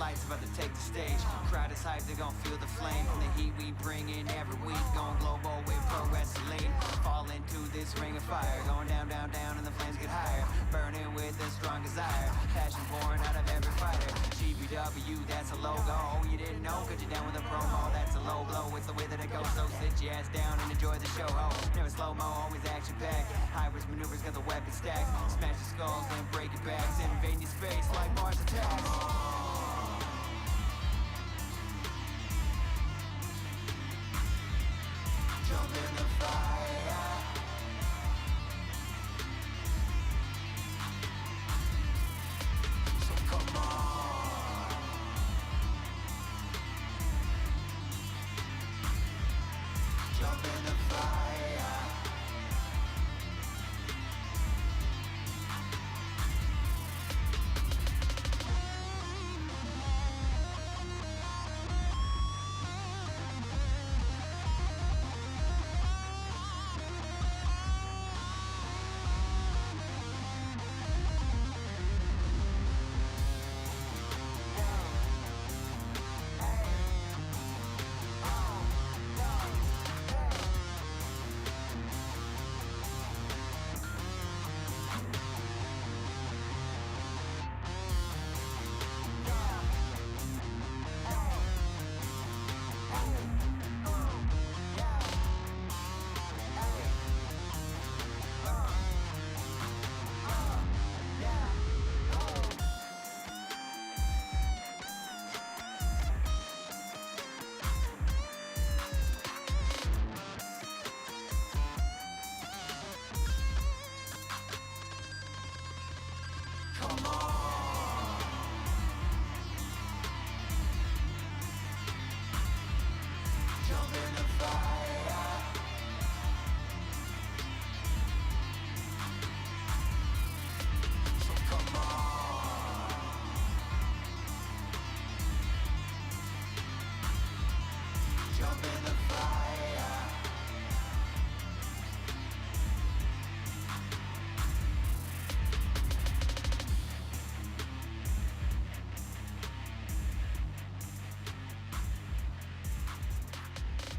lights about to take the stage. Crowd is hyped, they're gon' feel the flame from the heat we bring in every week. Going global with pro wrestling. Fall into this ring of fire. Going down, down, down, and the flames get higher. Burning with a strong desire. Passion pouring out of every fighter. GPW, that's a logo. Oh, you didn't know, cause you're down with a promo. That's a low blow, it's the way that it goes. So sit your ass down and enjoy the show. Oh, never slow-mo, always action-packed. High-risk maneuvers, got the weapon stacked. Smash the skulls, then break it back. Invade your space like Mars attacks. Jump in the fire. So come on. Jump in the fire.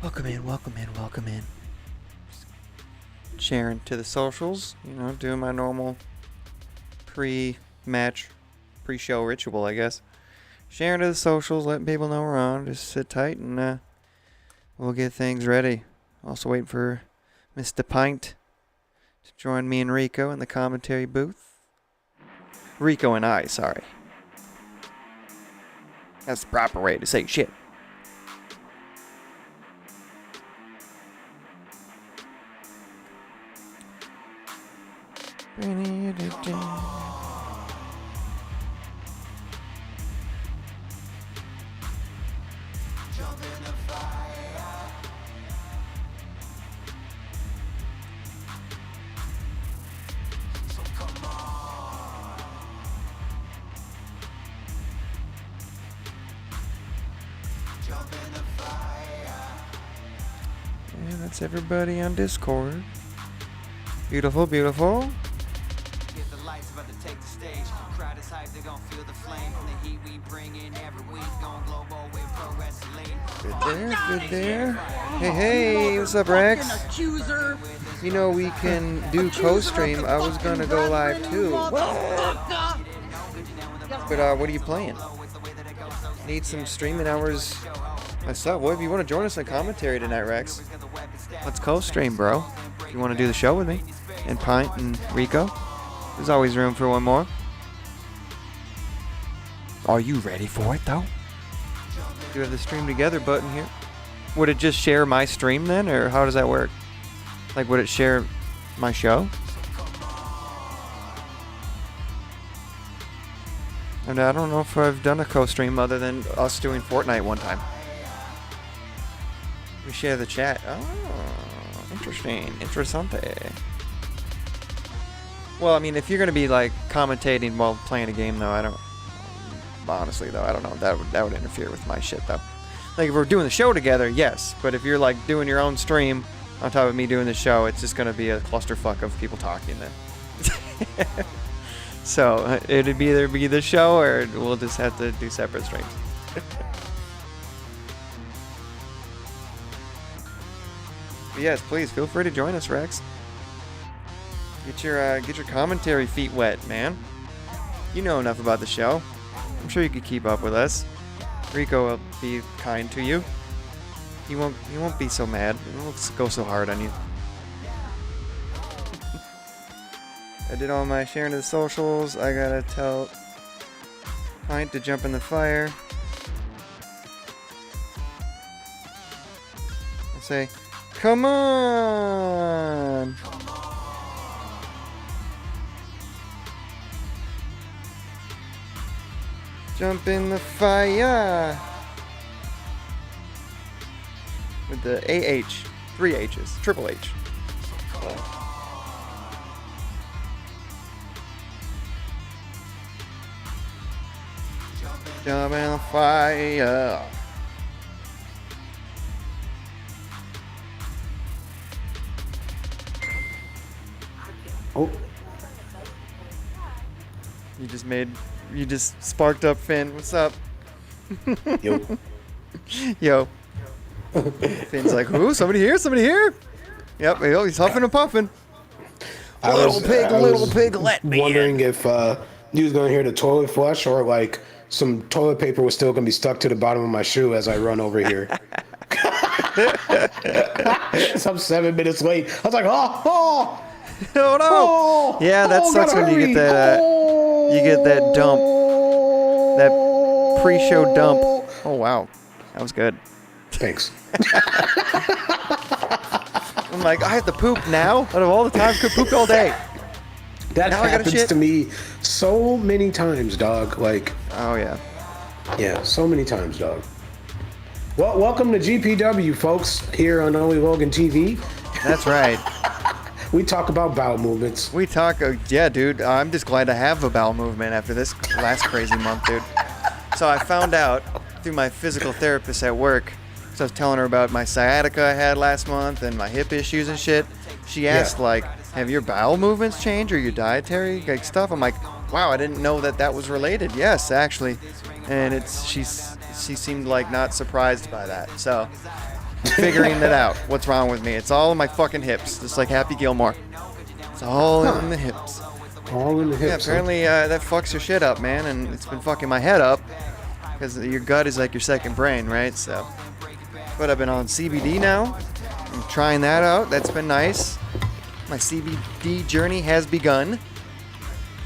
Welcome in, welcome in, welcome in. Sharing to the socials, doing my normal pre-match, pre-show ritual, I guess. Sharing to the socials, letting people know we're on. Just sit tight and we'll get things ready. Also waiting for Mr. Pint to join me and Rico in the commentary booth. Rico and I, sorry. That's the proper way to say shit. Jump in the fire. So come on. Jump in the fire. And that's everybody on Discord. Beautiful, beautiful. About to take the stage. Crowd is hyped, they're gonna feel the flame from the heat we bring in every week. Going global with pro wrestling. Good there. Hey, what's up, Rex? We can do co-stream. I was gonna go live too. But what are you playing? Need some streaming hours myself. Well, if you want to join us in commentary tonight, Rex, let's co-stream, bro. If you want to do the show with me and Pint and Rico. There's always room for one more. Are you ready for it, though? Do you have the stream together button here? Would it just share my stream then, or how does that work? Like, would it share my show? And I don't know if I've done a co-stream other than us doing Fortnite one time. We share the chat. Oh, interesting. Interessante. Well, I mean, if you're going to be, like, commentating while playing a game, though, I don't know. That would interfere with my shit, though. Like, if we're doing the show together, yes. But if you're, like, doing your own stream on top of me doing the show, it's just going to be a clusterfuck of people talking then. So it'd either be the show or we'll just have to do separate streams. But yes, please feel free to join us, Rex. Get your commentary feet wet, man. You know enough about the show. I'm sure you could keep up with us. Rico will be kind to you. He won't be so mad. He won't go so hard on you. I did all my sharing to the socials. I gotta tell Pint to jump in the fire. I say, come on! Jump in the fire! With the AH. 3 H's. Triple H. Jump in the fire. Oh. You just sparked up Finn. What's up? Yo. Yo. Finn's like, who? Somebody here? Somebody here? Yep, he's huffing and puffing. Little pig, let me wondering if you was gonna hear the toilet flush or like some toilet paper was still gonna be stuck to the bottom of my shoe as I run over here. So I'm 7 minutes late. I was like, oh no. Oh, yeah, that sucks when you get that dump. That pre-show dump. Oh wow. That was good. Thanks. I'm like, I have to poop now? Out of all the times, could poop all day. That now happens to me so many times, dog. Like, oh yeah. Yeah, so many times, dog. Well, welcome to GPW, folks, here on Only Logan TV. That's right. We talk about bowel movements. We talk, yeah, dude. I'm just glad to have a bowel movement after this last crazy month, dude. So I found out through my physical therapist at work. So I was telling her about my sciatica I had last month and my hip issues and shit. She asked, like, have your bowel movements changed or your dietary stuff? I'm like, wow, I didn't know that was related. Yes, actually. And she seemed like not surprised by that. So figuring that out. What's wrong with me? It's all in my fucking hips, just like Happy Gilmore. It's all in the hips. All in the hips. Yeah, apparently that fucks your shit up, man, and it's been fucking my head up because your gut is like your second brain, right? So, but I've been on CBD now. I'm trying that out. That's been nice. My CBD journey has begun.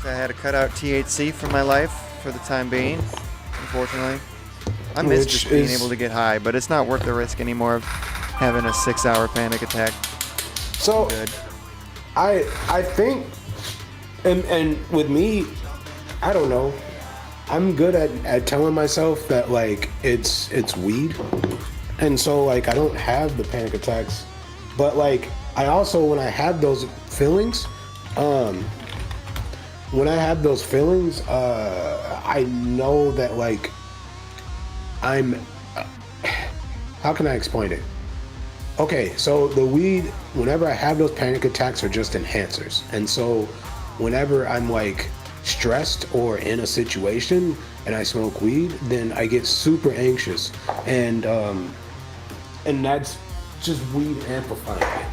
So I had to cut out THC from my life for the time being, unfortunately. I miss just being able to get high, but it's not worth the risk anymore of having a 6-hour panic attack. So, I think, and with me, I don't know. I'm good at telling myself that like it's weed, and so like I don't have the panic attacks. But like I also, when I have those feelings, I know that like I'm. How can I explain it? Okay, so the weed, whenever I have those panic attacks, are just enhancers. And so whenever I'm like stressed or in a situation and I smoke weed, then I get super anxious. And that's just weed amplifying it.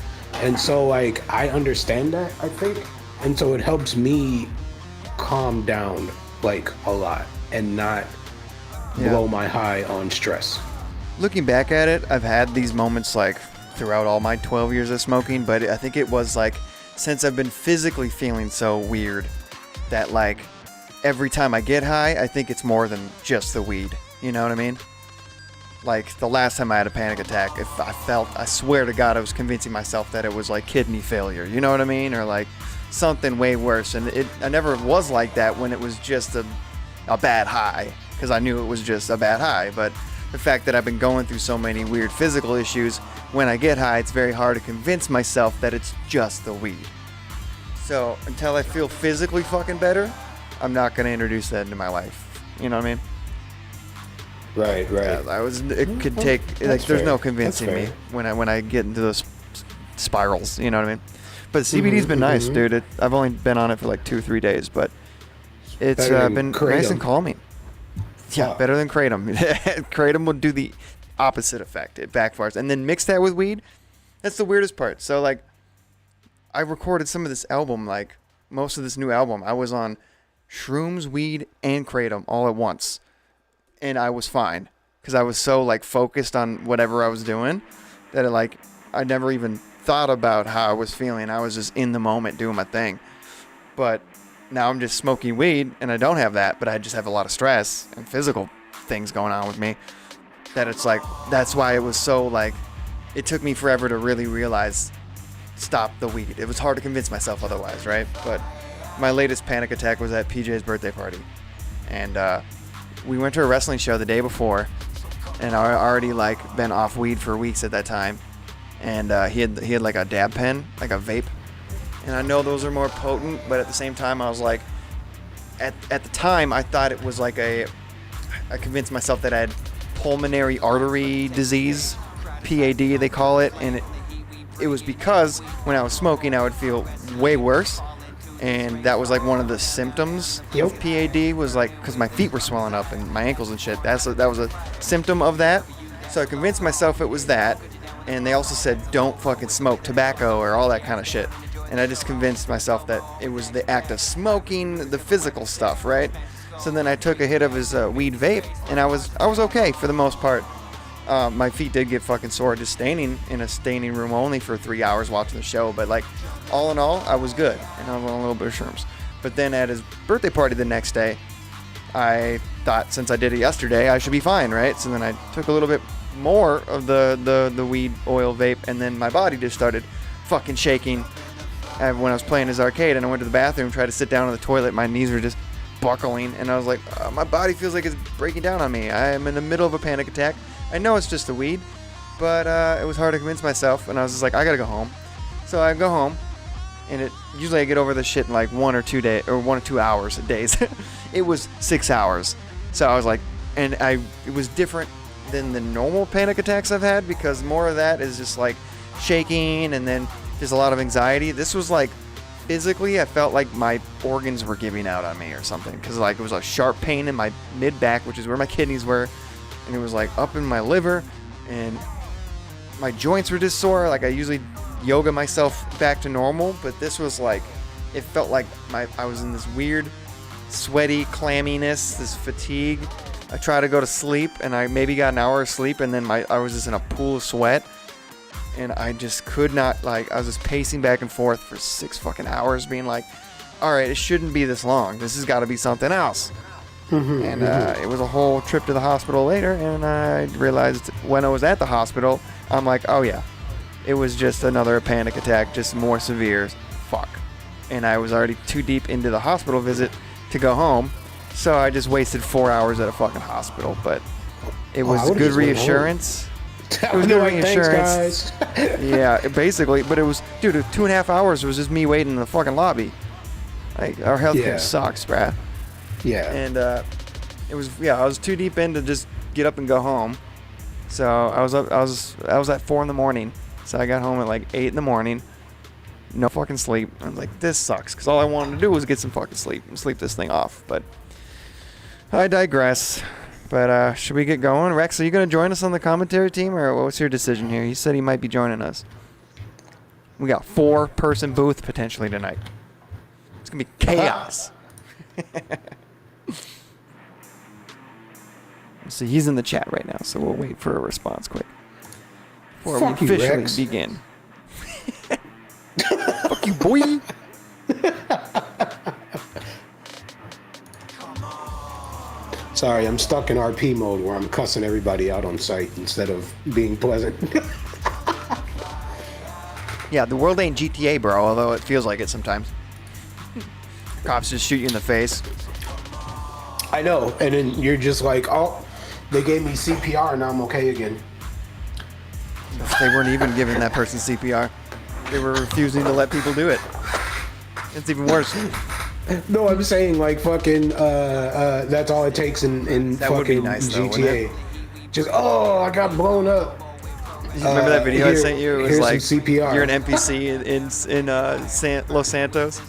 And so like I understand that, I think. And so it helps me calm down like a lot and not blow my high on stress. Looking back at it, I've had these moments like throughout all my 12 years of smoking, but I think it was like since I've been physically feeling so weird that like every time I get high, I think it's more than just the weed. You know what I mean? Like the last time I had a panic attack, if I swear to God, I was convincing myself that it was like kidney failure. You know what I mean? Or like something way worse. And I never was like that when it was just a bad high, because I knew it was just a bad high. But the fact that I've been going through so many weird physical issues, when I get high, it's very hard to convince myself that it's just the weed. So until I feel physically fucking better, I'm not going to introduce that into my life. You know what I mean? Right. Yeah, it could take, like, there's no convincing me when I get into those spirals, you know what I mean? But CBD's been nice, dude. I've only been on it for like 2-3 days, but It's Better than been Kratom. nice and calming. Yeah, better than Kratom. Kratom will do the opposite effect. It backfires. And then mix that with weed. That's the weirdest part. So, like, I recorded some of this album, like, most of this new album. I was on shrooms, weed, and Kratom all at once. And I was fine. Because I was so, like, focused on whatever I was doing that, I never even thought about how I was feeling. I was just in the moment doing my thing. But now I'm just smoking weed, and I don't have that, but I just have a lot of stress and physical things going on with me. That it's like, that's why it was so, like, it took me forever to really realize, stop the weed. It was hard to convince myself otherwise, right? But my latest panic attack was at PJ's birthday party. And we went to a wrestling show the day before, and I already, like, been off weed for weeks at that time. And he had like a dab pen, like a vape. And I know those are more potent, but at the same time, I was like, at the time, I thought it was like I convinced myself that I had pulmonary artery disease, PAD they call it, and it was because when I was smoking, I would feel way worse, and that was like one of the symptoms of PAD was like, because my feet were swelling up and my ankles and shit. That was a symptom of that. So I convinced myself it was that, and they also said don't fucking smoke tobacco or all that kind of shit. And I just convinced myself that it was the act of smoking, the physical stuff, right? So then I took a hit of his weed vape, and I was okay for the most part. My feet did get fucking sore just staining in a staining room only for 3 hours watching the show. But like, all in all, I was good, and I was on a little bit of shrooms. But then at his birthday party the next day, I thought since I did it yesterday, I should be fine, right? So then I took a little bit more of the weed oil vape, and then my body just started fucking shaking. When I was playing his arcade, and I went to the bathroom, tried to sit down on the toilet, my knees were just buckling, and I was like, my body feels like it's breaking down on me. I am in the middle of a panic attack. I know it's just the weed, but it was hard to convince myself, and I was just like, I gotta go home. So I go home, and usually I get over this shit in like 1 or 2 hours days. It was 6 hours. So I was like, and it was different than the normal panic attacks I've had, because more of that is just like shaking and then there's a lot of anxiety. This was like physically, I felt like my organs were giving out on me or something, because like it was a sharp pain in my mid back, which is where my kidneys were, and it was like up in my liver, and my joints were just sore. Like I usually yoga myself back to normal, but this was like, it felt like I was in this weird sweaty clamminess, this fatigue. I tried to go to sleep, and I maybe got an hour of sleep, and then I was just in a pool of sweat. And I just could not, like, I was just pacing back and forth for 6 fucking hours, being like, all right, it shouldn't be this long. This has got to be something else. And it was a whole trip to the hospital later, and I realized when I was at the hospital, I'm like, oh yeah, it was just another panic attack, just more severe. Fuck. And I was already too deep into the hospital visit to go home, so I just wasted 4 hours at a fucking hospital. But it was good reassurance. It was good reassurance. Yeah, basically. But it was, dude, 2.5 hours was just me waiting in the fucking lobby. Like, our healthcare sucks, bruh. Yeah. And it was, I was too deep in to just get up and go home. So I was at 4 in the morning. So I got home at like 8 in the morning. No fucking sleep. I was like, this sucks, because all I wanted to do was get some fucking sleep and sleep this thing off. But I digress. But should we get going? Rex, are you going to join us on the commentary team, or what's your decision here? You said he might be joining us. We got 4-person booth potentially tonight. It's going to be chaos. So he's in the chat right now, so we'll wait for a response quick before we officially begin. Fuck you, boy. Sorry, I'm stuck in RP mode where I'm cussing everybody out on sight instead of being pleasant. Yeah, the world ain't GTA, bro, although it feels like it sometimes. Cops just shoot you in the face. I know, and then you're just like, oh, they gave me CPR, now I'm okay again. They weren't even giving that person CPR. They were refusing to let people do it. It's even worse. No, I'm saying like fucking, that's all it takes in that fucking would be nice, GTA. Just, I got blown up. You remember that video I sent you? It was like CPR. You're an NPC in Los Santos.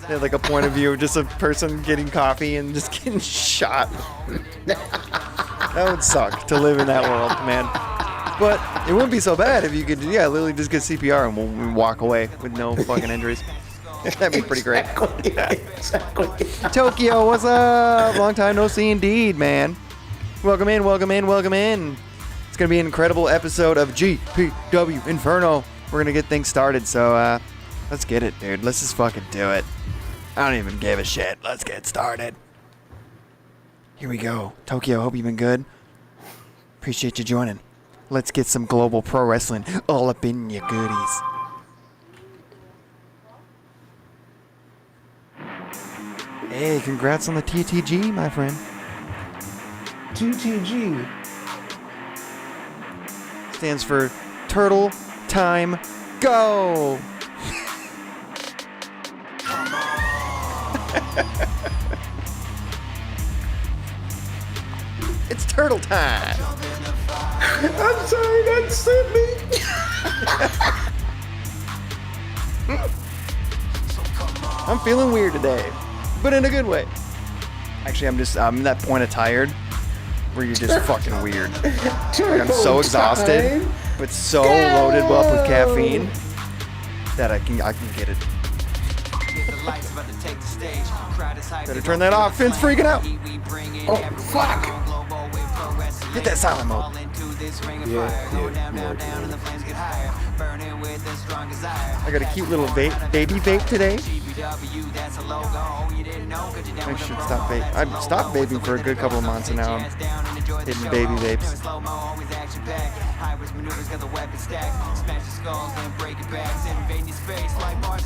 They had like a point of view of just a person getting coffee and just getting shot. That would suck to live in that world, man. But it wouldn't be so bad if you could, literally just get CPR and we'll walk away with no fucking injuries. That'd be pretty great. Exactly. Tokyo, what's up? Long time no see indeed, man. Welcome in, welcome in, welcome in. It's going to be an incredible episode of GPW Inferno. We're going to get things started, so let's get it, dude. Let's just fucking do it. I don't even give a shit. Let's get started. Here we go. Tokyo, hope you've been good. Appreciate you joining. Let's get some global pro wrestling all up in your goodies. Hey, congrats on the TTG, my friend. TTG stands for Turtle Time Go. It's turtle time. I'm sorry, that sent me. I'm feeling weird today, but in a good way. Actually, I'm that point of tired where you're just fucking weird. Like I'm so exhausted, but so loaded up with caffeine that I can get it. Better turn that off. Finn's freaking out. Oh, fuck. Hit that silent mode. I got a cute little baby vape today. I should stop vaping. I've stopped vaping for a good couple of months, and now I'm hitting baby vapes.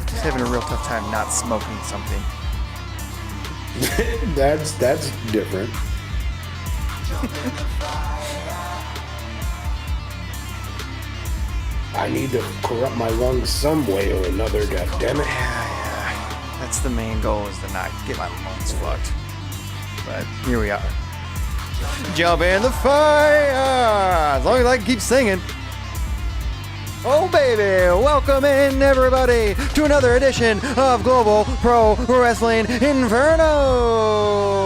Just having a real tough time not smoking something. That's different. I need to corrupt my lungs some way or another, goddammit. Yeah. That's the main goal, is to not get my lungs fucked. But here we are. Jump in the fire! As long as I can keep singing. Oh baby, welcome in everybody to another edition of Global Pro Wrestling Inferno!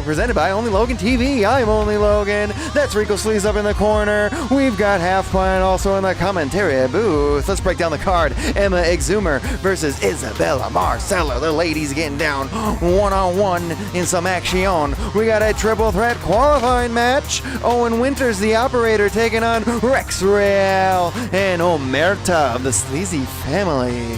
Presented by Only Logan TV. I'm Only Logan. That's Rico Sleaze up in the corner. We've got Half Pint also in the commentary booth. Let's break down the card. Emma Exumer versus Isabella Marcella. The ladies getting down one-on-one in some action. We got a triple threat qualifying match. Owen Winters, the operator, taking on Rex Real and Omerta of the Sleazy family.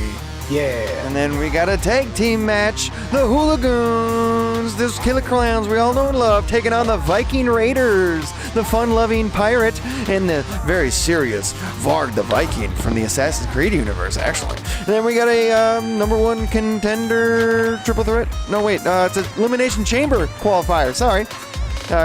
Yeah. And then we got a tag team match. The Hooligans, those killer clowns we all know and love, taking on the Viking Raiders, the fun-loving pirate, and the very serious Varg the Viking from the Assassin's Creed universe, actually. And then we got a number one contender triple threat. No, wait, it's an Elimination Chamber qualifier, sorry.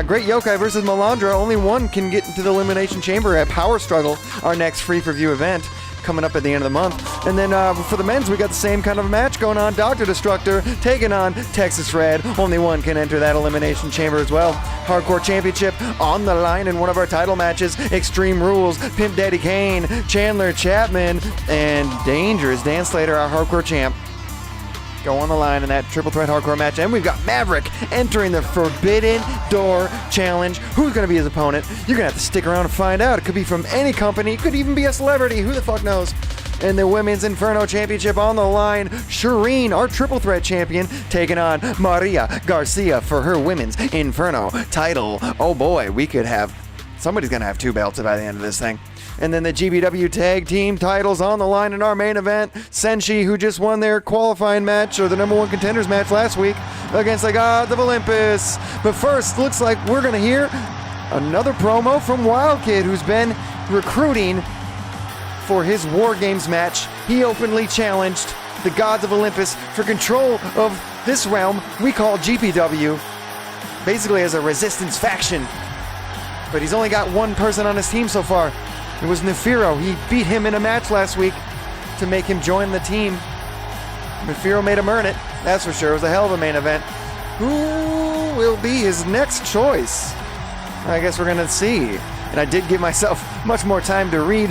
Great Yokai versus Melandra. Only one can get into the Elimination Chamber at Power Struggle, our next free-for-view event coming up at the end of the month. And then for the men's, we got the same kind of match going on. Dr. Destructor taking on Texas Red. Only one can enter that Elimination Chamber as well. Hardcore Championship on the line in one of our title matches. Extreme Rules, Pimp Daddy Kane, Chandler Chapman, and Dangerous Dan Slater, our Hardcore Champ, go on the line in that triple threat hardcore match. And we've got Maverick entering the Forbidden Door Challenge. Who's going to be his opponent? You're going to have to stick around and find out. It could be from any company. It could even be a celebrity. Who the fuck knows? And the Women's Inferno Championship on the line. Shireen, our triple threat champion, taking on Maria Garcia for her Women's Inferno title. Oh boy, we could have... somebody's going to have two belts by the end of this thing. And then the GPW tag team titles on the line in our main event. Senshi, who just won their qualifying match, or the number one contenders match last week, against the Gods of Olympus. But first, looks like we're going to hear another promo from Wild Kid, who's been recruiting for his War Games match. He openly challenged the Gods of Olympus for control of this realm we call GPW, basically as a resistance faction. But he's only got one person on his team so far. It was Nefiro. He beat him in a match last week to make him join the team. Nefiro made him earn it, that's for sure. It was a hell of a main event. Who will be his next choice? I guess we're going to see. And I did give myself much more time to read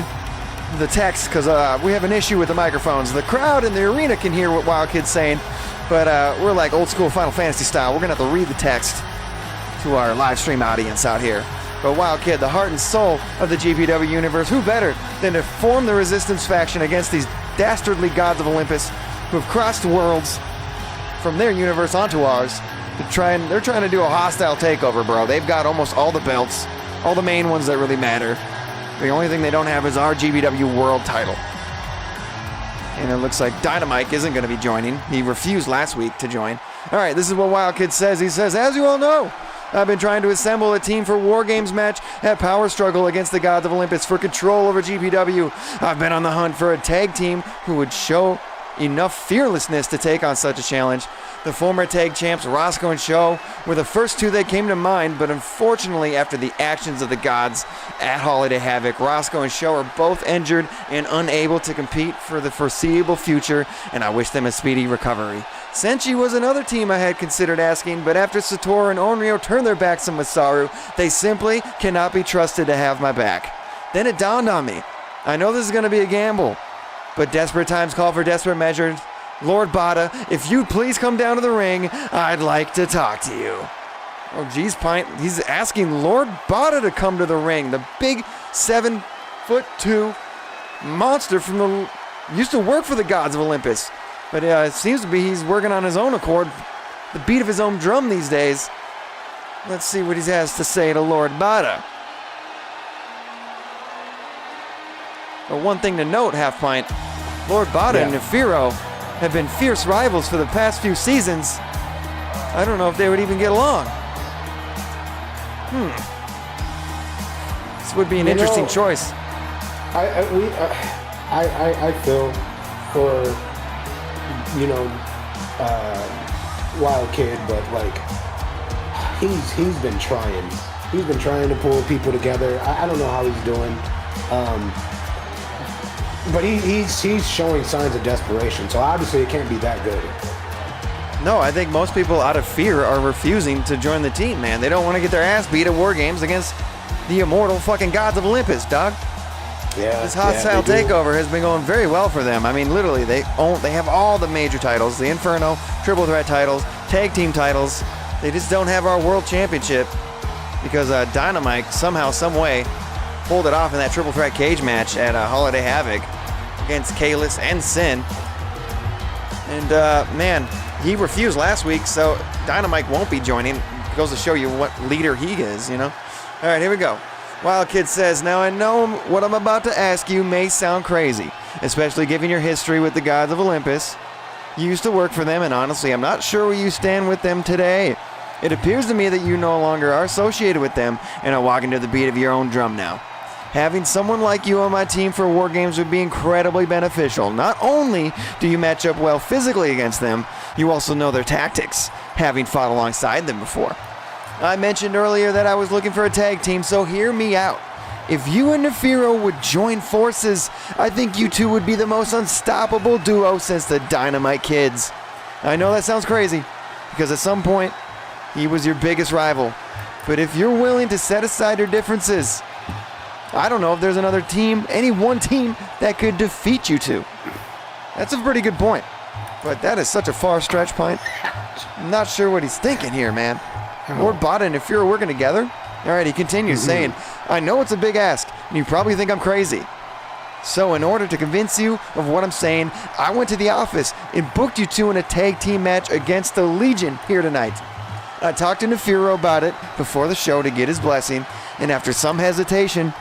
the text because we have an issue with the microphones. The crowd in the arena can hear what Wild Kid's saying, But we're like old school Final Fantasy style. We're going to have to read the text to our live stream audience out here. But Wild Kid, the heart and soul of the GPW universe, who better than to form the resistance faction against these dastardly gods of Olympus who have crossed worlds from their universe onto ours. They're trying to do a hostile takeover, bro. They've got almost all the belts, all the main ones that really matter. The only thing they don't have is our GPW world title. And it looks like Dynamite isn't going to be joining. He refused last week to join. All right, this is what Wild Kid says. He says, as you all know, I've been trying to assemble a team for War Games match at Power Struggle against the Gods of Olympus for control over GPW. I've been on the hunt for a tag team who would show enough fearlessness to take on such a challenge. The former tag champs Roscoe and Show were the first two that came to mind, but unfortunately after the actions of the gods at Holiday Havoc, Roscoe and Show are both injured and unable to compete for the foreseeable future, and I wish them a speedy recovery. Senshi was another team I had considered asking, but after Satoru and Onryo turned their backs on Masaru, they simply cannot be trusted to have my back. Then it dawned on me. I know this is going to be a gamble, but desperate times call for desperate measures. Lord Bada, if you'd please come down to the ring, I'd like to talk to you. Oh, geez, Pint. He's asking Lord Bada to come to the ring. The big 7'2" monster from the... used to work for the Gods of Olympus. But it seems to be he's working on his own accord. The beat of his own drum these days. Let's see what he has to say to Lord Bada. But one thing to note, Half Pint. Lord Bada and Nefiro have been fierce rivals for the past few seasons. I don't know if they would even get along. This would be an interesting choice. I feel for Wild Kid, but like he's been trying. He's been trying to pull people together. I don't know how he's doing. But he's showing signs of desperation, so obviously it can't be that good. No, I think most people out of fear are refusing to join the team, man. They don't want to get their ass beat at War Games against the immortal fucking Gods of Olympus, dog. Yeah. This hostile takeover has been going very well for them. I mean, literally, they have all the major titles, the Inferno, Triple Threat titles, Tag Team titles. They just don't have our World Championship because Dynamite somehow, some way, pulled it off in that Triple Threat cage match at Holiday Havoc against Kalis and Sin. And, man, he refused last week, so Dynamite won't be joining. It goes to show you what leader he is, you know? All right, here we go. Wild Kid says, now I know what I'm about to ask you may sound crazy, especially given your history with the Gods of Olympus. You used to work for them, and honestly, I'm not sure where you stand with them today. It appears to me that you no longer are associated with them and are walking to the beat of your own drum now. Having someone like you on my team for War Games would be incredibly beneficial. Not only do you match up well physically against them, you also know their tactics, having fought alongside them before. I mentioned earlier that I was looking for a tag team, so hear me out. If you and Nefiro would join forces, I think you two would be the most unstoppable duo since the Dynamite Kids. I know that sounds crazy, because at some point, he was your biggest rival. But if you're willing to set aside your differences, I don't know if there's another team, any one team, that could defeat you two. That's a pretty good point. But that is such a far stretch, Pint. I'm not sure what he's thinking here, man. Lord Bada and Nefiro working together? All right, he continues saying, I know it's a big ask, and you probably think I'm crazy. So in order to convince you of what I'm saying, I went to the office and booked you two in a tag team match against the Legion here tonight. I talked to Nefiro about it before the show to get his blessing, and after some hesitation,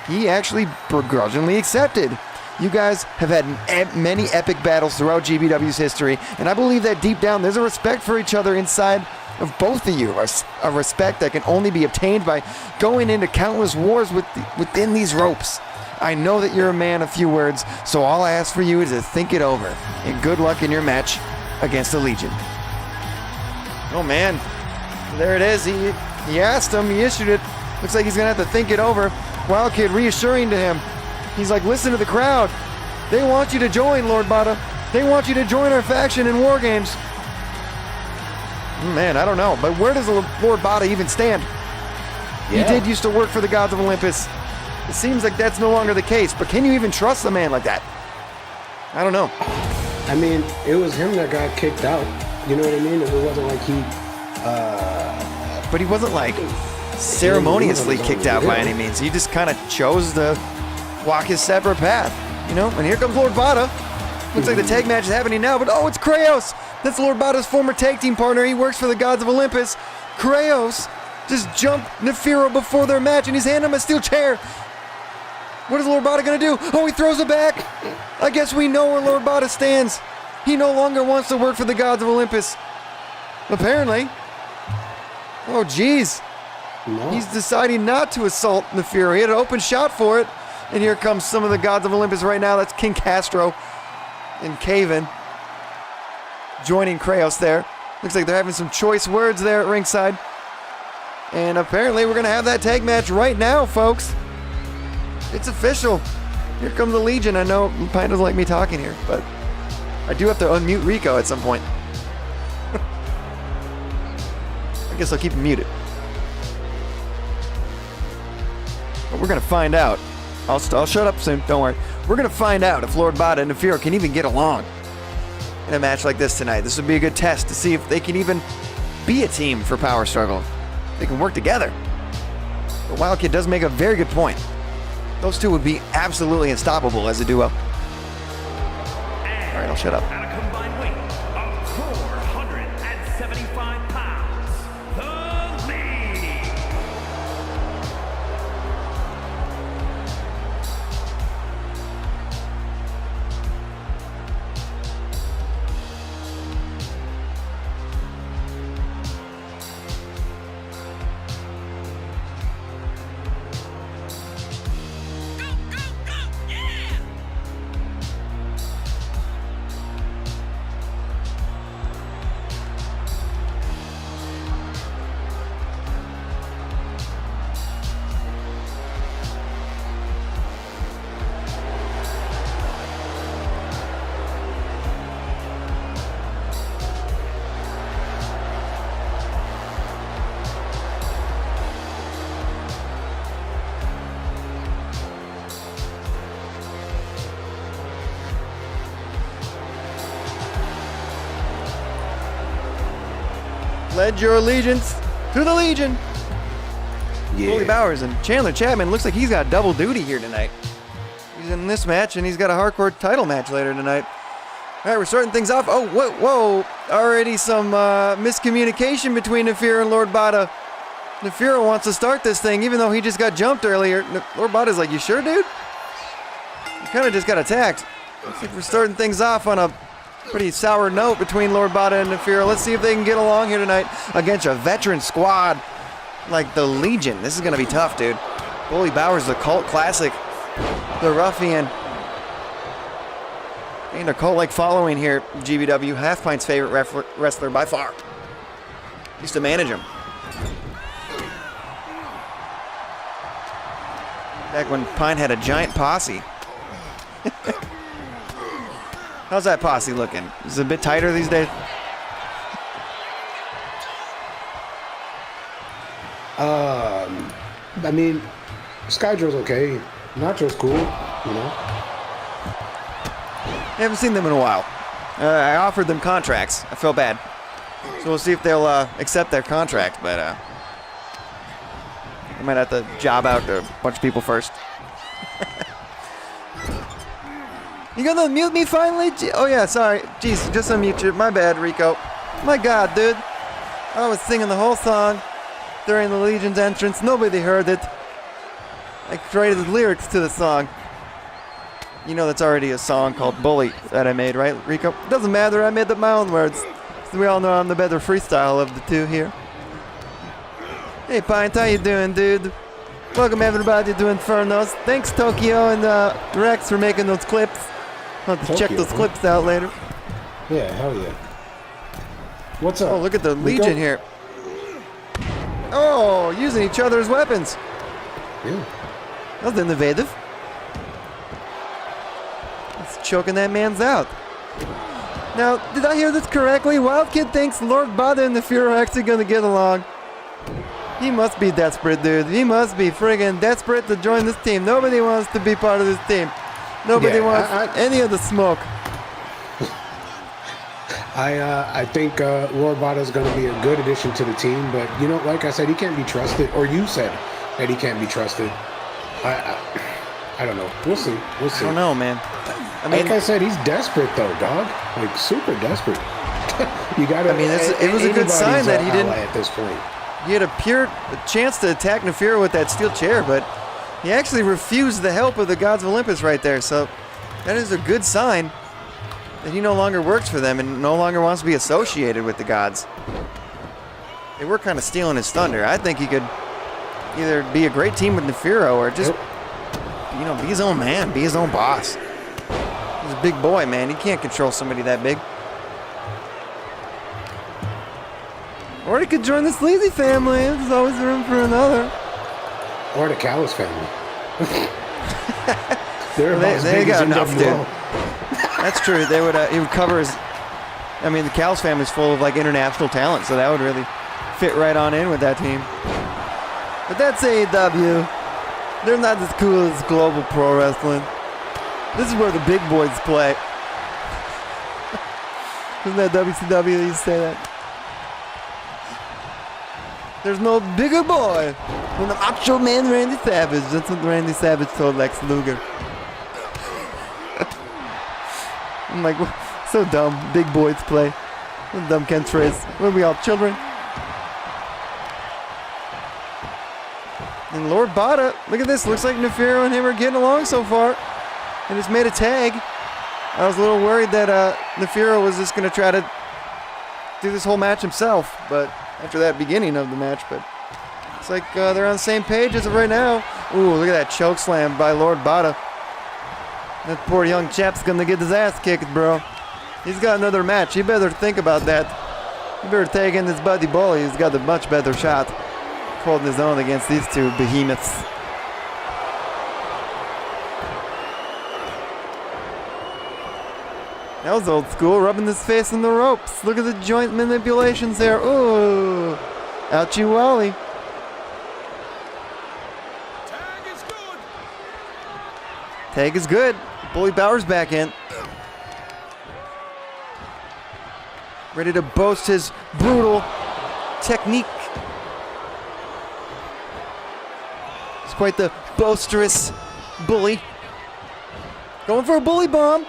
he actually begrudgingly accepted. You guys have had many epic battles throughout GPW's history, and I believe that deep down there's a respect for each other inside of both of you, a respect that can only be obtained by going into countless wars within these ropes. I know that you're a man of few words, so all I ask for you is to think it over, and good luck in your match against the Legion. Oh man, there it is. He asked him, he issued it. Looks like he's gonna have to think it over. Wild Kid reassuring to him. He's like, listen to the crowd. They want you to join, Lord Bada. They want you to join our faction in War Games. Man, I don't know, but where does Lord Bada even stand? Yeah. He did used to work for the Gods of Olympus. It seems like that's no longer the case, but can you even trust a man like that? I don't know. I mean, it was him that got kicked out. You know what I mean? It wasn't like he. But he wasn't like ceremoniously kicked out by any means. He just kind of chose to walk his separate path, you know? And here comes Lord Vada. Looks like the tag match is happening now, but oh, it's Kraos. That's Lord Vada's former tag team partner. He works for the Gods of Olympus. Kraos just jumped Nefiro before their match, and he's handing him a steel chair. What is Lord Vada going to do? Oh, he throws it back. I guess we know where Lord Vada stands. He no longer wants to work for the Gods of Olympus. Apparently. Oh, jeez. No. He's deciding not to assault Nefiro. He had an open shot for it. And here comes some of the Gods of Olympus right now. That's King Castro and Caven joining Kraos there. Looks like they're having some choice words there at ringside. And apparently we're going to have that tag match right now, folks. It's official. Here comes the Legion. I know Pine doesn't like me talking here, but I do have to unmute Rico at some point. I guess I'll keep him muted. But we're going to find out. I'll shut up soon. Don't worry. We're going to find out if Lord Vada and Nefiro can even get along in a match like this tonight. This would be a good test to see if they can even be a team for Power Struggle. They can work together. But Wildkid does make a very good point. Those two would be absolutely unstoppable as a duo. All right, I'll shut up. At a combined weight of 475 pounds, the League. Pledge your allegiance to the Legion. Yeah. Holy Bowers and Chandler Chapman looks like he's got double duty here tonight. He's in this match and he's got a hardcore title match later tonight. All right, we're starting things off. Oh, whoa. Already some miscommunication between Nefiro and Lord Vada. Nefiro wants to start this thing even though he just got jumped earlier. Lord Vada's like, you sure, dude? You kind of just got attacked. Looks like we're starting things off on a pretty sour note between Lord Vada and Nefiro. Let's see if they can get along here tonight against a veteran squad like the Legion. This is going to be tough, dude. Bully Bowers, the cult classic. The ruffian. And a cult-like following here. GBW, Half Pint's favorite wrestler by far. Used to manage him. Back when Pine had a giant posse. How's that posse looking? Is it a bit tighter these days? I mean, Skydrill's okay. Nacho's cool, you know. I haven't seen them in a while. I offered them contracts. I feel bad. So we'll see if they'll accept their contract, but I might have to job out a bunch of people first. You gonna mute me finally? Oh yeah, sorry. Jeez, just unmute you. My bad, Rico. My God, dude. I was singing the whole song during the Legion's entrance. Nobody heard it. I created the lyrics to the song. You know that's already a song called Bully that I made, right, Rico? Doesn't matter, I made up my own words. So we all know I'm the better freestyle of the two here. Hey, Pint, how you doing, dude? Welcome everybody to Infernos. Thanks, Tokyo and Rex, for making those clips. I'll have to check those clips out later. Yeah, hell yeah. What's up? Oh, look at the Legion here. Oh, using each other's weapons. Yeah. That was innovative. It's choking that man's out. Now, did I hear this correctly? Wildkid thinks Lord Vada and Nefiro are actually going to get along. He must be desperate, dude. He must be friggin' desperate to join this team. Nobody wants to be part of this team. Nobody wants any of the smoke. I think Lord Vada is going to be a good addition to the team, but you know, like I said, he can't be trusted. Or you said that he can't be trusted. I don't know. We'll see. We'll see. I don't know, man. I mean, like I said, he's desperate though, dog. Like super desperate. You got to. I mean, it was a good sign that he didn't. At this point, He had a chance to attack Nefiro with that steel chair, but he actually refused the help of the Gods of Olympus right there. So that is a good sign that he no longer works for them and no longer wants to be associated with the gods. They were kind of stealing his thunder. I think he could either be a great team with Nefiro or just, you know, be his own man, be his own boss. He's a big boy, man. He can't control somebody that big. Or he could join the Sleazy family. There's always room for another. or the Callis family. They're about as they big got as enough, NWO. That's true. They would. He would cover his. I mean, the Cal's family's full of like international talent, so that would really fit right on in with that team. But that's AEW. They're not as cool as Global Pro Wrestling. This is where the big boys play. Isn't that WCW that used to say that? There's no bigger boy than the Macho Man Randy Savage. That's what Randy Savage told Lex Luger. I'm like, so dumb. Big boys play. What a dumb catchphrase. What are we all, children? And Lord Bada, look at this. Looks like Nefiro and him are getting along so far. And just made a tag. I was a little worried that Nefiro was just going to try to do this whole match himself. But after that beginning of the match. But it's like they're on the same page as of right now. Ooh, look at that choke slam by Lord Bada. That poor young chap's going to get his ass kicked, bro. He's got another match. You better think about that. You better take in this Buddy Bully. He's got a much better shot holding his own against these two behemoths. That was old school, rubbing his face in the ropes. Look at the joint manipulations there. Ooh, ouchie Wally. Tag is good. Tag is good. Bully Bauer's back in. Ready to boast his brutal technique. He's quite the boisterous bully. Going for a bully bomb.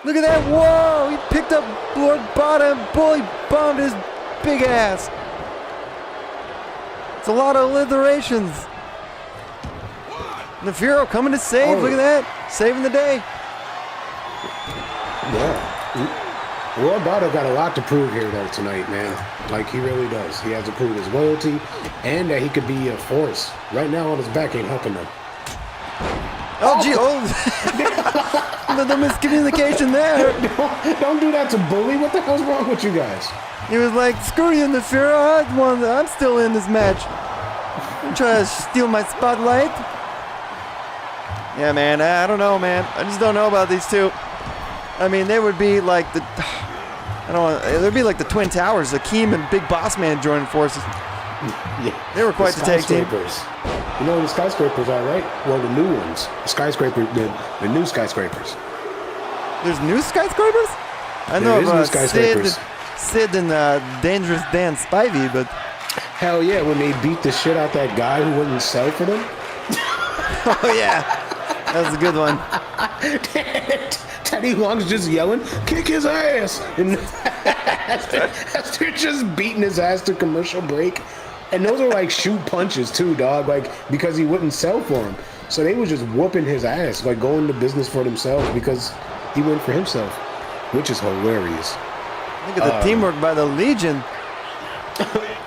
Look at that. Whoa! He picked up Lord Bada and bully bombed his big ass. It's a lot of alliterations. Nefiro coming to save. Oh. Look at that. Saving the day. Yeah. Lord Bada got a lot to prove here, though, tonight, man. Like, he really does. He has to prove his loyalty and that he could be a force. Right now, on his back ain't helping him. Oh, gee. Oh. the miscommunication there. Don't do that to Bully. What the hell's wrong with you guys? He was like, screw you, Nefiro. I'm still in this match. You try to steal my spotlight? Yeah, man. I don't know, man. I just don't know about these two. I mean, they would be like the... I don't know. They'd be like the Twin Towers. Akeem and Big Boss Man joining forces. Yeah. They were quite the tag team. You know who the skyscrapers are, right? Well, the new ones. The skyscrapers, the new skyscrapers. There's new skyscrapers? I know There is new of skyscrapers. Sid and Dangerous Dan Spivey, but... Hell yeah, when they beat the shit out that guy who wouldn't sell for them. Oh, yeah. That was a good one. Teddy Long's just yelling, kick his ass! And as they're just beating his ass to commercial break. And those are like shoot punches too, dog, like because he wouldn't sell for him. So they was just whooping his ass, like going to business for themselves because he went for himself, which is hilarious. Look at the teamwork by the Legion.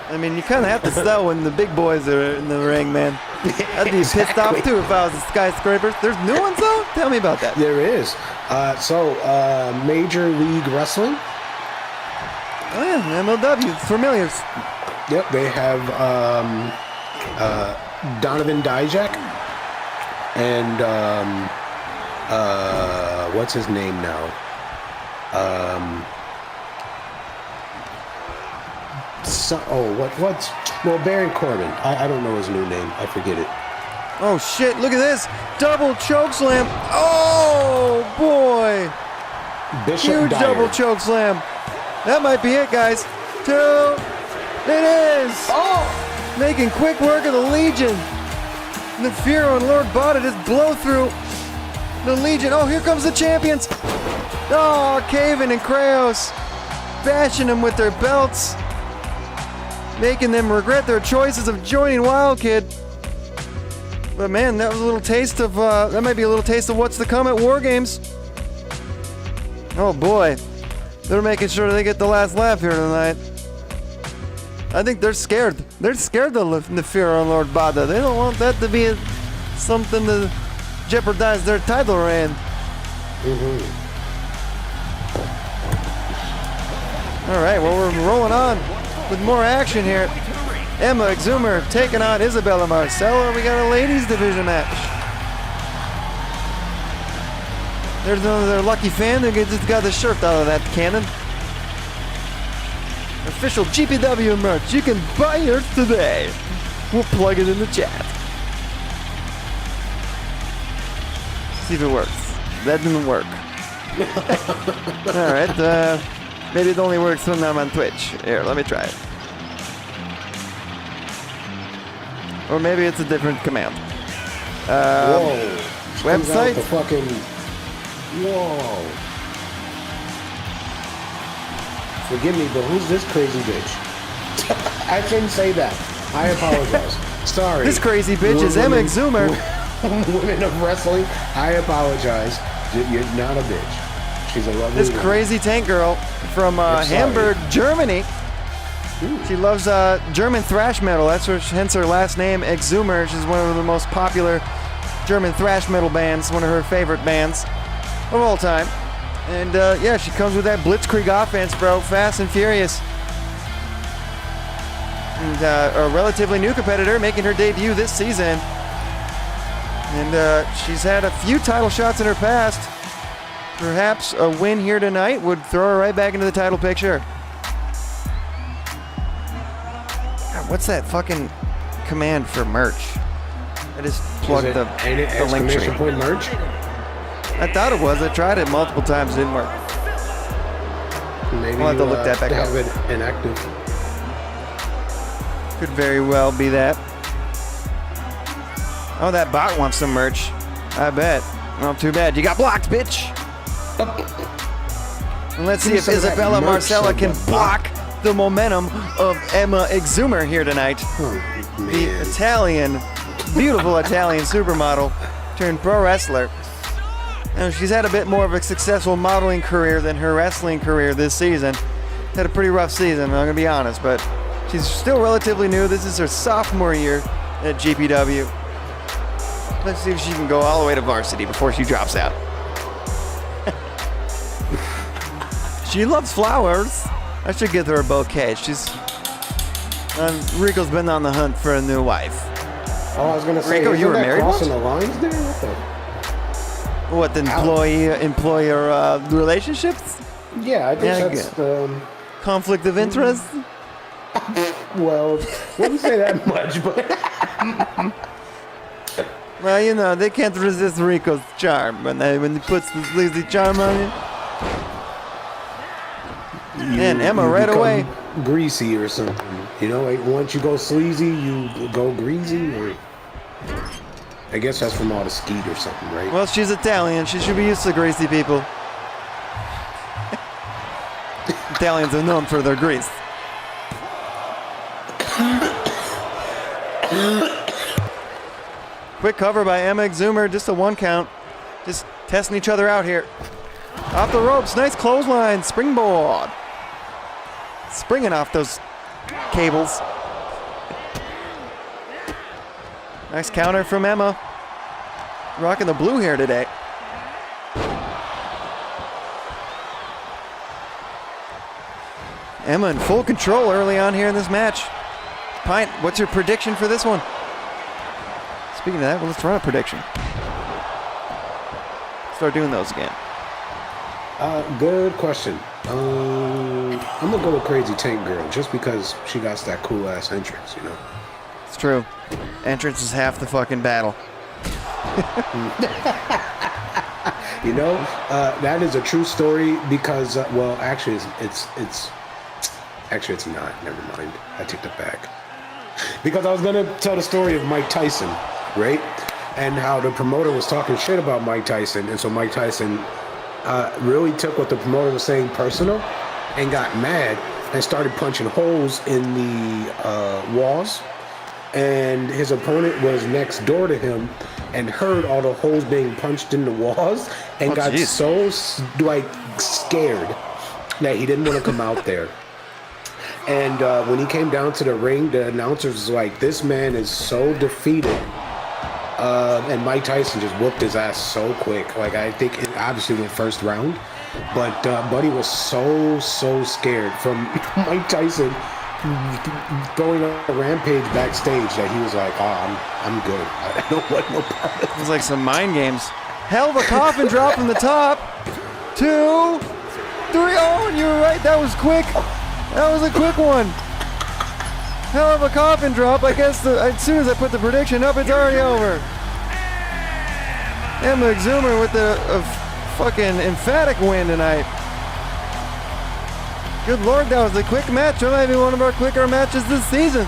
I mean, you kind of have to sell when the big boys are in the ring, man. I'd be pissed off too if I was a skyscraper. There's new ones though? Tell me about that. There is. Major League Wrestling. Oh yeah, MLW. It's familiars. Yep, they have Donovan Dijak and what's his name now? Well, Baron Corbin. I don't know his new name. I forget it. Oh shit, look at this. Double choke slam. Oh boy. Bishop Huge Dyer. double choke slam. That might be it, guys. 2. It is. Oh! Making quick work of the Legion. Nefiro and Lord Bada just blow through the Legion. Oh, here comes the champions. Oh, Kaven and Kraos bashing them with their belts, making them regret their choices of joining Wild Kid. But man, that was a little taste of, that might be a little taste of what's to come at War Games. Oh boy, they're making sure they get the last laugh here tonight. I think they're scared. They're scared of Nefiro and Lord Bada. They don't want that to be something to jeopardize their title reign. All right, well, we're rolling on with more action here. Emma Exumer taking on Isabella Marcella. We got a ladies division match. There's another lucky fan that just got the shirt out of that cannon. Official GPW merch. You can buy yours today. We'll plug it in the chat. See if it works. That didn't work. All right. Maybe it only works when I'm on Twitch. Here, let me try it. Or maybe it's a different command. Whoa. Website? The fucking... Whoa. Forgive me, but who's this crazy bitch? I shouldn't say that. I apologize. Sorry. This crazy bitch is Emma Exumer. Women of wrestling, I apologize. You're not a bitch. She's a lovely This woman. crazy tank girl from Hamburg, Germany. Ooh. She loves German thrash metal. That's hence her last name, Exumer. She's one of the most popular German thrash metal bands, one of her favorite bands of all time. And yeah, she comes with that Blitzkrieg offense, bro. Fast and furious. And a relatively new competitor making her debut this season. And she's had a few title shots in her past. Perhaps a win here tonight would throw her right back into the title picture. God, what's that fucking command for merch? I just plugged the link tree. Point merch? I thought it was. I tried it multiple times. It didn't work. Maybe We'll have to look that back up. have it inactive. Could very well be that. Oh, that bot wants some merch. I bet. Well, too bad. You got blocked, bitch. And let's see if Some of that Isabella merch Marcella like can a bot. block the momentum of Emma Exumer here tonight. Oh, The man. Italian, beautiful Italian supermodel turned pro wrestler. Now, she's had a bit more of a successful modeling career than her wrestling career this season. Had a pretty rough season, I'm gonna be honest, but she's still relatively new. This is her sophomore year at GPW. Let's see if she can go all the way to varsity before she drops out. She loves flowers. I should get her a bouquet. Rico's been on the hunt for a new wife. Oh, I was gonna say, Rico, you isn't were that married crossing once? the lines there? What the? What, employer relationships? Yeah, I think Yeah, that's Conflict of interest? well, wouldn't say that much, but Well, you know, they can't resist Rico's charm when he puts the sleazy charm on you. And Emma you right become away. greasy or something. You know, like once you go sleazy, you go greasy. Or I guess that's from all the skeet or something, right? Well, she's Italian. She should be used to greasy people. Italians are known for their grease. Quick cover by Emma Exumer, just a 1 count. Just testing each other out here. Off the ropes, nice clothesline, springboard. Springing off those cables. Nice counter from Emma. Rocking the blue hair today. Emma in full control early on here in this match. Pint, what's your prediction for this one? Speaking of that, well, let's run a prediction. Start doing those again. Good question. I'm gonna go with Crazy Tank Girl just because she got that cool ass entrance, you know. It's true. Entrance is half the fucking battle. You know, that is a true story because, well, actually, actually, it's not. Never mind. I take that back. Because I was going to tell the story of Mike Tyson, right? And how the promoter was talking shit about Mike Tyson. And so Mike Tyson really took what the promoter was saying personal and got mad and started punching holes in the walls. And his opponent was next door to him and heard all the holes being punched in the walls and got so scared that he didn't want to come out there. And when he came down to the ring, the announcers was like, this man is so defeated. And Mike Tyson just whooped his ass so quick. Like, I think it obviously went first round. But Buddy was so scared from Mike Tyson going on a rampage backstage that he was like, oh, I'm good. I don't want no part of It was like some mind games. Hell of a coffin drop from the top. 2, 3. Oh, and you were right. That was quick. That was a quick one. Hell of a coffin drop. I guess as soon as I put the prediction up, it's already over. And McZoomer with a fucking emphatic win tonight. Good Lord, that was a quick match. That might be one of our quicker matches this season.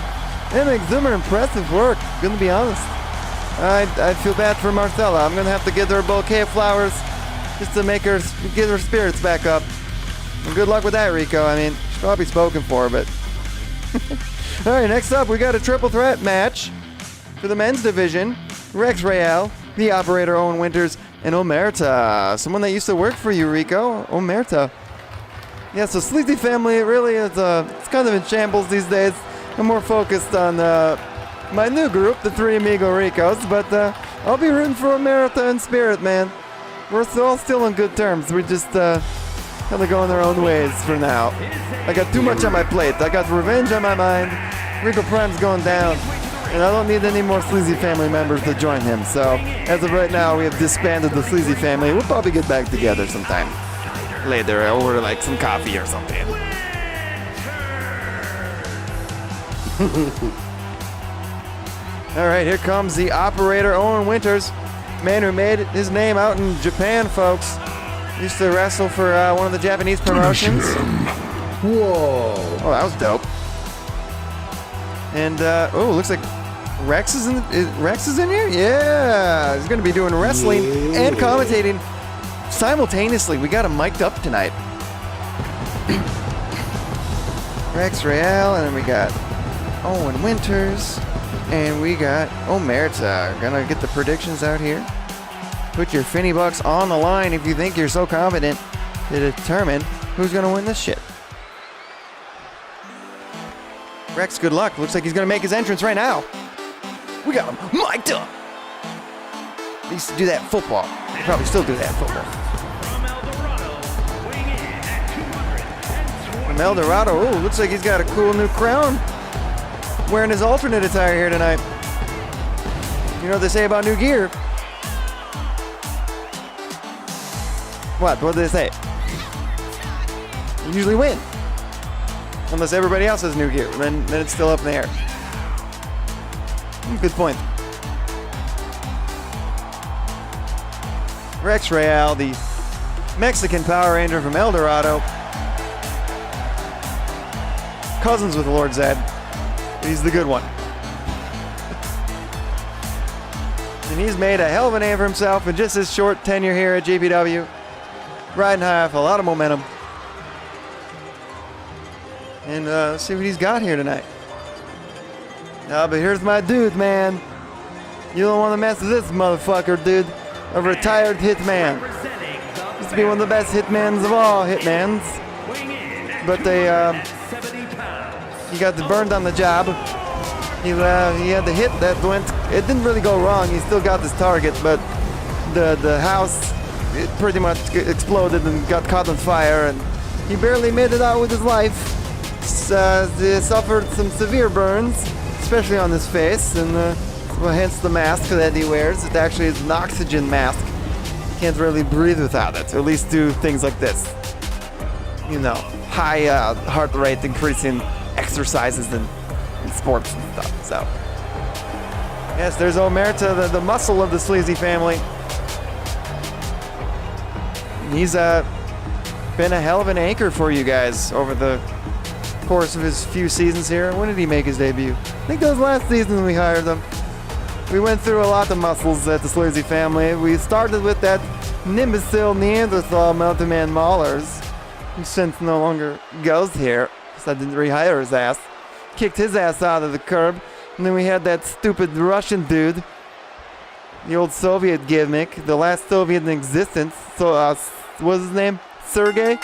And McZoomer, impressive work. Gonna be honest. I feel bad for Marcella. I'm gonna have to give her a bouquet of flowers just to make her get her spirits back up. And good luck with that, Rico. I mean, she's probably spoken for, but. All right, next up, we got a triple threat match for the men's division. Rex Real, the Operator Owen Winters, and Omerta. Someone that used to work for you, Rico. Omerta. Yeah, so Sleazy Family really is it's kind of in shambles these days. I'm more focused on my new group, the Three Amigo Ricos, but I'll be rooting for Omerta in spirit, man. We're all still on good terms. We just kind of going their own ways for now. I got too much on my plate. I got revenge on my mind. Rico Prime's going down. And I don't need any more Sleazy Family members to join him. So, as of right now, we have disbanded the Sleazy Family. We'll probably get back together sometime later over like some coffee or something. All right, here comes the Operator Owen Winters. Man who made his name out in Japan, folks. Used to wrestle for one of the Japanese promotions. Whoa. Oh, that was dope. And, looks like Rex is in here? Yeah! He's going to be doing wrestling and commentating simultaneously. We got him mic'd up tonight. Rex Real, and then we got Owen Winters, and we got Omerta. Gonna get the predictions out here. Put your Finny Bucks on the line if you think you're so confident to determine who's gonna win this shit. Rex, good luck. Looks like he's gonna make his entrance right now. We got him mic'd up. They used to do that in football. They probably still do that in football. From El Dorado, ooh, looks like he's got a cool new crown. Wearing his alternate attire here tonight. You know what they say about new gear? What do they say? You usually win. Unless everybody else has new gear. Then it's still up in the air. Good point. Rex Real, the Mexican Power Ranger from El Dorado. Cousins with Lord Zed. He's the good one. And he's made a hell of a name for himself in just his short tenure here at GPW. Riding high off a lot of momentum. And let's see what he's got here tonight. But here's my dude, man. You don't want to mess with this motherfucker, dude. A retired hitman. Used to be one of the best hitmans of all hitmans. But he got burned on the job. He had the hit that went. It didn't really go wrong. He still got his target, but the house it pretty much exploded and got caught on fire, and he barely made it out with his life. He suffered some severe burns, especially on his face, and hence the mask that he wears. It actually is an oxygen mask. You can't really breathe without it, or at least do things like this. You know, high heart rate increasing exercises and sports and stuff. So, yes, there's Omerta, the muscle of the Sleazy Family. He's been a hell of an anchor for you guys over the course of his few seasons here. When did he make his debut? I think that was last season when we hired him. We went through a lot of muscles at the Sleazy family. We started with that Nimbicil Neanderthal Mountain Man Maulers, who since no longer goes here, because I didn't rehire his ass. Kicked his ass out of the curb. And then we had that stupid Russian dude, the old Soviet gimmick, the last Soviet in existence. So, what was his name? Sergey?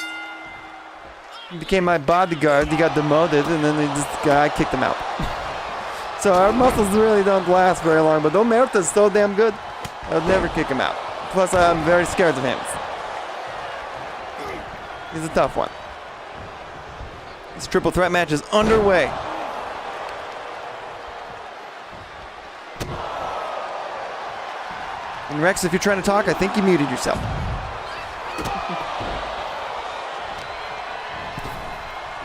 He became my bodyguard. He got demoted, and then I kicked him out. So our muscles really don't last very long, but Omerta's so damn good, I would never kick him out. Plus, I'm very scared of him. He's a tough one. This triple threat match is underway. And Rex, if you're trying to talk, I think you muted yourself.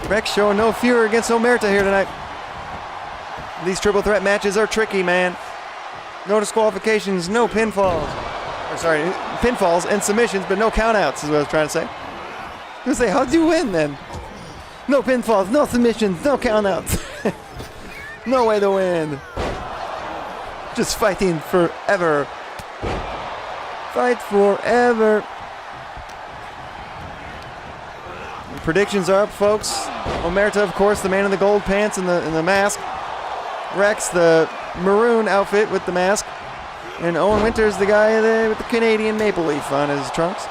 Rex showing no fear against Omerta here tonight. These triple threat matches are tricky, man. No disqualifications, no pinfalls. Or sorry, pinfalls and submissions, but no countouts is what I was trying to say. I was going to say, how'd you win then? No pinfalls, no submissions, no countouts. No way to win. Just fighting forever. Fight forever. The predictions are up, folks. Omerta, of course, the man in the gold pants and the mask. Rex, the maroon outfit with the mask. And Owen Winters, the guy with the Canadian maple leaf on his trunks.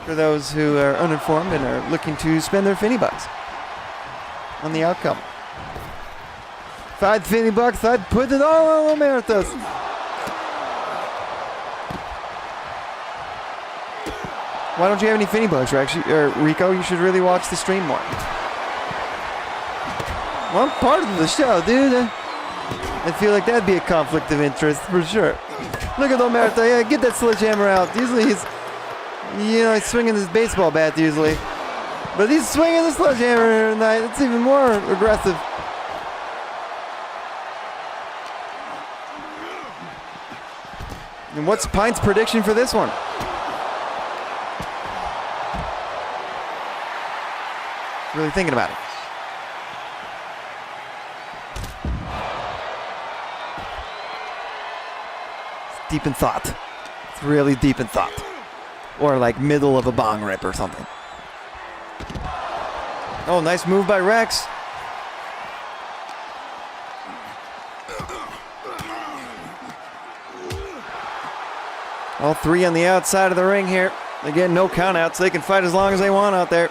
For those who are uninformed and are looking to spend their $50 on the outcome. If I had $50, I'd put it all on Omerta's. Why don't you have any $50, Rex? Rico, you should really watch the stream more. Well, I'm part of the show, dude. I feel like that'd be a conflict of interest for sure. Look at Omerta. Yeah, get that sledgehammer out. Usually he's swinging his baseball bat usually. But he's swinging the sledgehammer tonight. It's even more aggressive. And what's Pint's prediction for this one? Really thinking about it. It's deep in thought. It's really deep in thought. Or like middle of a bong rip or something. Oh, nice move by Rex. All three on the outside of the ring here. Again, no countouts. They can fight as long as they want out there.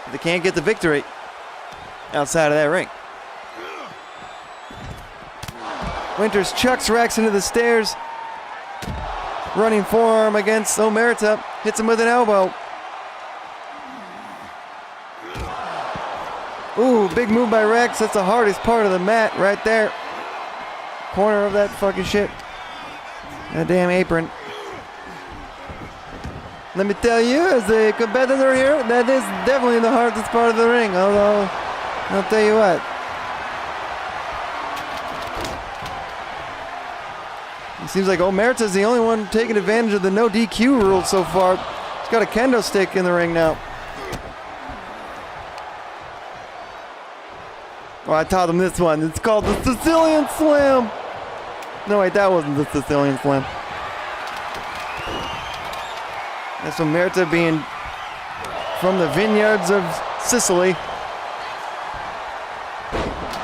But they can't get the victory outside of that ring. Winters chucks Rex into the stairs. Running forearm against Omerta. Hits him with an elbow. Ooh, big move by Rex. That's the hardest part of the mat right there. Corner of that fucking shit. That damn apron. Let me tell you, as a competitor here, that is definitely the hardest part of the ring. Although, I'll tell you what. It seems like Omerta's the only one taking advantage of the no DQ rule so far. He's got a kendo stick in the ring now. Oh, I taught him this one. It's called the Sicilian Slam. No, wait, that wasn't the Sicilian Slam. That's Omerta being from the vineyards of Sicily.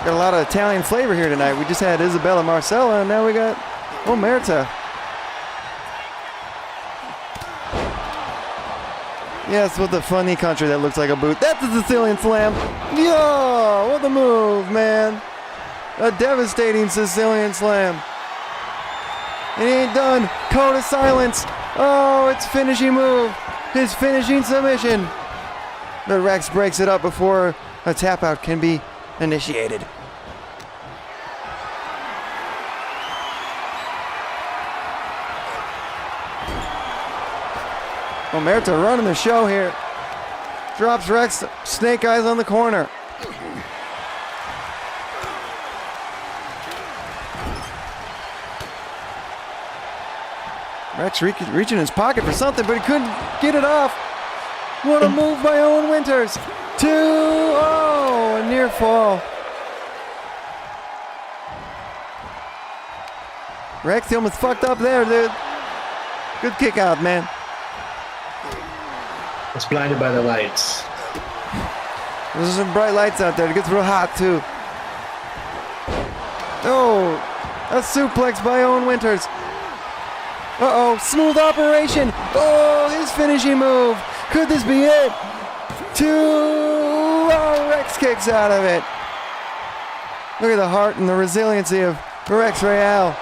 Got a lot of Italian flavor here tonight. We just had Isabella Marcella, and now we got Omerta. Yes, with the funny country that looks like a boot. That's the Sicilian Slam. Yo, what a move, man. A devastating Sicilian Slam. And he ain't done. Code of silence. Oh, it's finishing move. His finishing submission. But Rex breaks it up before a tap out can be initiated. Omerta running the show here. Drops Rex, snake eyes on the corner. Rex reaching in his pocket for something, but he couldn't get it off. What a move by Owen Winters. 2-0, a near fall. Rex, he almost fucked up there, dude. Good kick out, man. It's blinded by the lights. There's some bright lights out there. It gets real hot, too. Oh, a suplex by Owen Winters. Uh-oh, smooth operation. Oh, his finishing move. Could this be it? 2. Oh, Rex kicks out of it. Look at the heart and the resiliency of Rex Real.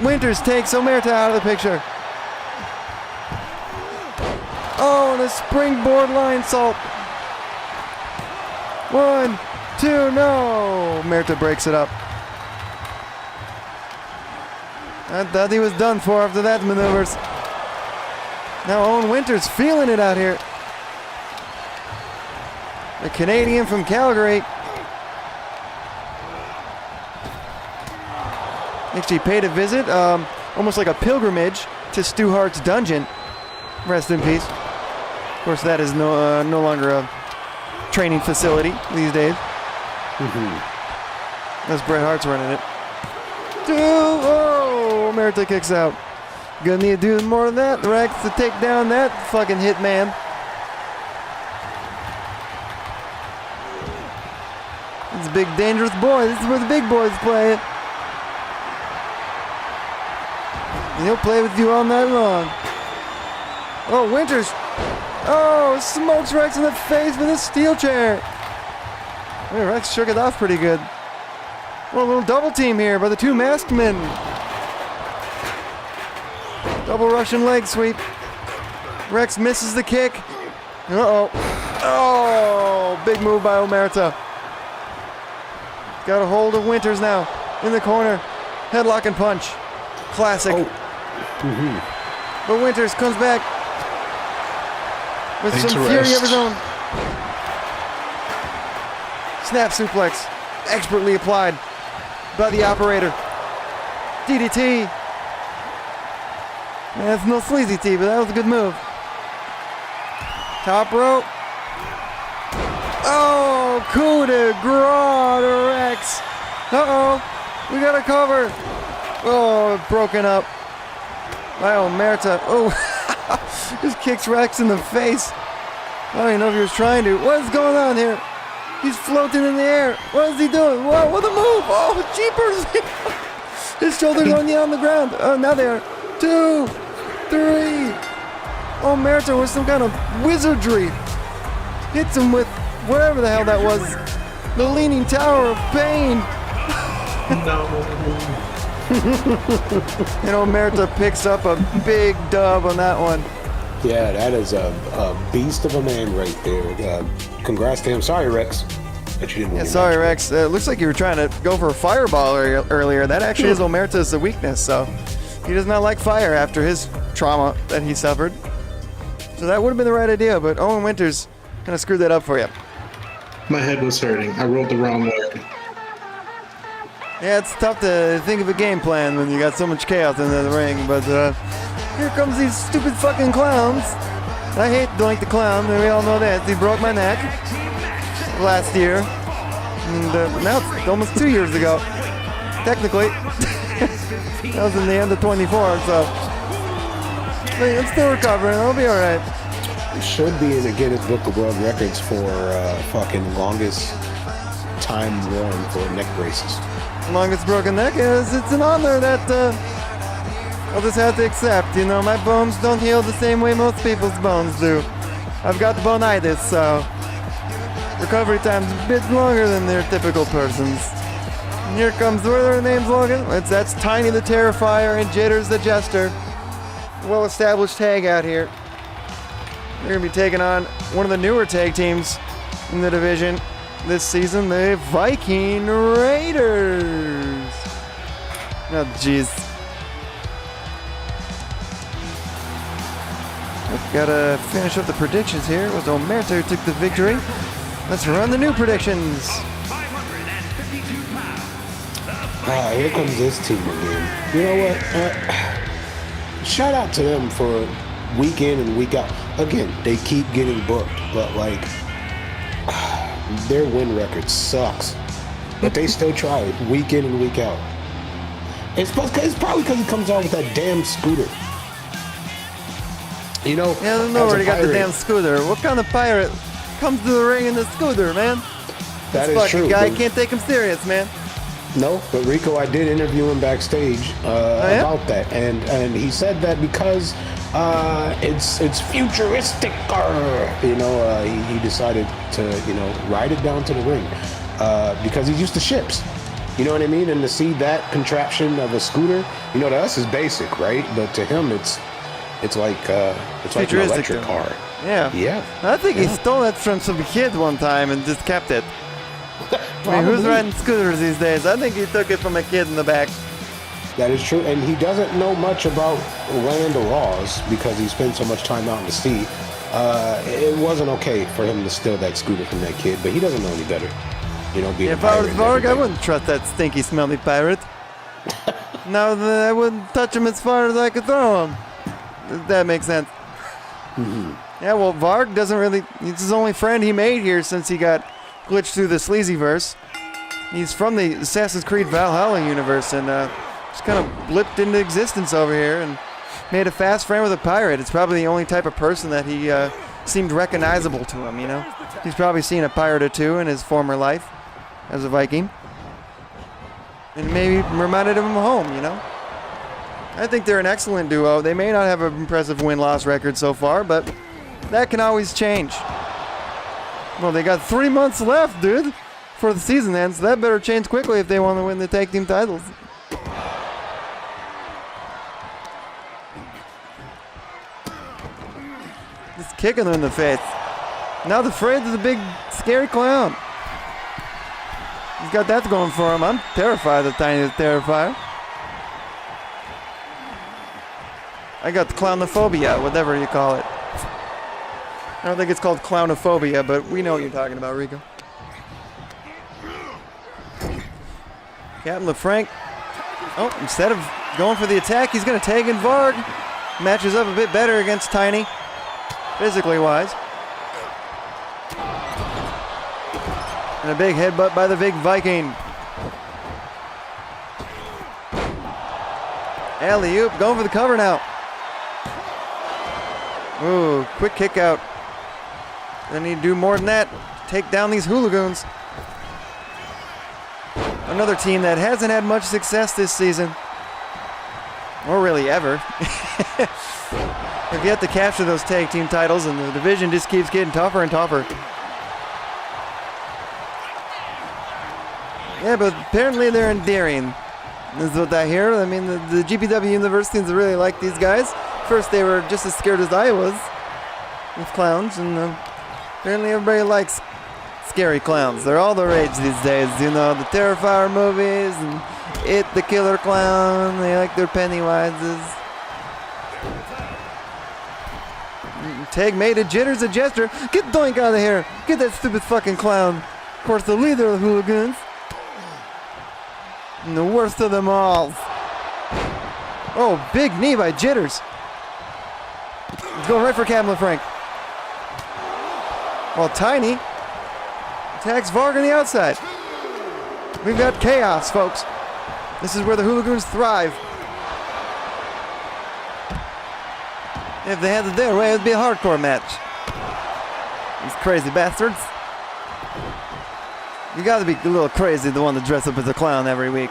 Winters takes Omerta out of the picture. Oh, and a springboard line salt. 1, 2, no. Omerta breaks it up. I thought he was done for after that maneuvers. Now Owen Winters feeling it out here. The Canadian from Calgary. Actually paid a visit, almost like a pilgrimage to Stu Hart's dungeon. Rest in peace. Of course, that is no longer a training facility these days. That's Bret Hart's running it. Oh, Omerta kicks out. Gonna need to do more of that, Rex, to take down that fucking hitman. It's a big dangerous boy. This is where the big boys play it. And he'll play with you all night long. Oh, Winters. Oh, smokes Rex in the face with a steel chair. Hey, Rex shook it off pretty good. Well, a little double team here by the two masked men. Double Russian leg sweep. Rex misses the kick. Uh-oh. Oh, big move by Omerta. Got a hold of Winters now. In the corner. Headlock and punch. Classic. Oh. But Winters comes back with some fury of his own. Snap suplex. Expertly applied by the operator. DDT. That's no sleazy T, but that was a good move. Top rope. Oh, coup de grace to Rex. Uh-oh. We got a cover. Oh, broken up by Omerta. Oh, just kicks Rex in the face. I don't even know if he was trying to. What is going on here? He's floating in the air. What is he doing? Whoa, what a move. Oh, jeepers. His shoulders on the ground. Oh, now they are. 2, 3. Omerta with some kind of wizardry. Hits him with wherever the hell that was. The Leaning Tower of Pain. No. And Omerta picks up a big dub on that one. Yeah, that is a beast of a man right there. Congrats to him. Sorry, Rex, that you didn't win. Yeah, your sorry, match. Rex. Looks like you were trying to go for a fireball earlier. That actually is Omerta's weakness, so he does not like fire after his trauma that he suffered. So that would have been the right idea, but Owen Winters kind of screwed that up for you. My head was hurting. I rolled the wrong way. Yeah, it's tough to think of a game plan when you got so much chaos in the ring, but here comes these stupid fucking clowns. I don't like the clown, and we all know that. He broke my neck last year, and now it's almost 2 years ago. Technically, that was in the end of 24, so I'm still recovering. I'll be all right. Should be in the Guinness Book of World Records for fucking longest time worn for neck braces. Longest broken neck is it's an honor that I'll just have to accept. You know, my bones don't heal the same way most people's bones do. I've got bonitis, so recovery time's a bit longer than their typical person's. And here comes, what are their names, Logan? That's Tiny the Terrifier and Jitters the Jester. Well-established tag out here. They're going to be taking on one of the newer tag teams in the division this season, the Viking Raiders. Oh, jeez. We've got to finish up the predictions here. It was Omerta who took the victory. Let's run the new predictions. Here comes this team again. You know what? Shout out to them for week in and week out. Again, they keep getting booked, but like their win record sucks. But they still try week in and week out. It's probably because he comes out with that damn scooter. You know? Yeah, I don't know where he got the pirate- damn scooter. What kind of pirate comes to the ring in the scooter, man? That This is fucking true. guy but- can't take him serious, man. No, but Rico, I did interview him backstage yeah? about that, and he said that because it's futuristic, he decided to ride it down to the ring because he's used to ships. You know what I mean? And to see that contraption of a scooter, to us is basic, right? But to him, it's like an Futuristic electric to him. car. Yeah. Yeah. I think he Yeah. stole that from some kid one time and just kept it. I mean, who's Probably. riding scooters these days? I think he took it from a kid in the back. That is true, and he doesn't know much about land or laws because he spent so much time out in the sea. It wasn't okay for him to steal that scooter from that kid, but he doesn't know any better. Being If a I pirate was and Varg, I everything. wouldn't trust that stinky, smelly pirate. No, I wouldn't touch him as far as I could throw him. If that makes sense. Mm-hmm. Yeah, well, Varg doesn't really... He's his only friend he made here since he got glitched through the Sleazyverse. He's from the Assassin's Creed Valhalla universe and just kind of blipped into existence over here and made a fast friend with a pirate. It's probably the only type of person that he seemed recognizable to him, He's probably seen a pirate or two in his former life as a Viking. And maybe reminded him of home, I think they're an excellent duo. They may not have an impressive win-loss record so far, but that can always change. Well, they got 3 months left, dude, before the season ends, so that better change quickly if they want to win the tag team titles. Just kicking them in the face. Now the afraid of the big, scary clown. He's got that going for him. I'm terrified of the tiny terrifier. I got the clownophobia, whatever you call it. I don't think it's called clownophobia, but we know what you're talking about, Rico. Captain LeFranc. Oh, instead of going for the attack, he's going to tag in Varg. Matches up a bit better against Tiny, physically wise. And a big headbutt by the big Viking. Alley-oop, going for the cover now. Ooh, quick kick out. They need to do more than that. Take down these hooligans. Another team that hasn't had much success this season. Or really ever. They've yet to capture those tag team titles, and the division just keeps getting tougher and tougher. Yeah, but apparently they're endearing. This is what I hear. I mean, the GPW universe seems to really like these guys. First, they were just as scared as I was with clowns, and apparently everybody likes scary clowns. They're all the rage these days. The Terrifier movies and It, the Killer Clown. They like their Pennywises. Tag made a jitters a gesture. Get Doink out of here. Get that stupid fucking clown. Of course, the leader of the hooligans. And the worst of them all. Oh, big knee by Jitters. He's going right for Captain LeFranc. Well, Tiny attacks Varg on the outside. We've got chaos, folks. This is where the hooligans thrive. If they had it their way, it'd be a hardcore match. These crazy bastards. You gotta be a little crazy to want to dress up as a clown every week.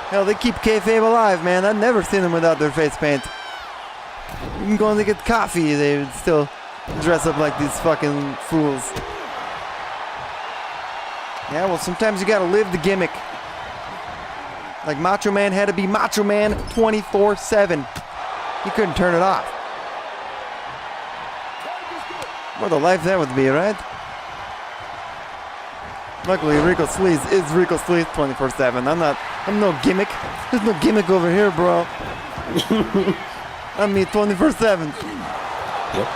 Hell, they keep kayfabe alive, man. I've never seen them without their face paint. Even going to get coffee, they would still dress up like these fucking fools. Yeah, well, sometimes you gotta live the gimmick. Like Macho Man had to be Macho Man 24/7. He couldn't turn it off. What a life that would be, right? Luckily, Rico Sleaze is Rico Sleaze 24/7. I'm no gimmick. There's no gimmick over here, bro. I'm me 24/7. Yep.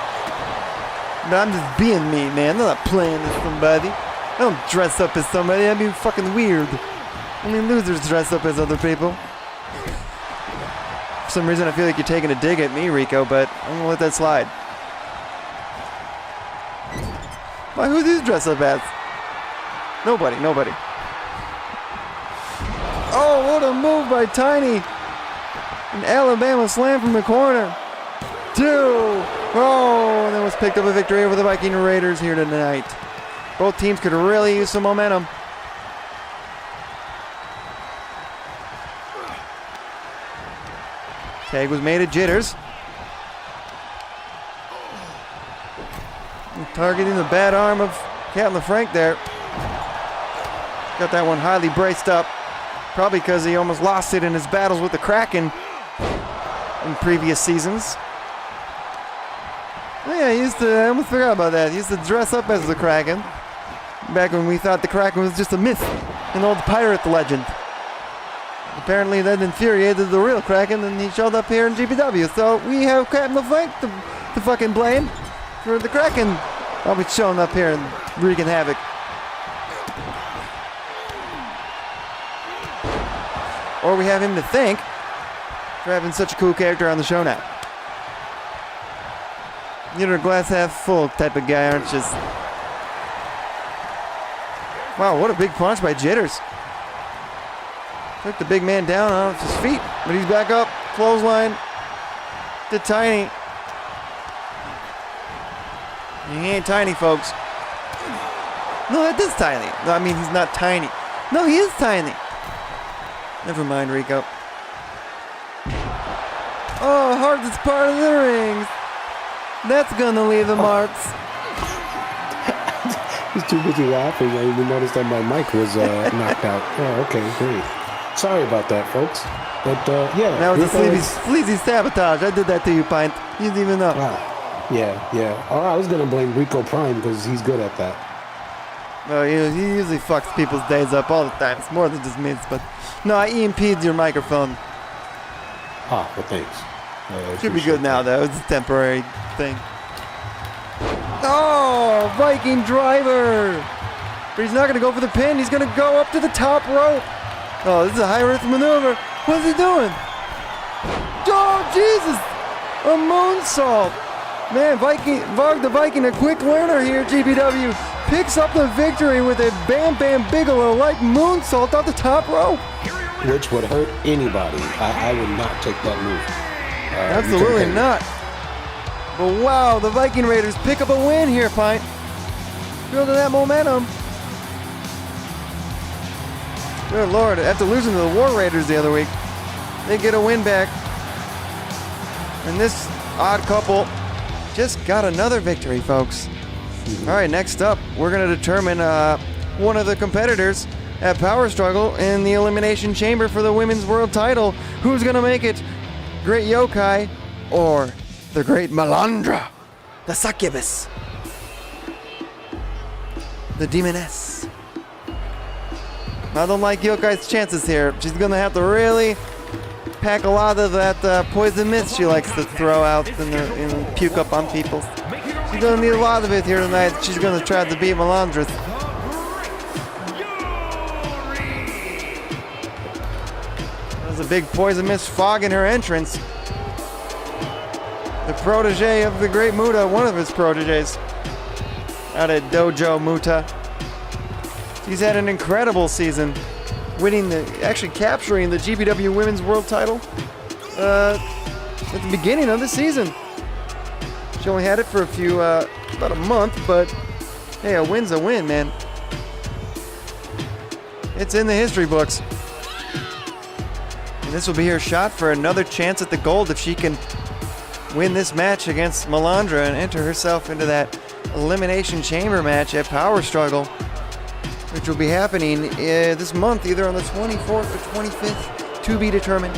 But I'm just being me, man. I'm not playing with somebody. Don't dress up as somebody. That'd be fucking weird. Only losers dress up as other people. For some reason, I feel like you're taking a dig at me, Rico, but I'm gonna let that slide. Why, who do you dress up as? Nobody. Oh, what a move by Tiny. An Alabama slam from the corner. 2. Oh, and that was picked up a victory over the Viking Raiders here tonight. Both teams could really use some momentum. Tag was made at Jitters. Targeting the bad arm of Captain LaFranc there. Got that one highly braced up. Probably because he almost lost it in his battles with the Kraken in previous seasons. Oh yeah, I almost forgot about that. He used to dress up as the Kraken. Back when we thought the Kraken was just a myth, an old pirate legend. Apparently that infuriated the real Kraken, and he showed up here in GPW. So we have Captain LaFranc to fucking blame for the Kraken always showing up here and wreaking havoc. Or we have him to thank for having such a cool character on the show now. You're a glass half full type of guy, aren't you? Wow, what a big punch by Jitters. Took the big man down off his feet, but he's back up. Clothesline to Tiny. He ain't tiny, folks. No, that is tiny. No, I mean, he's not tiny. No, he is tiny. Never mind, Rico. Oh, hardest part of the rings. That's gonna leave the marks. He's too busy laughing. I even noticed that my mic was knocked out. Oh, okay, great. Sorry about that, folks. But yeah. That was a sleazy sabotage. I did that to you, Pint. You didn't even know. Yeah. Oh, I was gonna blame Rico Prime because he's good at that. Well, he usually fucks people's days up all the time. It's more than just mints, but no, I EMP'd your microphone. Ah, well, thanks. Should be good now, though. It's a temporary thing. Oh, Viking driver! But he's not gonna go for the pin. He's gonna go up to the top rope. Oh, this is a high-risk maneuver. What's he doing? Oh, Jesus! A moonsault. Man, Vog the Viking, a quick learner here at GPW, picks up the victory with a Bam Bam Bigelow-like moonsault off the top rope. Which would hurt anybody. I would not take that move. Absolutely not. But wow, the Viking Raiders pick up a win here, Pint. Building that momentum. Good Lord, after losing to the War Raiders the other week, they get a win back. And this odd couple just got another victory, folks. All right, next up, we're going to determine one of the competitors at Power Struggle in the Elimination Chamber for the Women's World Title. Who's going to make it? Great Yokai or the Great Melandra? The Succubus? The Demoness? I don't like Yokai's chances here. She's going to have to really pack a lot of that poison mist she likes to throw out and puke up on people. She's going to need a lot of it here tonight. She's going to try to beat Melandra. There's a big poison mist fog in her entrance. The protege of the Great Muta, one of his proteges, out at Dojo Muta. He's had an incredible season, actually capturing the GPW Women's World Title at the beginning of the season. She only had it for about a month, but hey, a win's a win, man. It's in the history books. And this will be her shot for another chance at the gold if she can win this match against Melandra and enter herself into that Elimination Chamber match at Power Struggle, which will be happening this month, either on the 24th or 25th, to be determined.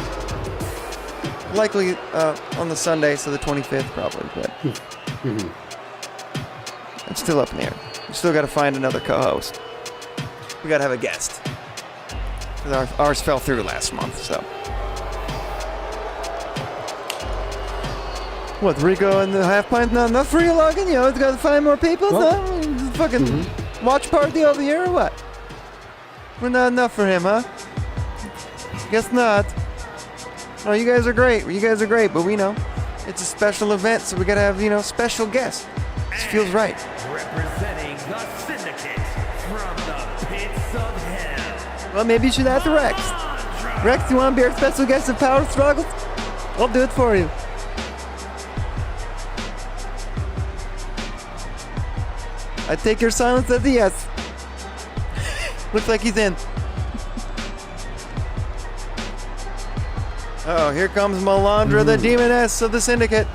Likely on the Sunday, so the 25th probably, but it's still up in the air. We still got to find another co-host. We got to have a guest. Ours fell through last month, so. What, Rico and the half pint not enough for you, Logan? You know, it's got to find more people? Well, Fucking watch party over here or what? We're not enough for him, huh? Guess not. No, you guys are great. You guys are great, but we know it's a special event, so we gotta have, special guests. This feels right. Representing the syndicate from the pits of hell. Well, maybe you should ask Rex. Rex, you want to be our special guest of Power Struggles? I'll do it for you. I take your silence as a yes. Looks like he's in. Oh, here comes Melandra, the demoness of the syndicate.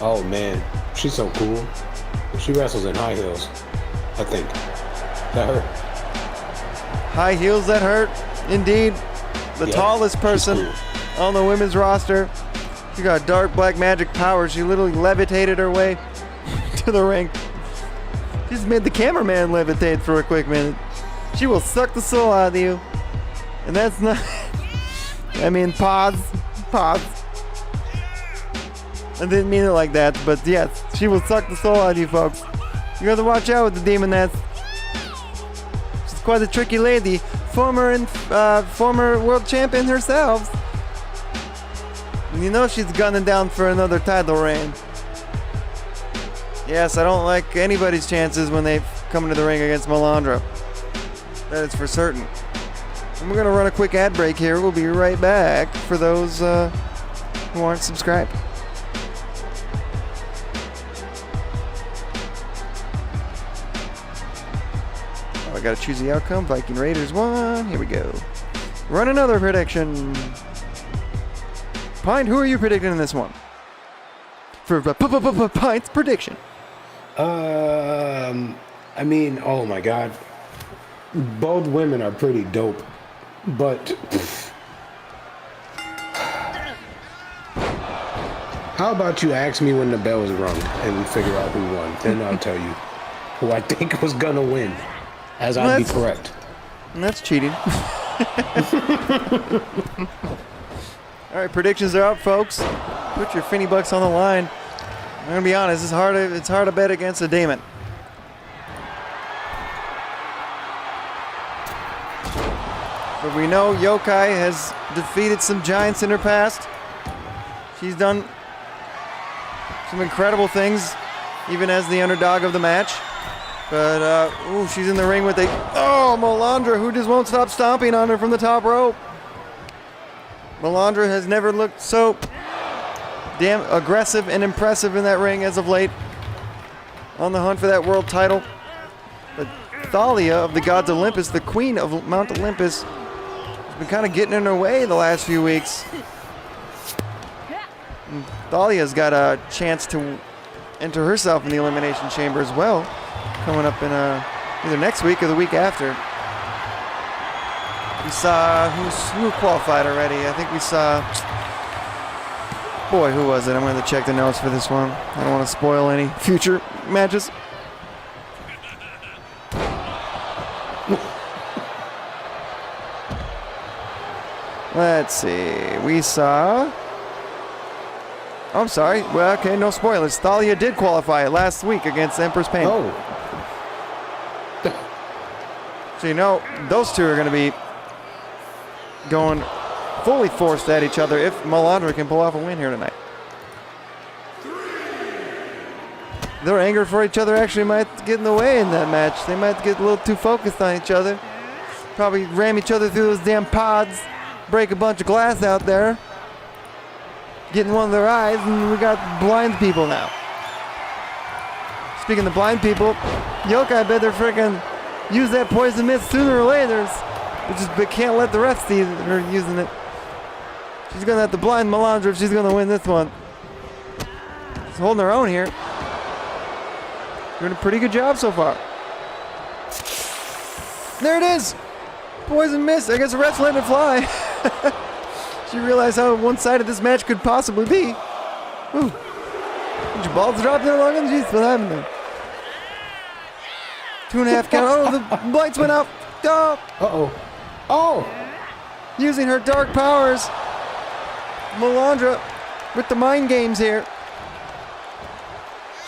Oh man, she's so cool. She wrestles in high heels, I think. That hurt. High heels that hurt, indeed. The Yeah, tallest she's person on the women's roster. She got dark black magic power. She literally levitated her way to the ring. She just made the cameraman levitate for a quick minute. She will suck the soul out of you. And that's not... I mean, pause. I didn't mean it like that, but yes, she will suck the soul out of you folks. You gotta watch out with the demoness. She's quite a tricky lady. Former world champion herself. And you know she's gunning down for another title reign. Yes, I don't like anybody's chances when they come into the ring against Melandra. That is for certain. And we're going to run a quick ad break here. We'll be right back for those who aren't subscribed. Oh, I got to choose the outcome. Viking Raiders won. Here we go. Run another prediction. Pine, who are you predicting in this one? For Pine's prediction. I mean, oh my God. Both women are pretty dope, but how about you ask me when the bell is rung and we figure out who won? Then I'll tell you who I think was gonna win, as I'd be correct. And that's cheating. All right, predictions are out, folks. Put your finny bucks on the line. I'm gonna be honest, it's hard to bet against a demon. But we know Yokai has defeated some giants in her past. She's done some incredible things, even as the underdog of the match. But, she's in the ring with Melandra, who just won't stop stomping on her from the top rope. Melandra has never looked so damn aggressive and impressive in that ring as of late. On the hunt for that world title. But Thalia of the Gods Olympus, the queen of Mount Olympus, has been kind of getting in her way the last few weeks. And Thalia's got a chance to enter herself in the Elimination Chamber as well, coming up in either next week or the week after. We saw who qualified already. I think we saw... Boy, who was it? I'm going to check the notes for this one. I don't want to spoil any future matches. Let's see. We saw... Oh, I'm sorry. Well, okay, no spoilers. Thalia did qualify last week against Empress Pain. Oh. So you know, those two are going to be going fully forced at each other if Melandra can pull off a win here tonight. Their anger for each other actually might get in the way in that match. They might get a little too focused on each other. Probably ram each other through those damn pods, break a bunch of glass out there, get in one of their eyes, and we got blind people now. Speaking of blind people, Yokai bet they're freaking use that poison mist sooner or later. They can't let the refs see her using it. She's going to have to blind Melandra if she's going to win this one. She's holding her own here. Doing a pretty good job so far. There it is. Poison mist. I guess the refs letting it fly. She realized how one-sided this match could possibly be. Ooh. Did your balls drop there, Logan? Jeez, what happened there? 2.5 count. Oh, the lights went out. Oh. Uh-oh. Oh! Using her dark powers. Melandra with the mind games here.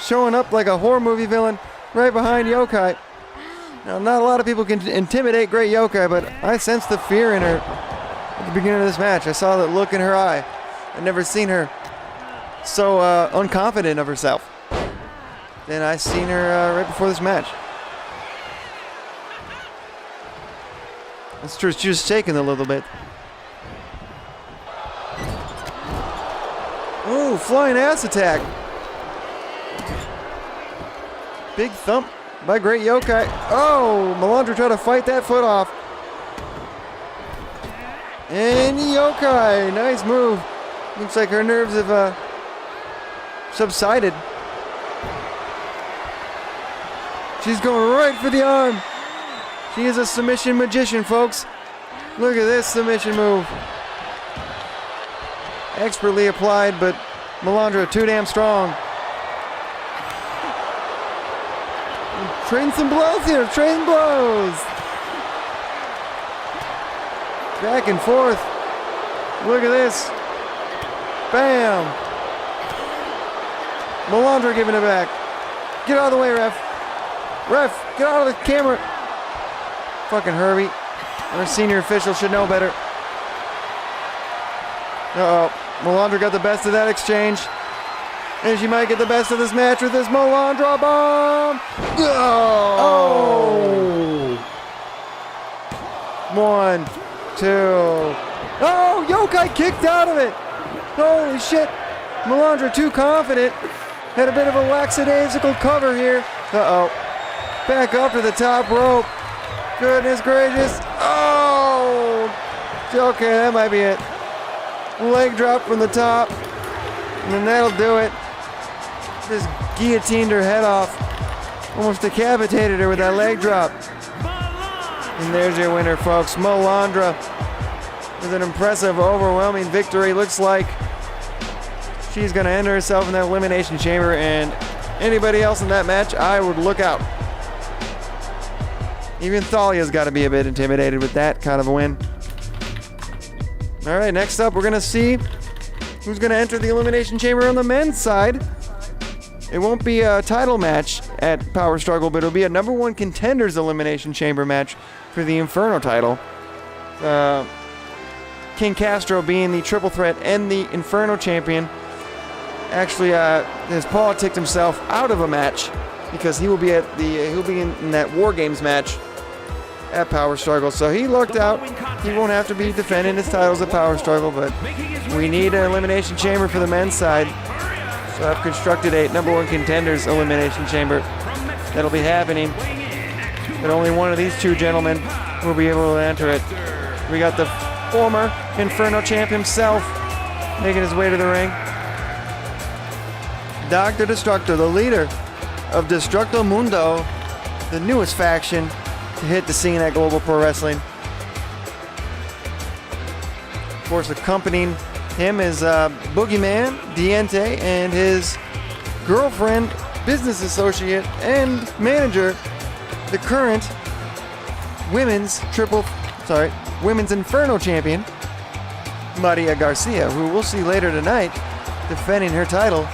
Showing up like a horror movie villain right behind Yokai. Now, not a lot of people can intimidate Great Yokai, but I sensed the fear in her at the beginning of this match. I saw that look in her eye. I'd never seen her so unconfident of herself. Then I seen her right before this match. That's true, she was shaking a little bit. Ooh, flying ass attack. Big thump by Great Yokai. Oh, Melandra tried to fight that foot off. And Yokai, nice move. Looks like her nerves have subsided. She's going right for the arm. She is a submission magician, folks. Look at this submission move. Expertly applied, but Melandra too damn strong. Trading some blows here, trading blows. Back and forth. Look at this. Bam. Melandra giving it back. Get out of the way, ref. Ref, get out of the camera. Fucking Herbie. Our senior official should know better. Uh-oh. Melandra got the best of that exchange. And she might get the best of this match with this Melandra bomb. Oh! 1, 2. Oh, Yokai kicked out of it. Holy shit. Melandra too confident. Had a bit of a lackadaisical cover here. Uh-oh. Back up to the top rope. Goodness gracious. Oh! Okay, that might be it. Leg drop from the top. And then that'll do it. Just guillotined her head off. Almost decapitated her with that leg drop. And there's your winner, folks. Melandra with an impressive, overwhelming victory. Looks like she's going to enter herself in that elimination chamber. And anybody else in that match, I would look out. Even Thalia's got to be a bit intimidated with that kind of a win. All right, next up, we're going to see who's going to enter the elimination chamber on the men's side. It won't be a title match at Power Struggle, but it'll be a number 1 contenders elimination chamber match for the Inferno title. King Castro being the triple threat and the Inferno champion actually has politicked himself out of a match because he will be at he'll be in that War Games match at Power Struggle. So he lucked out. He won't have to be defending his titles at Power Struggle, but we need an elimination chamber for the men's side. So I've constructed a number 1 contenders elimination chamber that'll be happening. But only one of these two gentlemen will be able to enter it. We got the former Inferno champ himself making his way to the ring. Dr. Destructor, the leader of Destructo Mundo, the newest faction to hit the scene at Global Pro Wrestling. Of course, accompanying him is Boogeyman, Diente, and his girlfriend, business associate, and manager, the current women's Inferno champion, Maria Garcia, who we'll see later tonight defending her title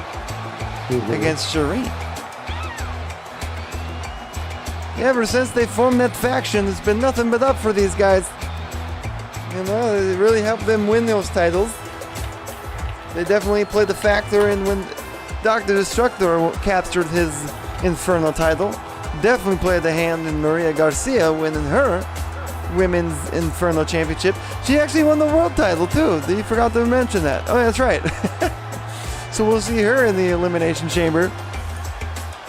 against Shireen. Ever since they formed that faction, it's been nothing but up for these guys. You know, it really helped them win those titles. They definitely played the factor in when Dr. Destructor captured his Inferno title. Definitely played the hand in Maria Garcia winning her Women's Inferno Championship. She actually won the world title too. You forgot to mention that. Oh, that's right. So we'll see her in the Elimination Chamber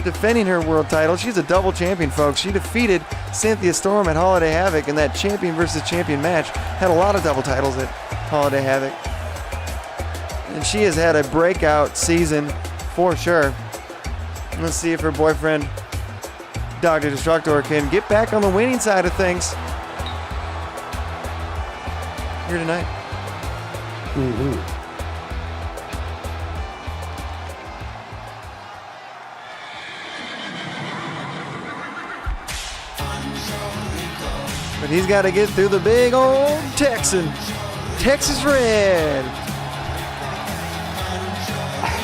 defending her world title. She's a double champion, folks. She defeated Cynthia Storm at Holiday Havoc in that champion versus champion match. Had a lot of double titles at Holiday Havoc. And she has had a breakout season for sure. Let's see if her boyfriend, Dr. Destructor, can get back on the winning side of things here tonight. But he's got to get through the big old Texas Red.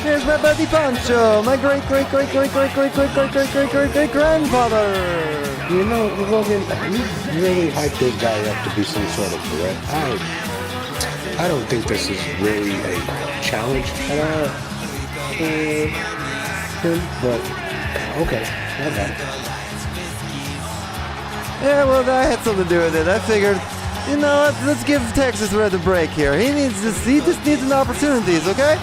Here's my buddy Pancho, my great grandfather. You know, Logan, you really hyped this guy up to be some sort of threat. I don't think this is really a challenge at all for him, but okay, I got it. Yeah, well, that had something to do with it. I figured, you know, let's give Texas Red a break here. He just needs an opportunities, okay?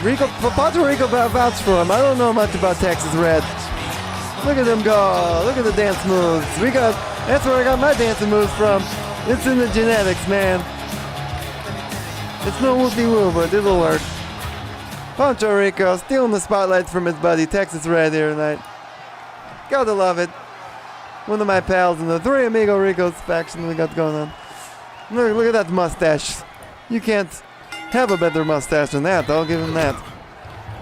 Puerto Rico vouch for him. I don't know much about Texas Red. Look at them go. Look at the dance moves. That's where I got my dancing moves from. It's in the genetics, man. It's no whoopie-woo, but it'll work. Puerto Rico stealing the spotlight from his buddy Texas Red here tonight. Gotta love it. One of my pals in the Three Amigo Ricos faction we got going on. Look at that mustache. You can't have a better mustache than that. I'll give him that.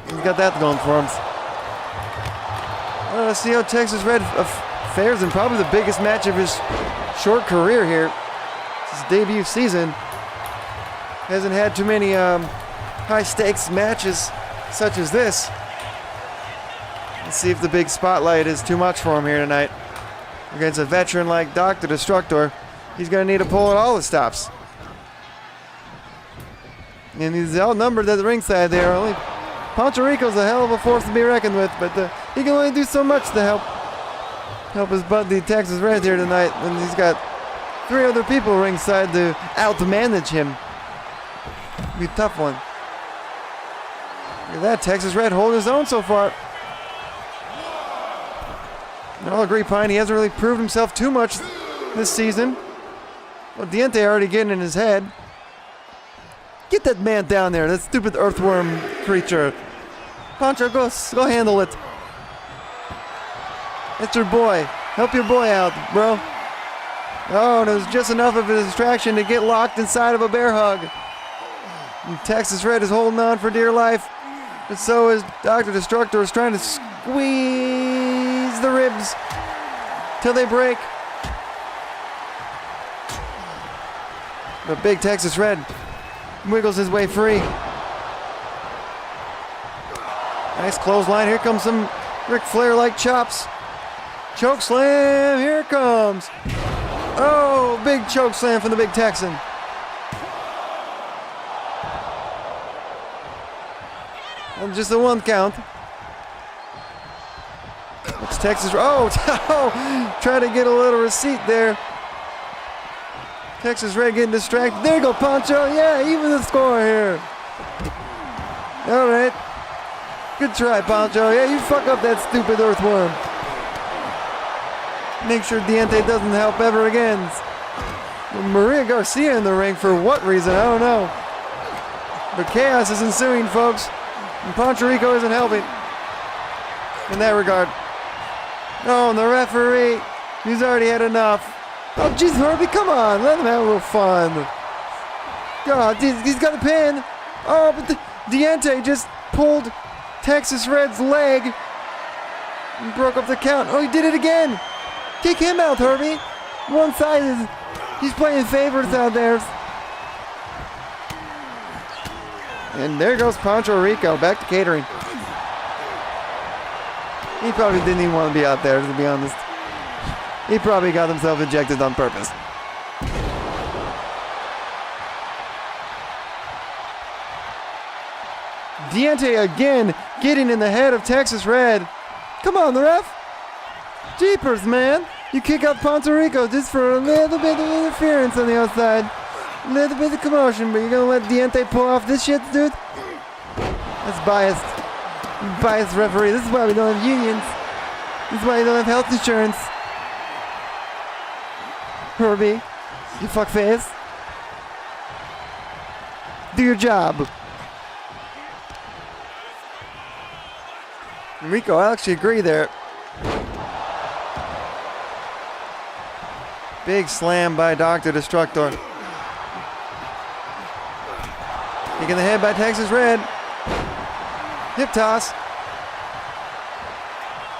He's got that going for him. See how Texas Red fares in probably the biggest match of his short career here. His debut season. Hasn't had too many high stakes matches such as this. Let's see if the big spotlight is too much for him here tonight. Against a veteran like Dr. Destructor, he's going to need to pull at all the stops. And he's outnumbered at the ringside there. Only Puerto Rico's a hell of a force to be reckoned with, but he can only do so much to help his buddy Texas Red here tonight when he's got 3 other people ringside to outmanage him. It'll be a tough one. Look at that, Texas Red holding his own so far. And I'll agree, Pine, he hasn't really proved himself too much this season. Well, Diente already getting in his head. Get that man down there, that stupid earthworm creature. Pancho, go handle it. It's your boy. Help your boy out, bro. Oh, and it was just enough of a distraction to get locked inside of a bear hug. And Texas Red is holding on for dear life. And so is Dr. Destructor is trying to squeeze the ribs till they break. But big Texas Red wiggles his way free. Nice clothesline. Here comes some Ric Flair-like chops. Choke slam. Here it comes. Oh, big choke slam from the big Texan. And just a 1 count. It's Texas. Oh, try to get a little receipt there. Texas Red getting distracted. There you go, Pancho. Yeah, even the score here. All right. Good try, Pancho. Yeah, you fuck up that stupid earthworm. Make sure Diente doesn't help ever again. Maria Garcia in the ring for what reason? I don't know. But chaos is ensuing, folks. And Puerto Rico isn't helping in that regard. Oh, and the referee, he's already had enough. Oh, jeez, Herbie, come on. Let him have a little fun. God, he's got a pin. Oh, but Diente just pulled Texas Red's leg and broke up the count. Oh, he did it again. Kick him out, Herbie. One side is, he's playing favorites out there. And there goes Puerto Rico, back to catering. He probably didn't even want to be out there, to be honest. He probably got himself ejected on purpose. Diente again getting in the head of Texas Red. Come on, the ref. Jeepers, man. You kick out Puerto Rico just for a little bit of interference on the outside. A little bit of commotion, but you're going to let Diente pull off this shit, dude? That's biased. Biased referee. This is why we don't have unions. This is why you don't have health insurance. Herbie, you fuckface. Do your job. Rico, I actually agree there. Big slam by Dr. Destructor. Kick in the head by Texas Red. Hip toss.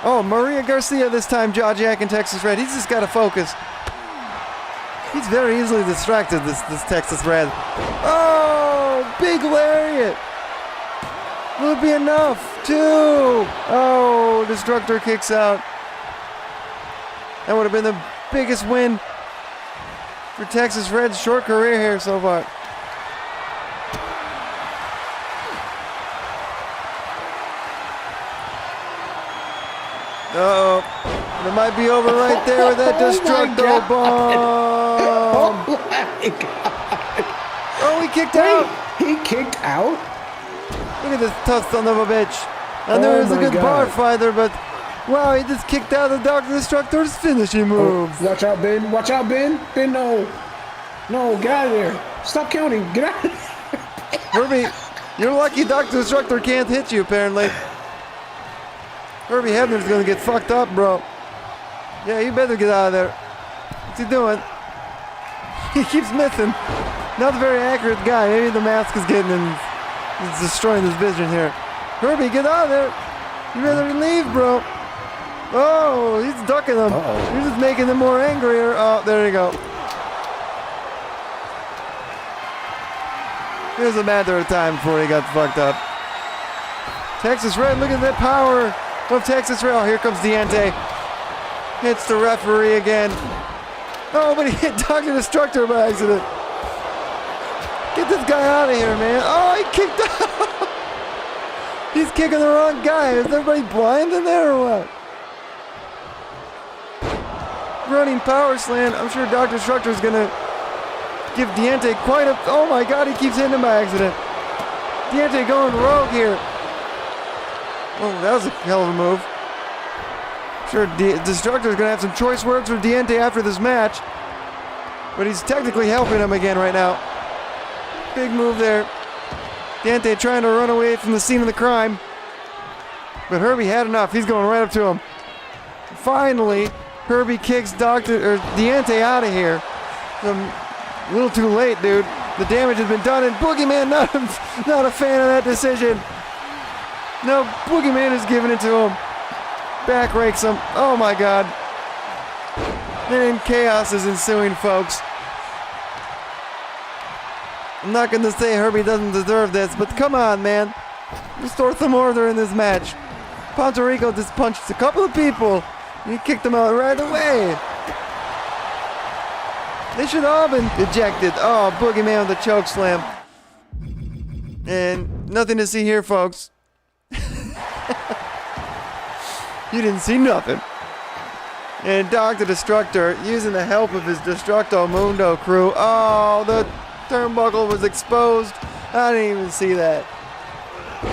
Oh, Maria Garcia this time, jaw jacking Texas Red. He's just got to focus. He's very easily distracted, this Texas Red. Oh, big lariat. Will it be enough? 2. Oh, Destructor kicks out. That would have been the biggest win for Texas Red's short career here so far. Uh-oh. It might be over right there with that Destructo bomb. Oh my God. Oh, he kicked out. He kicked out? Look at this tough son of a bitch. I know he was a good bar fighter, but wow, he just kicked out of Dr. Destructor's finishing moves. Oh, watch out, Ben. Watch out, Ben. Ben, no. No, get out of there. Stop counting. Get out of there. Herbie, you're lucky Dr. Destructor can't hit you, apparently. Herbie Hebner's gonna get fucked up, bro. Yeah, you better get out of there. What's he doing? He keeps missing. Not a very accurate guy. Maybe the mask is getting him. He's destroying his vision here. Herbie, get out of there. You better leave, bro. Oh, he's ducking them. He's just making them more angrier. Oh, there you go. It was a matter of time before he got fucked up. Texas Red, look at that power of Texas Red. Oh, here comes Diente. Hits the referee again. Oh, but he hit Dr. Destructor by accident. Get this guy out of here, man. Oh, he kicked out. He's kicking the wrong guy. Is everybody blind in there or what? Running power slam. I'm sure Dr. Destructor is going to give Diente quite a... Oh my God, he keeps hitting him by accident. Diente going rogue here. Oh, that was a hell of a move. Sure, Destructor's gonna have some choice words with Diente after this match, but he's technically helping him again right now. Big move there. Diente trying to run away from the scene of the crime, but Herbie had enough. He's going right up to him. Finally, Herbie kicks Diente out of here. A little too late, dude. The damage has been done, and Boogeyman not a fan of that decision. No, Boogeyman is giving it to him. Back rakes him. Oh my God. And chaos is ensuing, folks. I'm not going to say Herbie doesn't deserve this, but come on, man. Restore some order in this match. Puerto Rico just punched a couple of people, and he kicked them out right away. They should all have been ejected. Oh, Boogeyman with the choke slam. And nothing to see here, folks. You didn't see nothing. And Dr. Destructor using the help of his Destructo Mundo crew. Oh, the turnbuckle was exposed. I didn't even see that.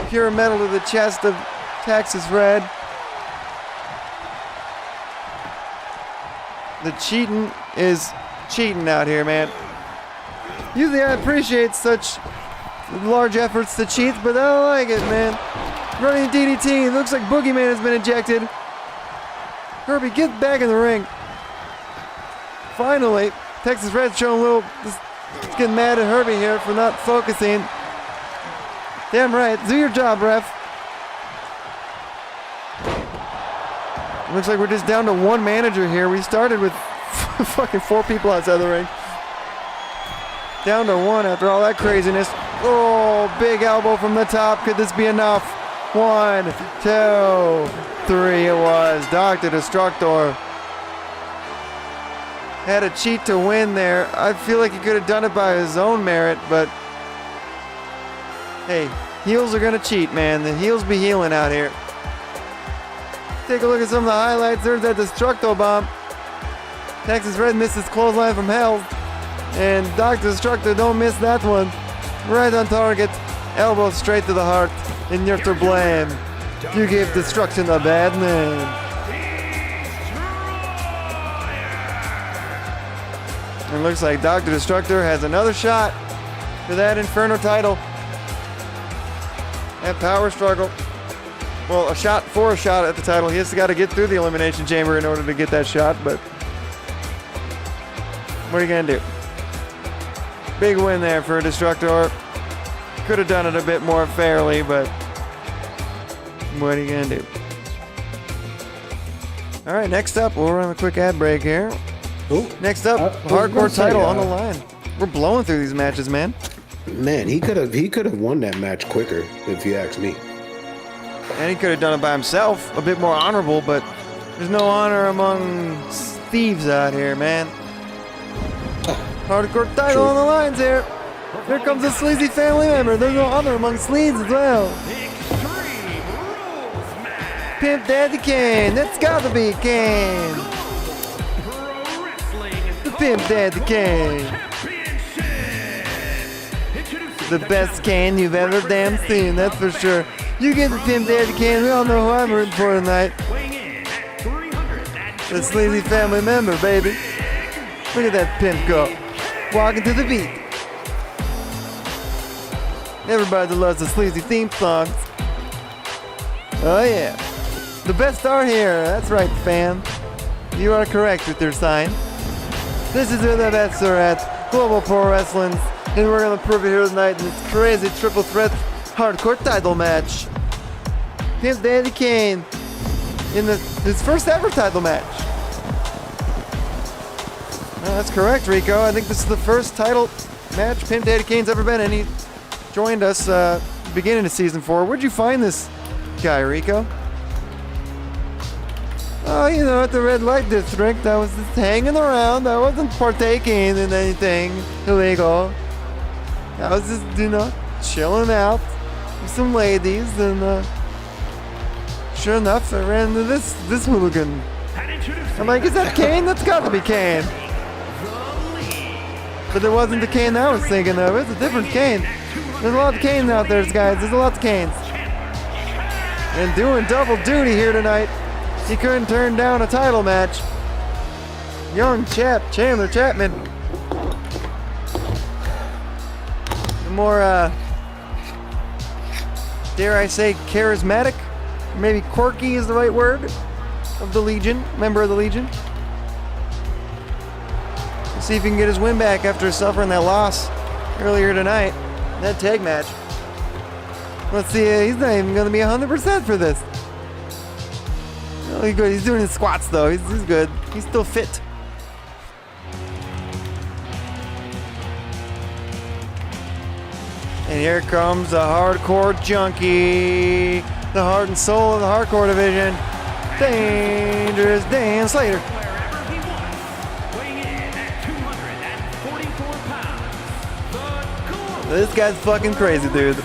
Pure metal to the chest of Texas Red. The cheating is cheating out here, man. Usually I appreciate such large efforts to cheat, but I don't like it, man. Running DDT. It looks like Boogeyman has been ejected. Herbie, get back in the ring. Finally, Texas Red's showing a little... He's getting mad at Herbie here for not focusing. Damn right. Do your job, ref. Looks like we're just down to one manager here. We started with fucking 4 people outside the ring. Down to 1 after all that craziness. Oh, big elbow from the top. Could this be enough? 1, 2, 3 it was. Dr. Destructor had a cheat to win there. I feel like he could have done it by his own merit, but hey, heels are gonna cheat, man. The heels be healing out here. Take a look at some of the highlights. There's that Destructo bomb. Texas Red misses clothesline from hell, and Dr. Destructor don't miss that one. Right on target. Elbow straight to the heart. And you're to blame. You gave destruction a bad name. And looks like Dr. Destructor has another shot for that Inferno title. That power struggle. Well, a shot at the title. He has got to get through the Elimination Chamber in order to get that shot, but what are you going to do? Big win there for Destructor. Could have done it a bit more fairly, but what are you going to do? All right, next up, we'll run a quick ad break here. Ooh. Next up, hardcore title on the line. We're blowing through these matches, man. Man, he could have won that match quicker, if you ask me. And he could have done it by himself, a bit more honorable, but there's no honor among thieves out here, man. Hardcore title on the lines here. Here comes a sleazy family member. There's no honor among sleaze as well. Extreme Rules match. Pimp Daddy Kane. It's gotta be Kane. Pro Wrestling The Pimp Daddy Kane. Championship. Introducing The best Kane you've ever damn seen, that's for sure. You get the Pimp Daddy Kane. We all know who I'm rooting for tonight. weighing in at 300. The sleazy family member, baby. Look at that pimp go. Walking to the beat. Everybody loves the sleazy theme songs. Oh yeah. The best are here. That's right, fam. You are correct with your sign. This is where the best are at. Global Pro Wrestling. And we're gonna prove it here tonight in this crazy triple threat hardcore title match. Pimp Daddy Kane in his first ever title match. That's correct, Rico. I think this is the first title match Pimp Daddy Kane's ever been in. He joined us beginning of season 4. Where'd you find this guy, Rico? Oh, you know, at the red light district. I was just hanging around. I wasn't partaking in anything illegal. I was just, you know, chilling out with some ladies, and sure enough, I ran into this hooligan. And introducing I'm like, is that Kane? That's got to be Kane. But it wasn't the Kane I was thinking of. It's a different Kane. There's a lot of Kanes out there, guys. There's a lot of Kanes. And doing double duty here tonight. He couldn't turn down a title match. Young chap, Chandler Chapman. The more, dare I say, charismatic, maybe quirky is the right word, of the Legion, member of the Legion. See if he can get his win back after suffering that loss earlier tonight. That tag match. Let's see, he's not even going to be 100% for this. Oh, he's good. He's doing his squats though. He's good. He's still fit. And here comes the hardcore junkie. The heart and soul of the hardcore division. Dangerous Dan Slater. wherever he wants. Weighing in at 244 pounds. This guy's fucking crazy, dude.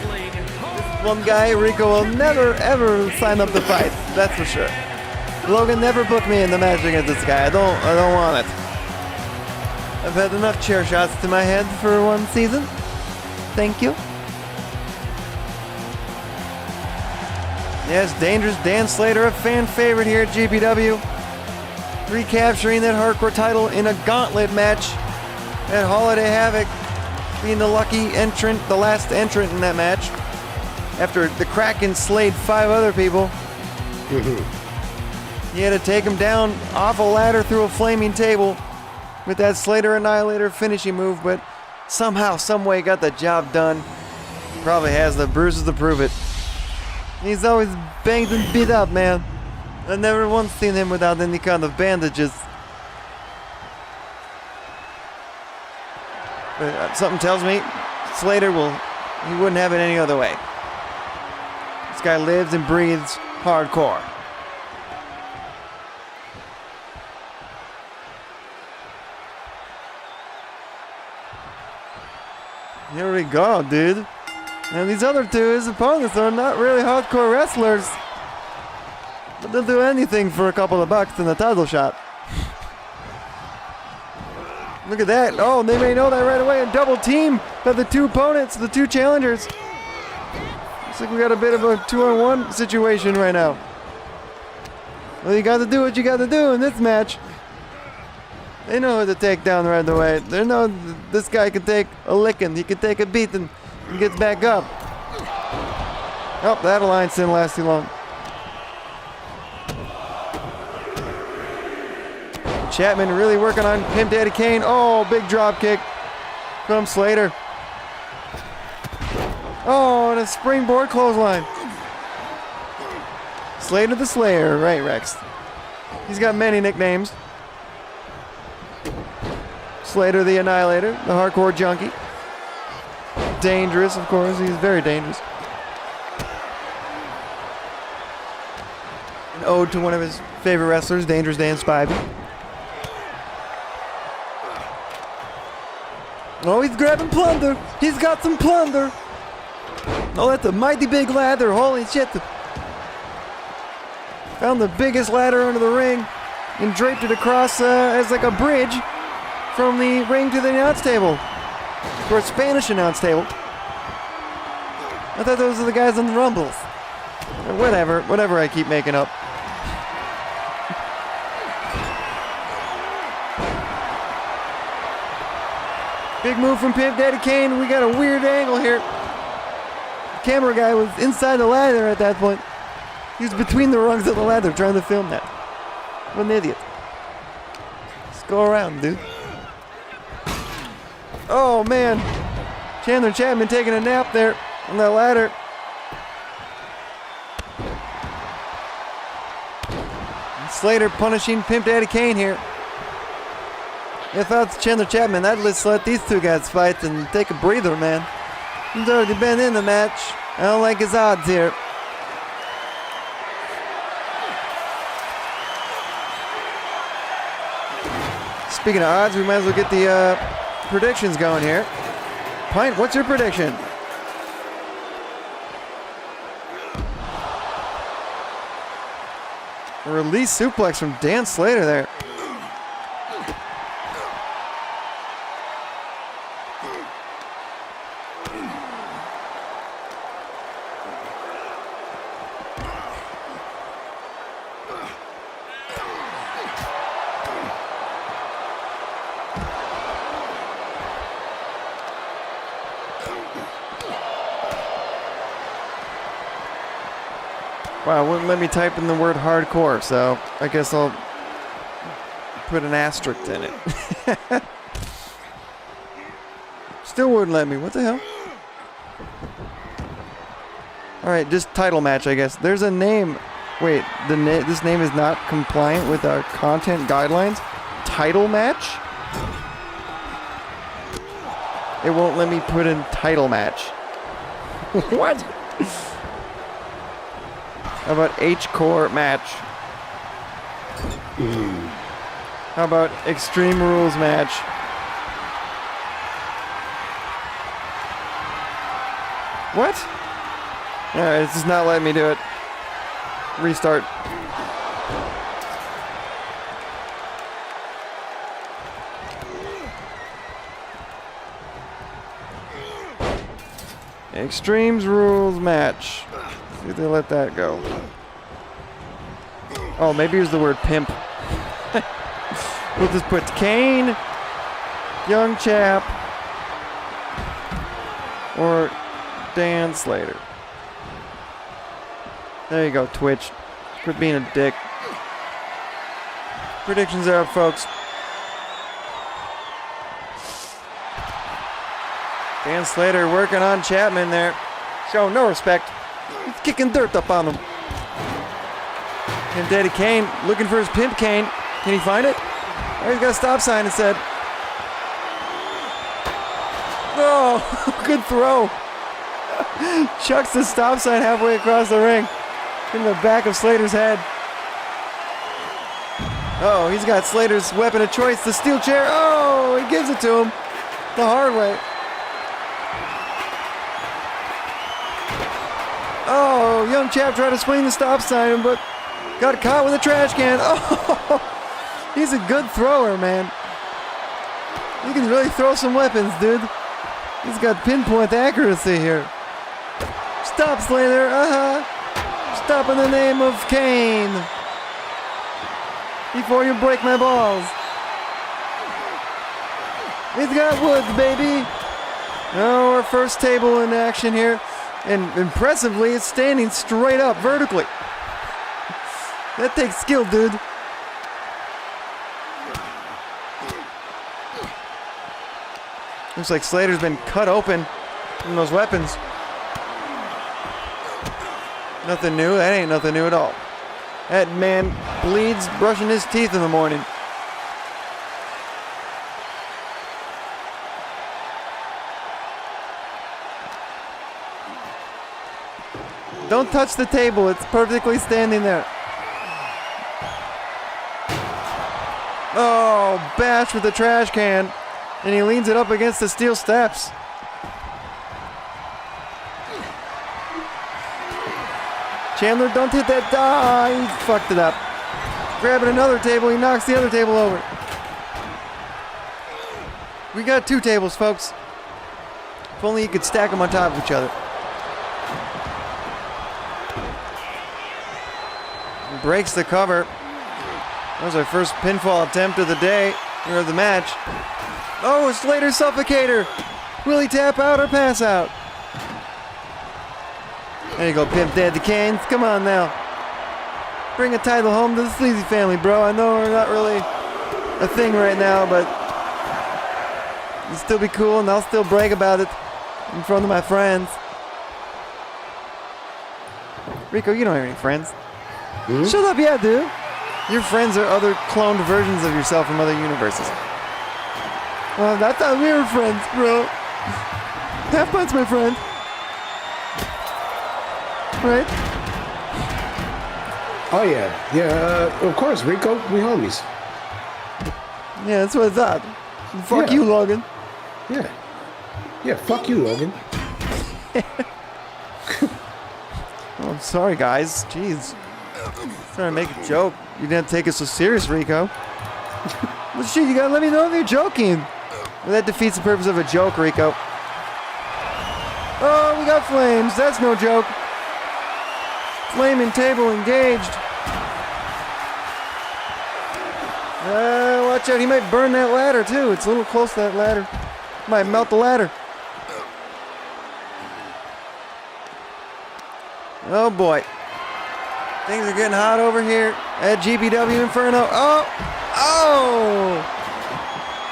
One guy, Rico, will never ever sign up to fight. That's for sure. Logan never booked me in the match against this guy. I don't want it. I've had enough chair shots to my head for one season. Thank you. Yes, Dangerous Dan Slater, a fan favorite here at GPW. Recapturing that hardcore title in a gauntlet match at Holiday Havoc. Being the lucky entrant, the last entrant in that match. After the Kraken slayed 5 other people. He had to take him down off a ladder through a flaming table with that Slater Annihilator finishing move, but somehow, someway got the job done. Probably has the bruises to prove it. He's always banged and beat up, man. I've never once seen him without any kind of bandages. But something tells me Slater he wouldn't have it any other way. This guy lives and breathes hardcore. Here we go, dude. And these other two, his opponents, are not really hardcore wrestlers. But they'll do anything for a couple of bucks in a title shot. Look at that. Oh, they may know that right away. A double team by the two opponents, the two challengers. Looks like we got a bit of a 2-on-1 situation right now. Well, you got to do what you got to do in this match. They know who to take down right away. They know this guy can take a licking. He can take a beating and gets back up. Oh, that alliance didn't last too long. Chapman really working on Pimp Daddy Kane. Oh, big drop kick from Slater. Oh, and a springboard clothesline. Slater the Slayer, right, Rex? He's got many nicknames. Slater the Annihilator, the hardcore junkie. Dangerous, of course. He's very dangerous. An ode to one of his favorite wrestlers, Dangerous Dan Spivey. Oh, he's grabbing plunder. He's got some plunder. Oh, that's a mighty big ladder. Holy shit. Found the biggest ladder under the ring and draped it across as like a bridge from the ring to the announce table. Or a Spanish announce table. I thought those were the guys on the Rumbles. Whatever I keep making up. Big move from Pimp Daddy Kane. We got a weird angle here. The camera guy was inside the ladder at that point. He was between the rungs of the ladder trying to film that. What an idiot. Just go around, dude. Oh, man. Chandler Chapman taking a nap there on that ladder. And Slater punishing Pimp Daddy Kane here. If I was Chandler Chapman, I'd just let these two guys fight and take a breather, man. He's already been in the match. I don't like his odds here. Speaking of odds, we might as well get the predictions going here. Pint, what's your prediction? A release suplex from Dan Slater there. Wow, it wouldn't let me type in the word hardcore, so I guess I'll put an asterisk in it. Still wouldn't let me. What the hell? Alright, just title match, I guess. There's a name. Wait, this name is not compliant with our content guidelines? Title match? It won't let me put in title match. What? How about H-Core match? How about Extreme Rules match? What? Alright, it's just not letting me do it. Restart. Extremes Rules match. See if they let that go. Oh, maybe it was the word pimp. We'll just put Kane, Young Chap, or Dan Slater. There you go, Twitch. Quit being a dick. Predictions are up, folks. Dan Slater working on Chapman there. Showing no respect. He's kicking dirt up on him. And Daddy Kane looking for his pimp cane. Can he find it? Oh, he's got a stop sign instead. Oh, good throw. Chucks the stop sign halfway across the ring. In the back of Slater's head. Oh, he's got Slater's weapon of choice, the steel chair. Oh, he gives it to him the hard way. Oh, Young Chap tried to swing the stop sign, but got caught with a trash can. Oh, he's a good thrower, man. He can really throw some weapons, dude. He's got pinpoint accuracy here. Stop, Slater. Stop in the name of Kane. Before you break my balls. He's got woods, baby. Oh, our first table in action here. And impressively, it's standing straight up vertically. That takes skill, dude. Looks like Slater's been cut open from those weapons. Nothing new. That ain't nothing new at all. That man bleeds brushing his teeth in the morning. Don't touch the table. It's perfectly standing there. Oh, bash with the trash can. And he leans it up against the steel steps. Chandler, don't hit that. He fucked it up. Grabbing another table, he knocks the other table over. We got 2 tables, folks. If only you could stack them on top of each other. Breaks the cover. That was our first pinfall attempt of the day, or of the match. Oh, a Slater suffocator. Will he tap out or pass out? There you go, Pimp Daddy Kane. Come on now. Bring a title home to the Sleazy family, bro. I know we're not really a thing right now, but it'll still be cool, and I'll still brag about it in front of my friends. Rico, you don't have any friends. Shut up, yeah, dude. Your friends are other cloned versions of yourself from other universes. Well, I thought we were friends, bro. Half Pint's my friend. Right? Oh, yeah. Yeah, of course, Rico. We homies. Yeah, that's what I thought. Fuck Yeah. you, Logan. Yeah. Yeah, fuck you, Logan. Oh, I'm sorry, guys. Jeez. Trying to make a joke. You didn't take it so serious, Rico. Well, shit, you gotta let me know if you're joking. Well, that defeats the purpose of a joke, Rico. Oh, we got flames. That's no joke. Flaming table engaged. Watch out. He might burn that ladder, too. It's a little close to that ladder. Might melt the ladder. Oh, boy. Things are getting hot over here at GPW Inferno. Oh!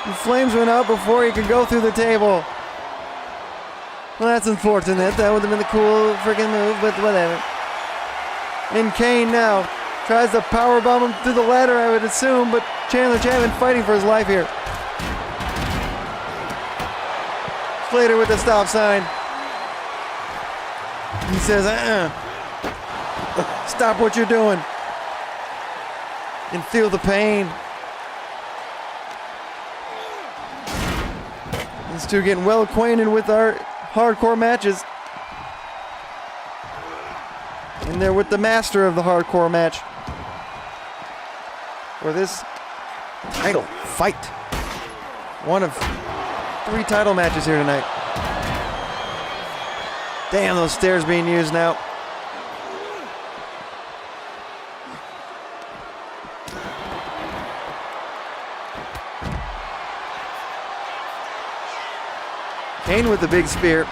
The flames went out before he could go through the table. Well, that's unfortunate. That would have been a cool freaking move, but whatever. And Kane now tries to powerbomb him through the ladder, I would assume, but Chandler Chapman fighting for his life here. Slater with the stop sign. He says, stop what you're doing and feel the pain. These two getting well acquainted with our hardcore matches. And they're with the master of the hardcore match for this title fight. One of 3 title matches here tonight. Damn, those stairs being used now. Kane with the big spear.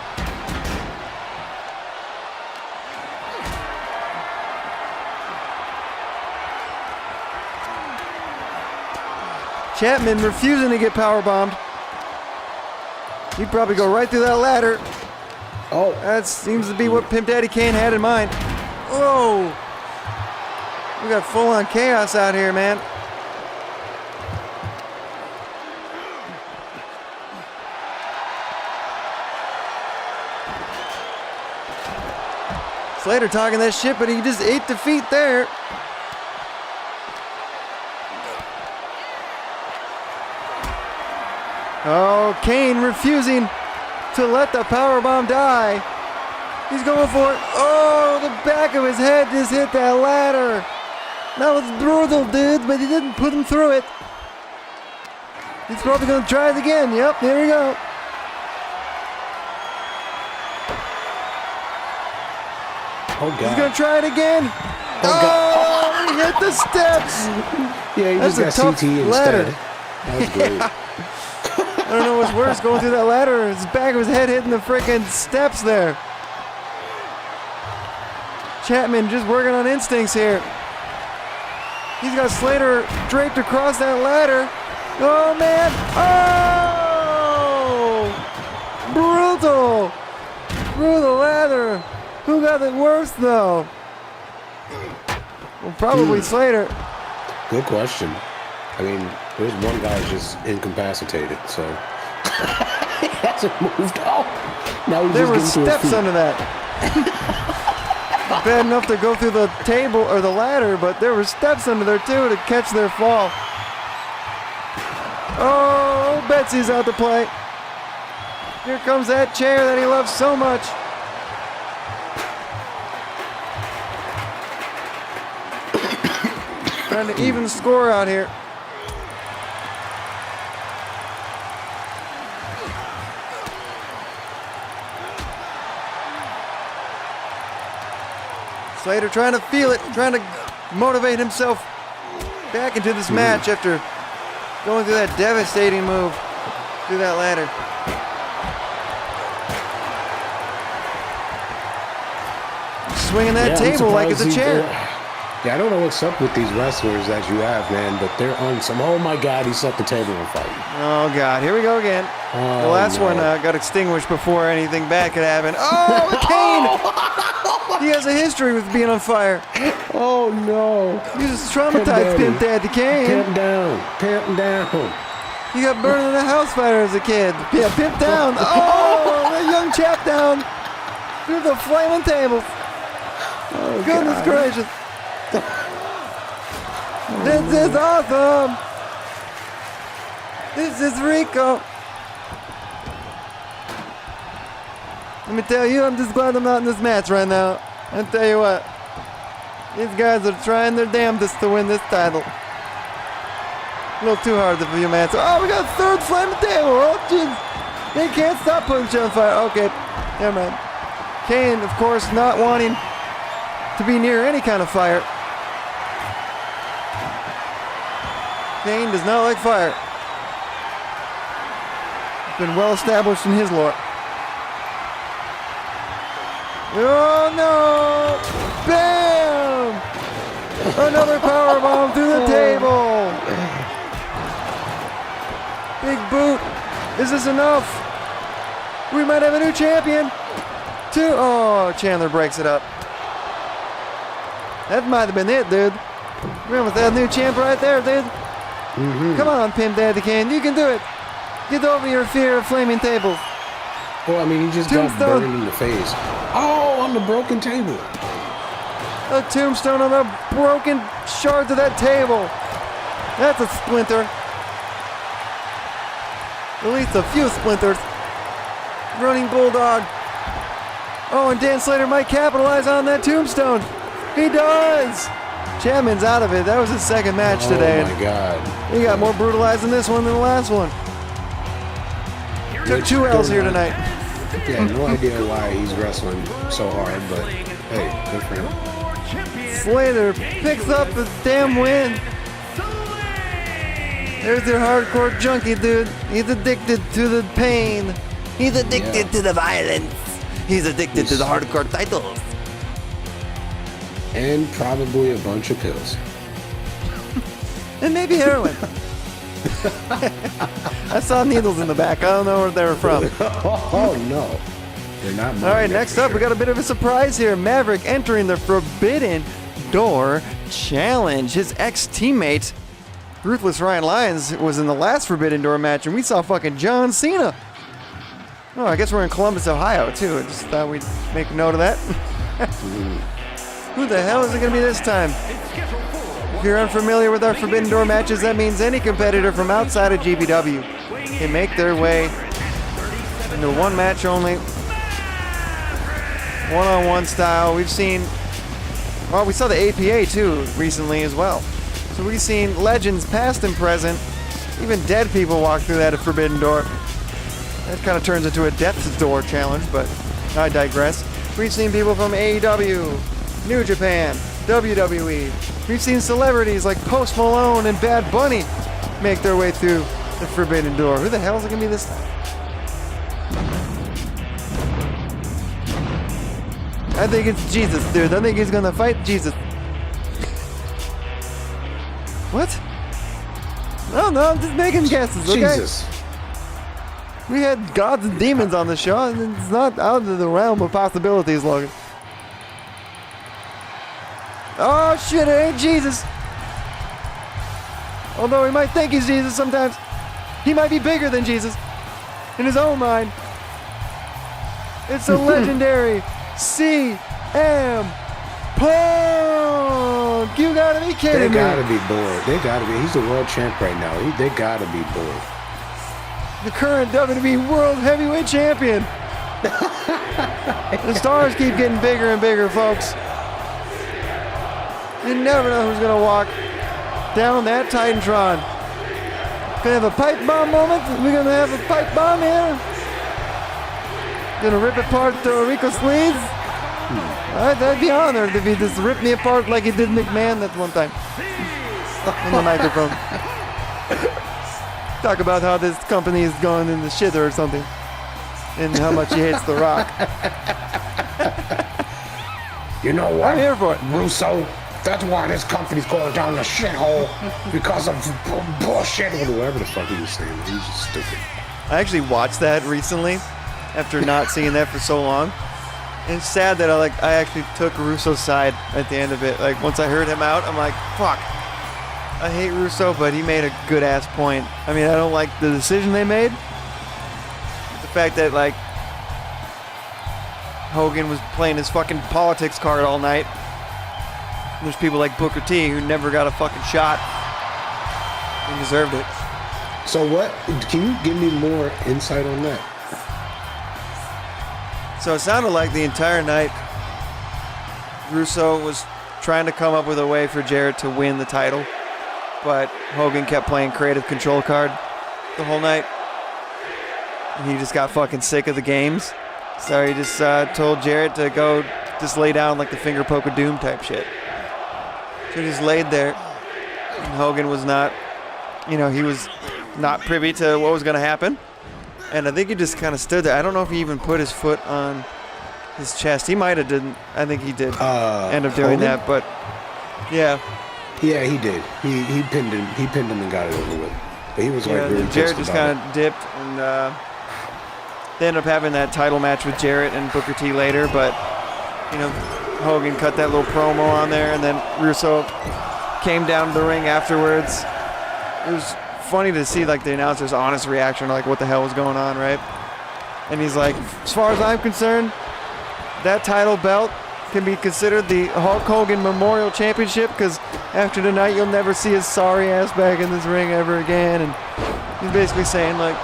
Chapman refusing to get powerbombed. He'd probably go right through that ladder. Oh, That seems to be what Pimp Daddy Kane had in mind. Whoa! We got full-on chaos out here, man. Slater talking that shit, but he just ate defeat there. Oh, Kane refusing to let the powerbomb die. He's going for it. Oh, the back of his head just hit that ladder. That was brutal, dude, but he didn't put him through it. He's probably going to try it again. Yep, there we go. oh God. He's going to try it again. God. Oh, he hit the steps. Yeah, he That's just a got tough CT ladder. instead. That was great. I don't know what's worse, going through that ladder or his back of his head hitting the freaking steps there. Chapman just working on instincts here. He's got Slater draped across that ladder. Oh, man. Oh! Brutal. Through the ladder. Who got it worse, though? Well, probably Slater. Good question. I mean, there's one guy just incapacitated, so he hasn't moved out. Now he's There were just getting to his steps feet. under that. Bad enough to go through the table or the ladder, but there were steps under there too to catch their fall. Oh, Betsy's out to play. Here comes that chair that he loves so much. Trying to even score out here. Slater trying to feel it, trying to motivate himself back into this match after going through that devastating move through that ladder. Swinging that table like it's a chair. Yeah, I don't know what's up with these wrestlers that you have, man, but they're on some. Oh my God, he set the table on fire. Oh God, here we go again. The last one got extinguished before anything bad could happen. Oh, Kane! He has a history with being on fire. Oh no! He's traumatized Pimp Daddy Kane. Pimp down, pimp down. He got burned in a house fire as a kid. Yeah, Pimp down. Oh, the young chap down through the flaming tables. Oh, Goodness God. gracious. This is awesome. This is Rico. Let me tell you, I'm just glad I'm not in this match right now. I'll tell you what. These guys are trying their damnedest to win this title. A little too hard for you, man. So, oh, we got a third flame at the table. Oh, jeez. They can't stop putting shit on fire. Okay, never mind. Kane, of course, not wanting to be near any kind of fire. Kane does not like fire. It's been well established in his lore. Oh no! Bam! Another powerbomb through the table. Big boot. Is this enough? We might have a new champion. Oh, Chandler breaks it up. That might have been it, dude. We almost had a new champ right there, dude. Come on, Pimp Daddy Kane. You can do it. Get over your fear of flaming tables. Well, I mean, he just got Tombstone. burned in the face. Oh, on the broken table. A tombstone on the broken shards of that table. That's a splinter. At least a few splinters. Running Bulldog. Oh, and Dan Slater might capitalize on that tombstone. He does. Chapman's out of it. That was his second match today. Oh my God. He got more brutalized in this one than the last one. Took 2 L's here tonight. Yeah, no idea why he's wrestling so hard, but hey, good for him. Slater picks up the damn win. There's your hardcore junkie, dude. He's addicted to the pain. He's addicted to the violence. He's addicted to the hardcore titles. And probably a bunch of pills. And maybe heroin. I saw needles in the back. I don't know where they were from. Oh no. They're not mine. All right, next up, we got a bit of a surprise here. Maverick entering the Forbidden Door Challenge. His ex-teammate, Ruthless Ryan Lyons, was in the last Forbidden Door match, and we saw fucking John Cena. Oh, I guess we're in Columbus, Ohio, too. I just thought we'd make note of that. Who the hell is it going to be this time? If you're unfamiliar with our Forbidden Door matches, that means any competitor from outside of GPW can make their way into one match only, one-on-one style. We've seen, well, we saw the APA too recently as well. So we've seen legends past and present, even dead people walk through that Forbidden Door. That kind of turns into a Death's Door challenge, but I digress. We've seen people from AEW, New Japan, WWE. We've seen celebrities like Post Malone and Bad Bunny make their way through the Forbidden Door. Who the hell is it going to be this time? I think it's Jesus, dude. I think he's going to fight Jesus. What? No, I'm just making guesses, okay? Jesus. We had gods and demons on the show, and it's not out of the realm of possibilities, Logan. Oh shit, it ain't Jesus. Although he might think he's Jesus sometimes. He might be bigger than Jesus in his own mind. It's a legendary CM Punk. Punk. You gotta be kidding They me. gotta be bored. They gotta be. He's the world champ right now. They gotta be bored. The current WWE World Heavyweight Champion. The stars keep getting bigger and bigger, folks. You never know who's gonna walk down that Titantron. Gonna have a pipe bomb moment. We're gonna have a pipe bomb here. Gonna rip apart Rico's sleeves. I'd be honored if he just ripped me apart like he did McMahon that one time in the microphone. Talk about how this company is going in the shitter or something, and how much he hates The Rock. You know what? I'm here for it. Russo, that's why this company's going down the shithole because of bullshit or whatever the fuck he was saying. He's just stupid. I actually watched that recently after not seeing that for so long. And it's sad that I actually took Russo's side at the end of it. Like once I heard him out, I'm like, fuck. I hate Russo, but he made a good ass point. I mean, I don't like the decision they made. The fact that like Hogan was playing his fucking politics card all night. There's people like Booker T who never got a fucking shot and deserved it. So what? Can you give me more insight on that? So it sounded like the entire night Russo was trying to come up with a way for Jarrett to win the title, but Hogan kept playing creative control card the whole night. And he just got fucking sick of the games. So he just told Jarrett to go just lay down like the finger poke of doom type shit. So he just laid there. And Hogan was not, he was not privy to what was going to happen. And I think he just kind of stood there. I don't know if he even put his foot on his chest. He might have didn't. I think he did end up doing Hogan? that. But yeah. Yeah, he did. He pinned him. He pinned him and got it over with. But he was like really Jarrett pissed just about kind of dipped, and they ended up having that title match with Jarrett and Booker T later. But Hogan cut that little promo on there, and then Russo came down to the ring afterwards. It was funny to see like the announcer's honest reaction to like what the hell was going on, right? And he's like, as far as I'm concerned, that title belt can be considered the Hulk Hogan Memorial Championship, because after tonight you'll never see his sorry ass back in this ring ever again. And he's basically saying like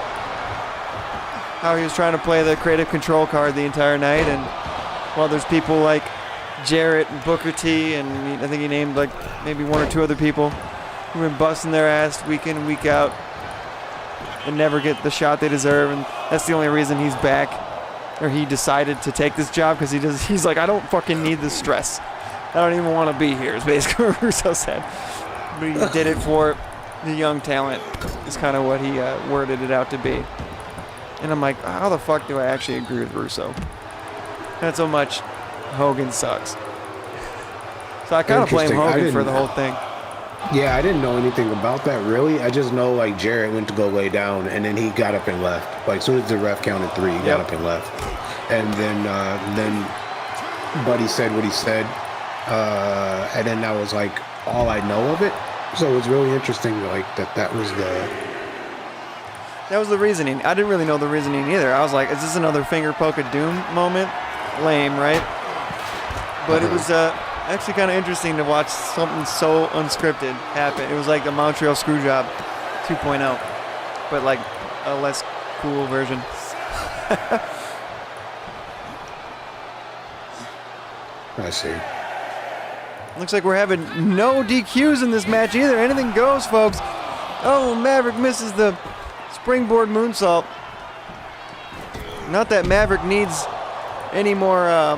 how he was trying to play the creative control card the entire night, and while there's people like Jarrett and Booker T, and I think he named like maybe one or two other people who've been busting their ass week in and week out and never get the shot they deserve, and that's the only reason he's back, or he decided to take this job, because he's like, I don't fucking need this stress. I don't even want to be here, is basically what Russo said. But he did it for the young talent, is kind of what he worded it out to be. And I'm like, how the fuck do I actually agree with Russo? Not so much Hogan sucks. So I kind of blame Hogan for the whole thing. Yeah, I didn't know anything about that, really. I just know, like, Jarrett went to go lay down, and then he got up and left. Like, as soon as the ref counted 3, he got up and left. And then Buddy said what he said, and then that was, like, all I know of it. So it was really interesting, like, that was the reasoning. I didn't really know the reasoning either. I was like, is this another finger poke of doom moment? Lame, right? But it was actually kind of interesting to watch something so unscripted happen. It was like the Montreal Screwjob 2.0, but like a less cool version. I see. Looks like we're having no DQs in this match either. Anything goes, folks. Oh, Maverick misses the springboard moonsault. Not that Maverick needs any more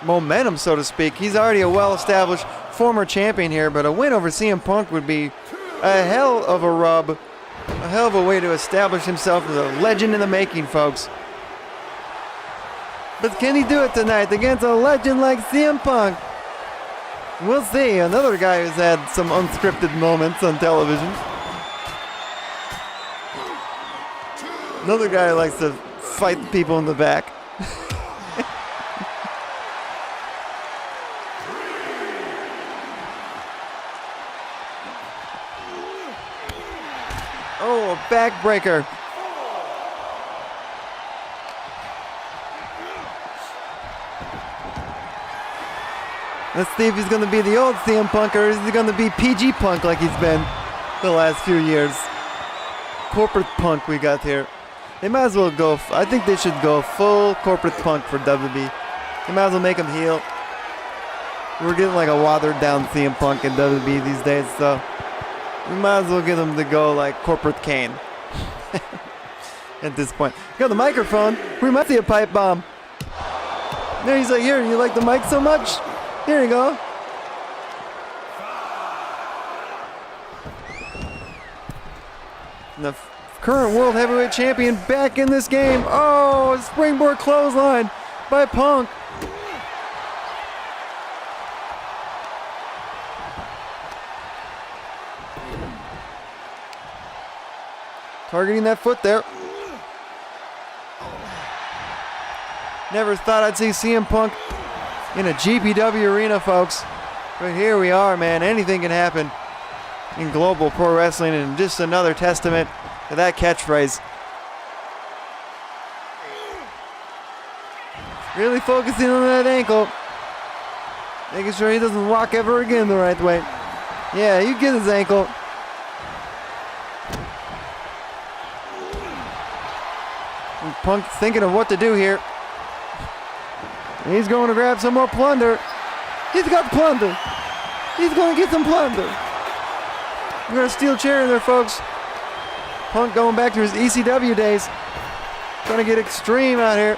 momentum, so to speak. He's already a well-established former champion here, but a win over CM Punk would be a hell of a rub, a hell of a way to establish himself as a legend in the making, folks. But can he do it tonight against a legend like CM Punk? We'll see. Another guy who's had some unscripted moments on television. Another guy who likes to fight people in the back. Oh, a backbreaker. Let's see if he's going to be the old CM Punk or is he going to be PG Punk like he's been the last few years. Corporate Punk we got here. They might as well go, I think they should go full Corporate Punk for WWE. They might as well make him heel. We're getting like a watered down CM Punk in WWE these days, so we might as well get him to go like Corporate Kane. At this point. Got the microphone. We might see a pipe bomb. There he's like, here, you like the mic so much? Here you go. And the current World Heavyweight Champion back in this game. Oh, a springboard clothesline by Punk. Targeting that foot there. Never thought I'd see CM Punk in a GPW arena, folks. But here we are, man. Anything can happen in global pro wrestling, and just another testament to that catchphrase. Really focusing on that ankle. Making sure he doesn't walk ever again the right way. Yeah, you get his ankle. And Punk's thinking of what to do here. He's going to grab some more plunder. He's got plunder. He's going to get some plunder. We're going to steel chair in there, folks. Punk going back to his ECW days. Trying to get extreme out here.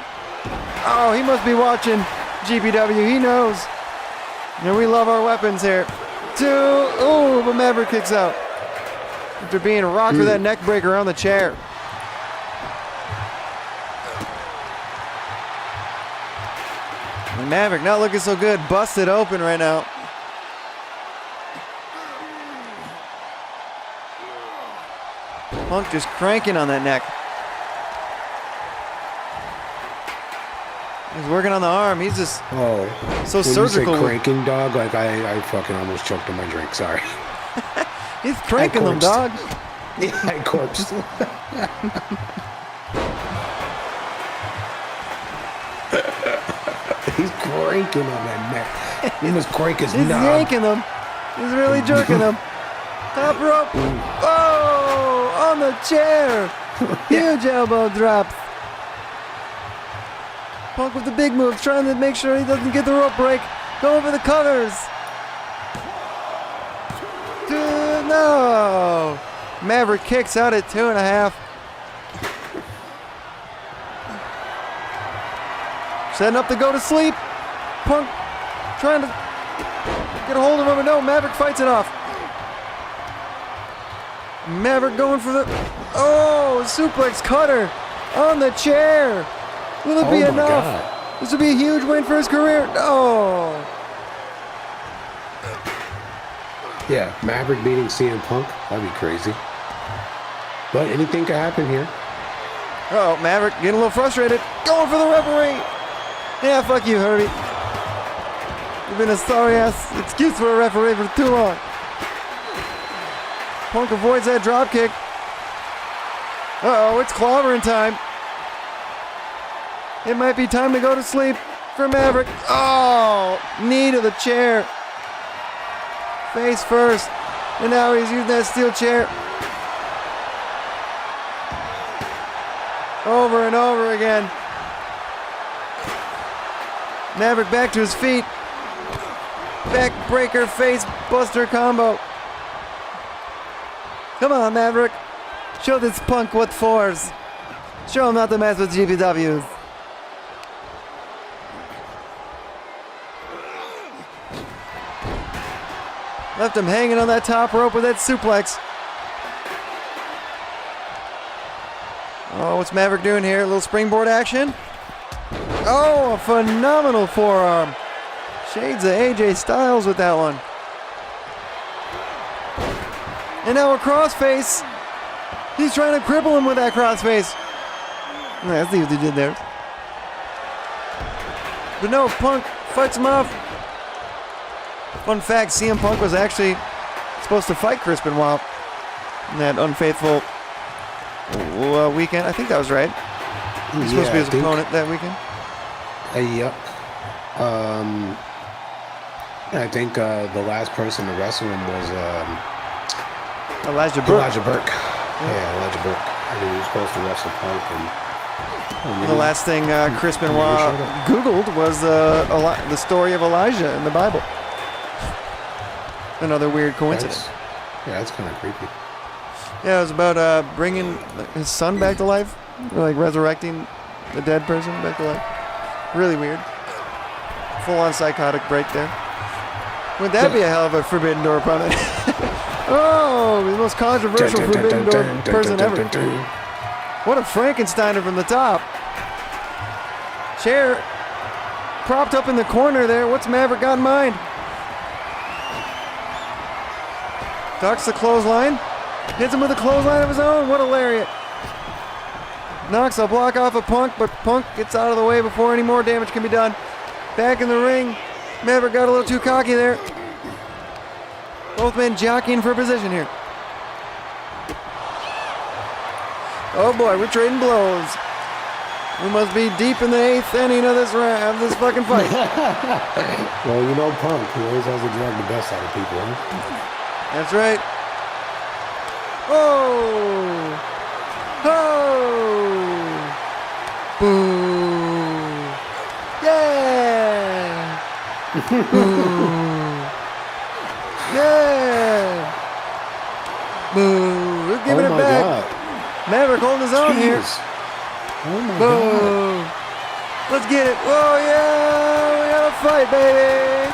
Oh, he must be watching GPW. He knows. And we love our weapons here. Oh, but Maverick kicks out. After being rocked with that neck breaker on the chair. And Maverick not looking so good. Busted open right now. Punk just cranking on that neck. He's working on the arm. He's just so surgical. You say cranking, dog? Like I fucking almost choked on my drink. Sorry. He's cranking them, dog. Yeah, I corpsed. He's cranking on that neck. He must crank his He's knob. yanking them. He's really jerking them. Top rope. Oh, on the chair. Huge elbow drops. Punk with the big moves, trying to make sure he doesn't get the rope break. Going for the covers. No. Maverick kicks out at 2.5. Setting up to go to sleep. Punk trying to get a hold of him, but no, Maverick fights it off. Maverick going for the suplex cutter on the chair. Will it be enough? God. This will be a huge win for his career. Oh. Yeah, Maverick beating CM Punk. That'd be crazy. But anything could happen here. Oh, Maverick getting a little frustrated. Going for the referee. Yeah, fuck you, Herbie. You've been a sorry-ass excuse for a referee for too long. Punk avoids that dropkick. Uh-oh, it's clobbering time. It might be time to go to sleep for Maverick. Oh, knee to the chair. Face first. And now he's using that steel chair. Over and over again. Maverick back to his feet. Backbreaker face buster combo. Come on, Maverick. Show this Punk what for's. Show him not to mess with GPWs. Left him hanging on that top rope with that suplex. Oh, what's Maverick doing here? A little springboard action. Oh, a phenomenal forearm. Shades of AJ Styles with that one. And now a crossface. He's trying to cripple him with that crossface. Yeah, I see what they did there. But no, Punk fights him off. Fun fact, CM Punk was actually supposed to fight Chris Benoit in that unfaithful weekend. I think that was right. He was supposed to be his opponent that weekend. Yep. I think the last person to wrestle him was Elijah Burke. Elijah Burke. Yeah, Elijah Burke. I mean, he was supposed to wrestle Punk. And The last thing Chris Benoit Googled was the story of Elijah in the Bible. Another weird coincidence. That's kind of creepy. Yeah, it was about bringing his son back to life, or like resurrecting the dead person back to life. Really weird. Full-on psychotic break there. Would that be a hell of a Forbidden Door opponent? Oh, the most controversial Forbidden Door person ever. What a Frankensteiner from the top. Chair propped up in the corner there. What's Maverick got in mind? Ducks the clothesline. Hits him with a clothesline of his own. What a lariat. Knocks a block off of Punk, but Punk gets out of the way before any more damage can be done. Back in the ring. Maverick got a little too cocky there. Both men jockeying for position here. Oh boy, we're trading blows. We must be deep in the 8th inning of this round, of this fucking fight. Well, you know Punk, he always has to drag the best out of people, huh? That's right. Oh! Oh! Boo! Yeah! Boo! Yeah! Boo! We're giving it back. God. Maverick holding his own here. Oh my Boo! God. Let's get it. Oh yeah! We got a fight, baby!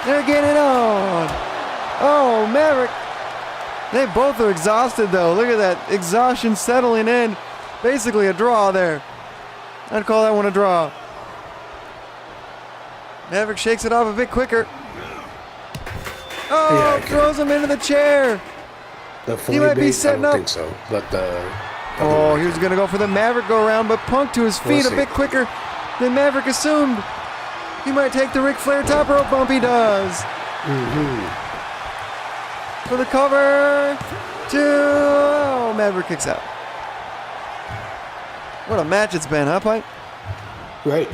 They're getting it on. Oh, Maverick. They both are exhausted, though. Look at that. Exhaustion settling in. Basically a draw there. I'd call that one a draw. Maverick shakes it off a bit quicker. Oh, Yeah, throws him into the chair. The He might be setting I up. don't think so. But Oh, he was going to go for the Maverick go around, but Punk to his feet We'll a bit see. quicker than Maverick assumed. He might take the Ric Flair top rope bump. He does. For the cover. Oh, Maverick kicks out. What a match it's been, huh, Pike? Right.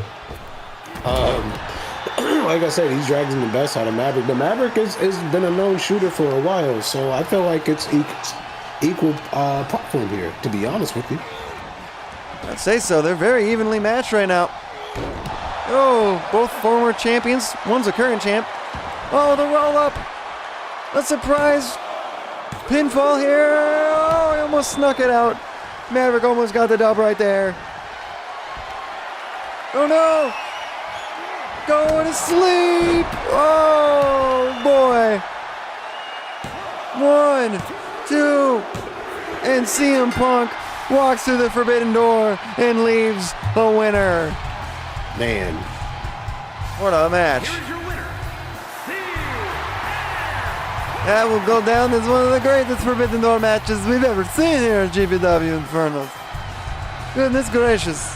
Like I said, he's dragging the best out of Maverick. The Maverick has been a known shooter for a while, so I feel like it's equal platform here, to be honest with you. I'd say so. They're very evenly matched right now. Oh, both former champions. One's a current champ. Oh, the roll up. A surprise pinfall here. Oh, he almost snuck it out. Maverick almost got the dub right there. Oh no. Going to sleep. Oh boy. 1, 2, and CM Punk walks through the Forbidden Door and leaves the winner. Man. What a match. Here's your winner, That will go down as one of the greatest Forbidden Door matches we've ever seen here at GPW Inferno. Goodness gracious.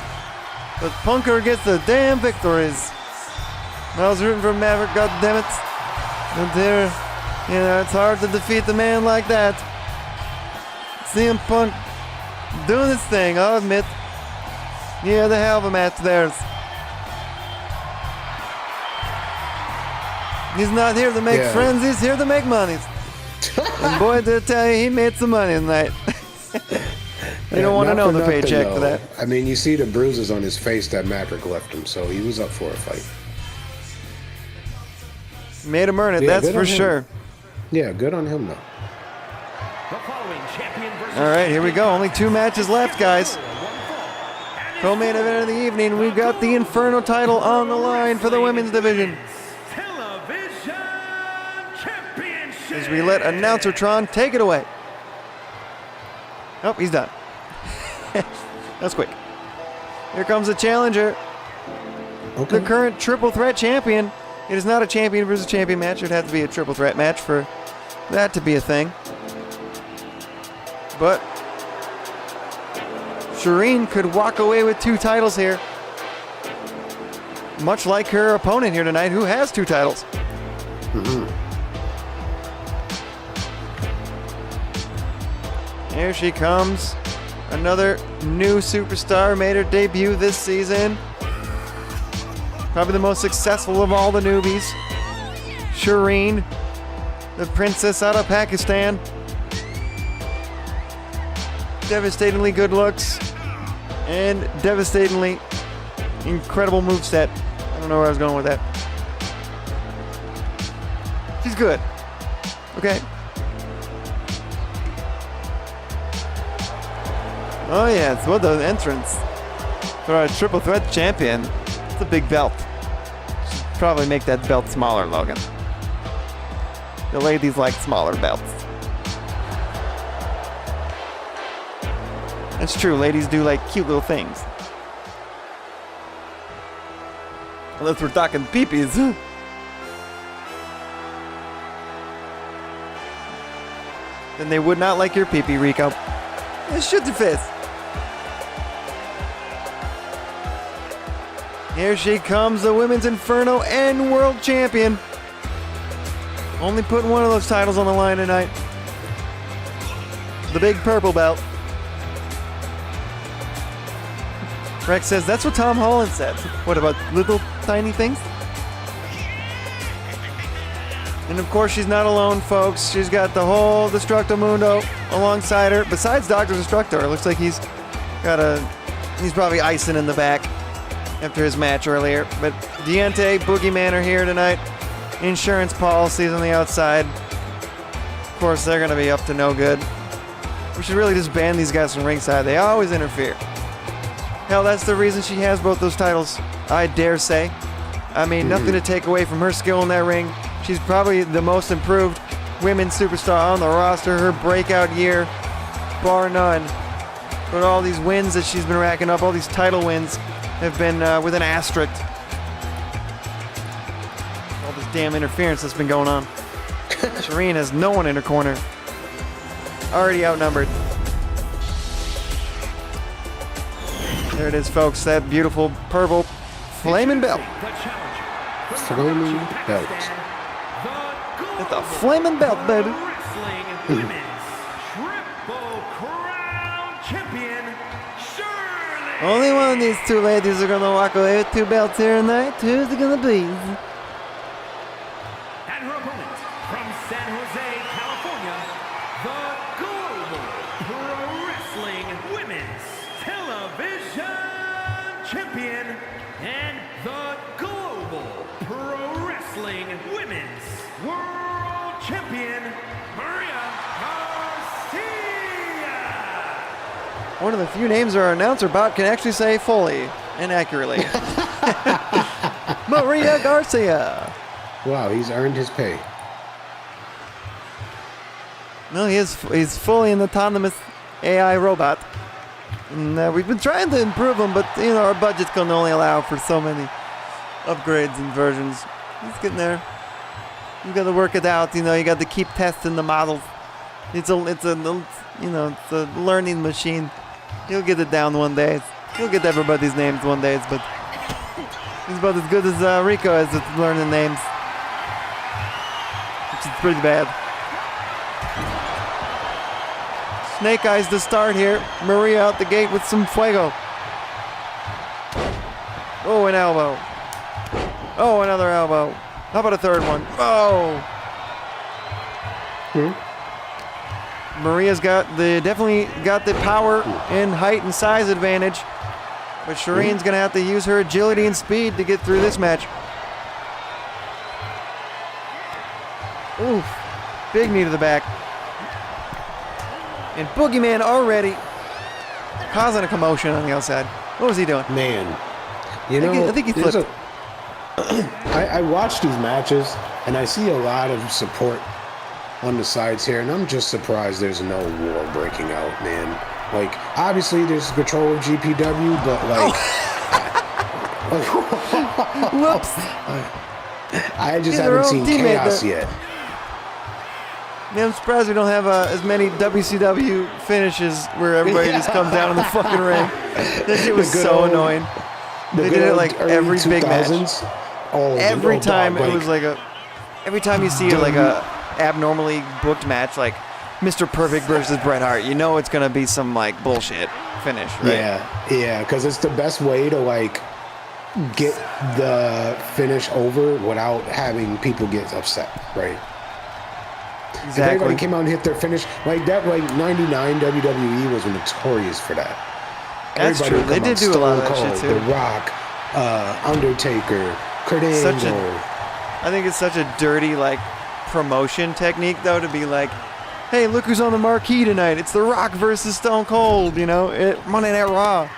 But Punker gets the damn victories. I was rooting for Maverick, goddammit. But there, it's hard to defeat the man like that. CM Punk doing his thing, I'll admit. Yeah, the hell of a match theirs. He's not here to make friends, he's here to make money. And boy, did I tell you, he made some money tonight. You don't want to know the paycheck for that. I mean, you see the bruises on his face that Maverick left him, so he was up for a fight. Made him earn it, Yeah, that's good for on him. sure. Yeah, good on him, though. The following champion versus All right, here we go. Only 2 matches left, guys. Co-main event of the evening. We've got the Inferno title on the line for the women's division. Television Championship. As we let announcer Tron take it away. Oh, he's done. That's quick. Here comes the challenger. Okay. The current triple threat champion. It is not a champion versus champion match. It would have to be a triple threat match for that to be a thing. But Shireen could walk away with 2 titles here. Much like her opponent here tonight, who has 2 titles. Here she comes. Another new superstar made her debut this season. Probably the most successful of all the newbies. Shireen, the princess out of Pakistan. Devastatingly good looks and devastatingly incredible moveset. I don't know where I was going with that. She's good. Okay. Oh yeah, it's what the entrance for a triple threat champion. It's a big belt. Should probably make that belt smaller, Logan. The ladies like smaller belts. That's true, ladies do like cute little things. Unless we're talking peepees. Then they would not like your peepee, Rico. Just shoot your fist. Here she comes, the Women's Inferno and World Champion. Only putting one of those titles on the line tonight. The big purple belt. Rex says, that's what Tom Holland said. What about little tiny things? And of course she's not alone, folks. She's got the whole Destructo Mundo alongside her. Besides Dr. Destructor, it looks like he's probably icing in the back after his match earlier. But Diente, Boogeyman are here tonight. Insurance policies on the outside. Of course, they're going to be up to no good. We should really just ban these guys from ringside. They always interfere. Hell, that's the reason she has both those titles, I dare say. I mean, nothing to take away from her skill in that ring. She's probably the most improved women's superstar on the roster. Her breakout year, bar none. But all these wins that she's been racking up, all these title wins, have been with an asterisk. All this damn interference that's been going on. Shireen has no one in her corner. Already outnumbered. There it is, folks. That beautiful purple flaming belt. Flaming belt. It's a flaming belt, baby. Wrestling Women's Triple Crown Champion, Shirley. Only one of these two ladies are gonna walk away with two belts here tonight. Who's it gonna be? And her opponent from San Jose, California, the Global Pro Wrestling Women's Television Champion and the Global Pro Wrestling Women's World Champion, Maria Garcia. One of the few names our announcer bot can actually say fully and accurately. Maria Garcia. Wow, he's earned his pay. No, he's fully an autonomous AI robot. And we've been trying to improve him, but our budget can only allow for so many upgrades and versions. He's getting there. You got to work it out. You got to keep testing the models. It's a learning machine. He'll get it down one day. He'll get everybody's names one day, but he's about as good as Rico is at learning names, which is pretty bad. Snake Eyes to start here. Maria out the gate with some fuego. Oh, an elbow. Oh, another elbow. How about a third one? Oh. Maria's definitely got the power and height and size advantage, but Shireen's gonna have to use her agility and speed to get through this match. Oof. Big knee to the back. And Boogeyman already causing a commotion on the outside. What was he doing? Man, I think he flipped. I watch these matches and I see a lot of support on the sides here, and I'm just surprised there's no war breaking out, man. Like, obviously there's control of GPW, but like, Whoops! I just haven't seen chaos yet. Man, I'm surprised we don't have as many WCW finishes where everybody just comes down in the fucking ring. That shit was so annoying. They did it like every big match. Every time it was like every time you see like a abnormally booked match, like Mr. Perfect versus Bret Hart, it's gonna be some like bullshit finish, right? Yeah, because it's the best way to like get the finish over without having people get upset, right? If everybody came out and hit their finish like that, like '99 WWE was notorious for that. That's Everybody true. They did do a lot of that shit too. The Rock, Undertaker, Kurt Angle. I think it's such a dirty like promotion technique though to be like, hey, look who's on the marquee tonight. It's The Rock versus Stone Cold. You know, Monday Night Raw.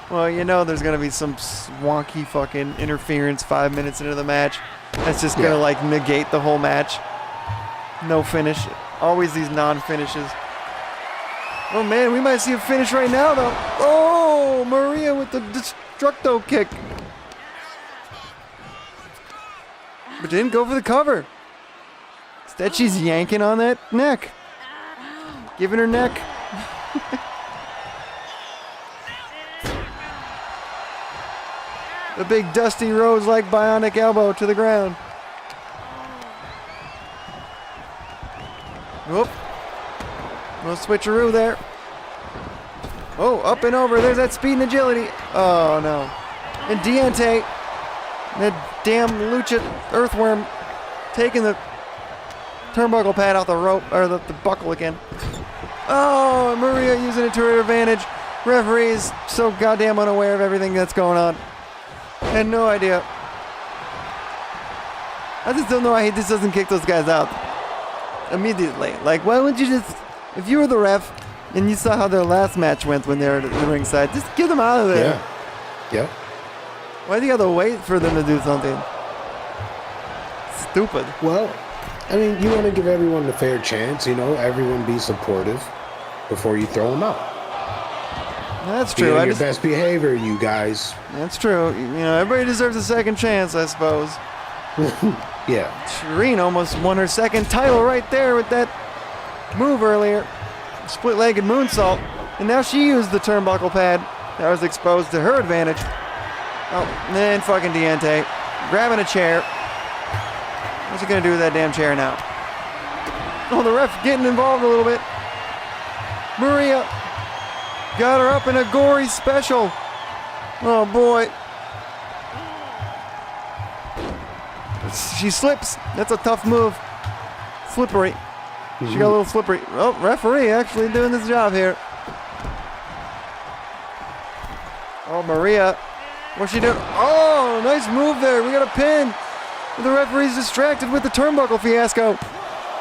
Well, you know, there's gonna be some wonky fucking interference 5 minutes into the match. That's just gonna like negate the whole match. No finish. Always these non-finishes. Oh man, we might see a finish right now though. Oh, Maria with the Destructo kick. But didn't go for the cover. Instead she's yanking on that neck. Giving her neck. The big Dusty Rhodes like bionic elbow to the ground. Whoop. No switcheroo there. Oh, up and over. There's that speed and agility. Oh, no. And Diente, that damn Lucha Earthworm, taking the turnbuckle pad off the rope, or the buckle again. Oh, Maria using it to her advantage. Referee is so goddamn unaware of everything that's going on. Had no idea. I just don't know why he just doesn't kick those guys out immediately. Like, why wouldn't you just, if you were the ref and you saw how their last match went when they were at the ringside, just get them out of there. Yeah. Why do you have to wait for them to do something? Stupid. Well, I mean, you want to give everyone a fair chance, you know, everyone be supportive before you throw them out. That's true. Be on your best behavior, you guys. That's true. You know, everybody deserves a second chance, I suppose. Yeah. Shireen almost won her second title right there with that move earlier. Split-legged moonsault. And now she used the turnbuckle pad that was exposed to her advantage. Oh, and then fucking Diente grabbing a chair. What's he gonna do with that damn chair now? Oh, the ref getting involved a little bit. Maria got her up in a gory special. Oh boy. She slips. That's a tough move. Slippery. She got a little slippery. Oh, referee actually doing this job here. Oh, Maria. What's she doing? Oh, nice move there. We got a pin. The referee's distracted with the turnbuckle fiasco.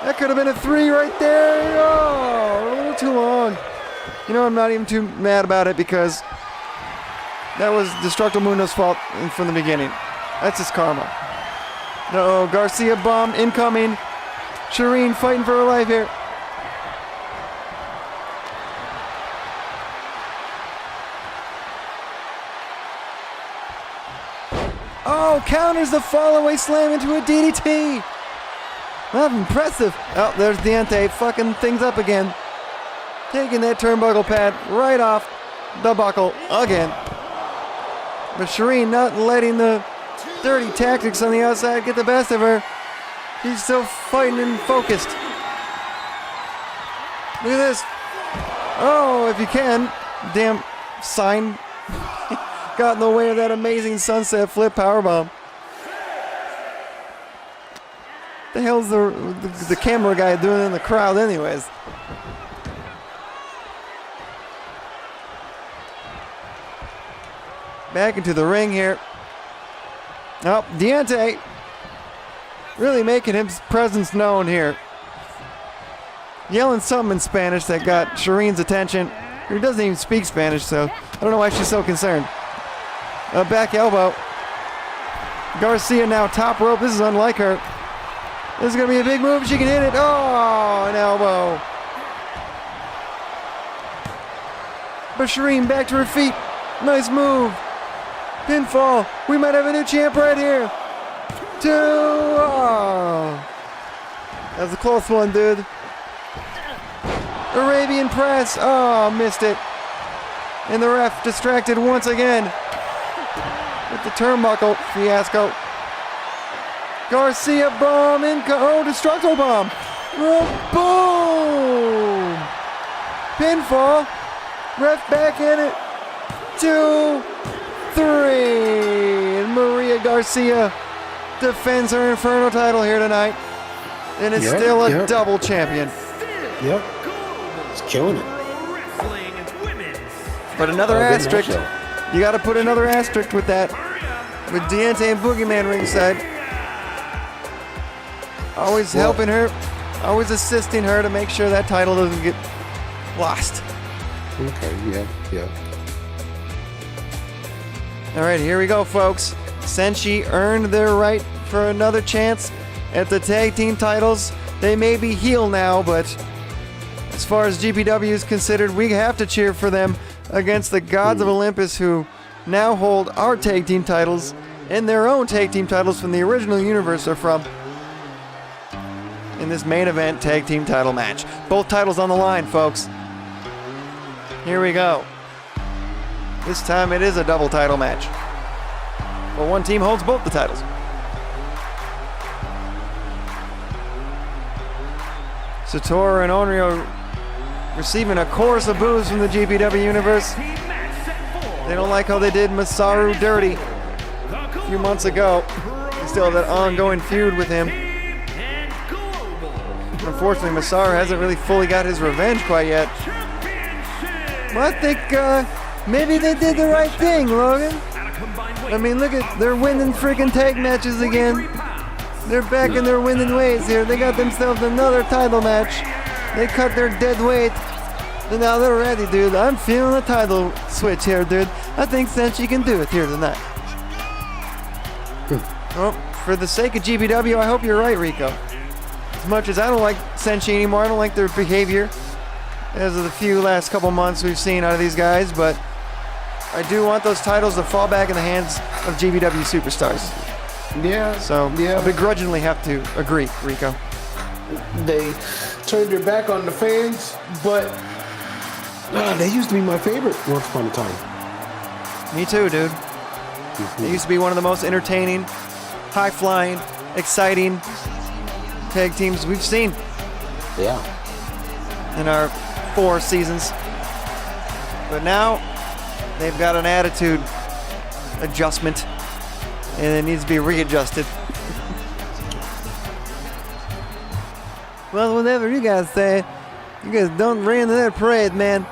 That could have been a 3 right there. Oh, a little too long. You know, I'm not even too mad about it because that was Destructo Mundo's fault from the beginning. That's his karma. No, Garcia bomb incoming. Shireen fighting for her life here. Oh, counters the fallaway slam into a DDT. Well, impressive. Oh, there's Diente fucking things up again. Taking that turnbuckle pad right off the buckle again. But Shireen not letting the dirty tactics on the outside get the best of her. She's still fighting and focused. Look at this. Oh, if you can. Damn sign got in the way of that amazing sunset flip powerbomb. The hell's the camera guy doing in the crowd anyways? Back into the ring here. Oh, Diente really making his presence known here. Yelling something in Spanish that got Shireen's attention. He doesn't even speak Spanish, so I don't know why she's so concerned. A back elbow. Garcia now top rope. This is unlike her. This is going to be a big move. She can hit it. Oh, an elbow. But Shireen back to her feet. Nice move. Pinfall. We might have a new champ right here. 2. Oh. That was a close one, dude. Arabian press. Oh, missed it. And the ref distracted once again with the turnbuckle fiasco. Garcia bomb in. Oh, Destructo bomb. Oh, boom. Pinfall. Ref back in it. 2, 3. Julia Garcia defends her Inferno title here tonight. And is still a double champion. Yep. He's killing it. But another asterisk. You got to put another asterisk with that. With Deontay and Boogeyman ringside. Always helping her. Always assisting her to make sure that title doesn't get lost. Okay, yeah. All right, here we go, folks. Senshi earned their right for another chance at the tag team titles. They may be heel now, but as far as GPW is considered, we have to cheer for them against the Gods of Olympus, who now hold our tag team titles and their own tag team titles from the original universe are from in this main event tag team title match. Both titles on the line, folks. Here we go. This time it is a double title match. But one team holds both the titles. Satoru and Onryo receiving a chorus of boos from the GPW universe. They don't like how they did Masaru dirty a few months ago. They still have that ongoing feud with him. Unfortunately, Masaru hasn't really fully got his revenge quite yet. But I think maybe they did the right thing, Logan. I mean, look at, they're winning freaking tag matches again. They're back in their winning ways here. They got themselves another title match. They cut their dead weight. And now they're ready, dude. I'm feeling a title switch here, dude. I think Senshi can do it here tonight. Well, for the sake of GPW, I hope you're right, Rico. As much as I don't like Senshi anymore, I don't like their behavior as of the few last couple months we've seen out of these guys, but I do want those titles to fall back in the hands of GPW superstars. Yeah. So I begrudgingly have to agree, Rico. They turned their back on the fans, but they used to be my favorite once upon a time. Me too, dude. They used to be one of the most entertaining, high-flying, exciting tag teams we've seen. Yeah. In our 4 seasons. But now, they've got an attitude adjustment, and it needs to be readjusted. Well, whatever you guys say, you guys don't rain in that parade, man.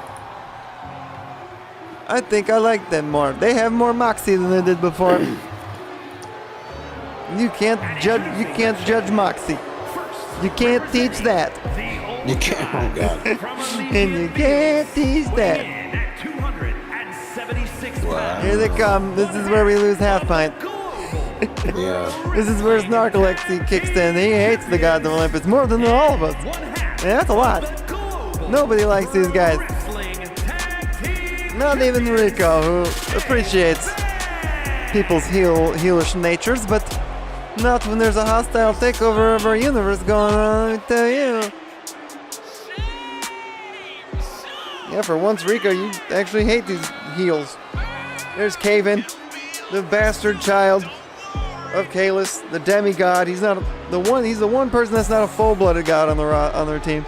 I think I like them more. They have more moxie than they did before. You can't judge moxie. You can't teach that. You can't, oh God. And you can't teach that. Wow. Here they come. This is where we lose half pint. Yeah. This is where Snarkalexy kicks in. He hates the Gods of Olympus more than all of us. Yeah, that's a lot. Nobody likes these guys. Not even Rico, who appreciates people's heelish natures, but not when there's a hostile takeover of our universe going on, let me tell you. Yeah, for once, Rico, you actually hate these heels. There's Caven, the bastard child of Kalis, the demigod. He's the one person that's not a full-blooded god on their team.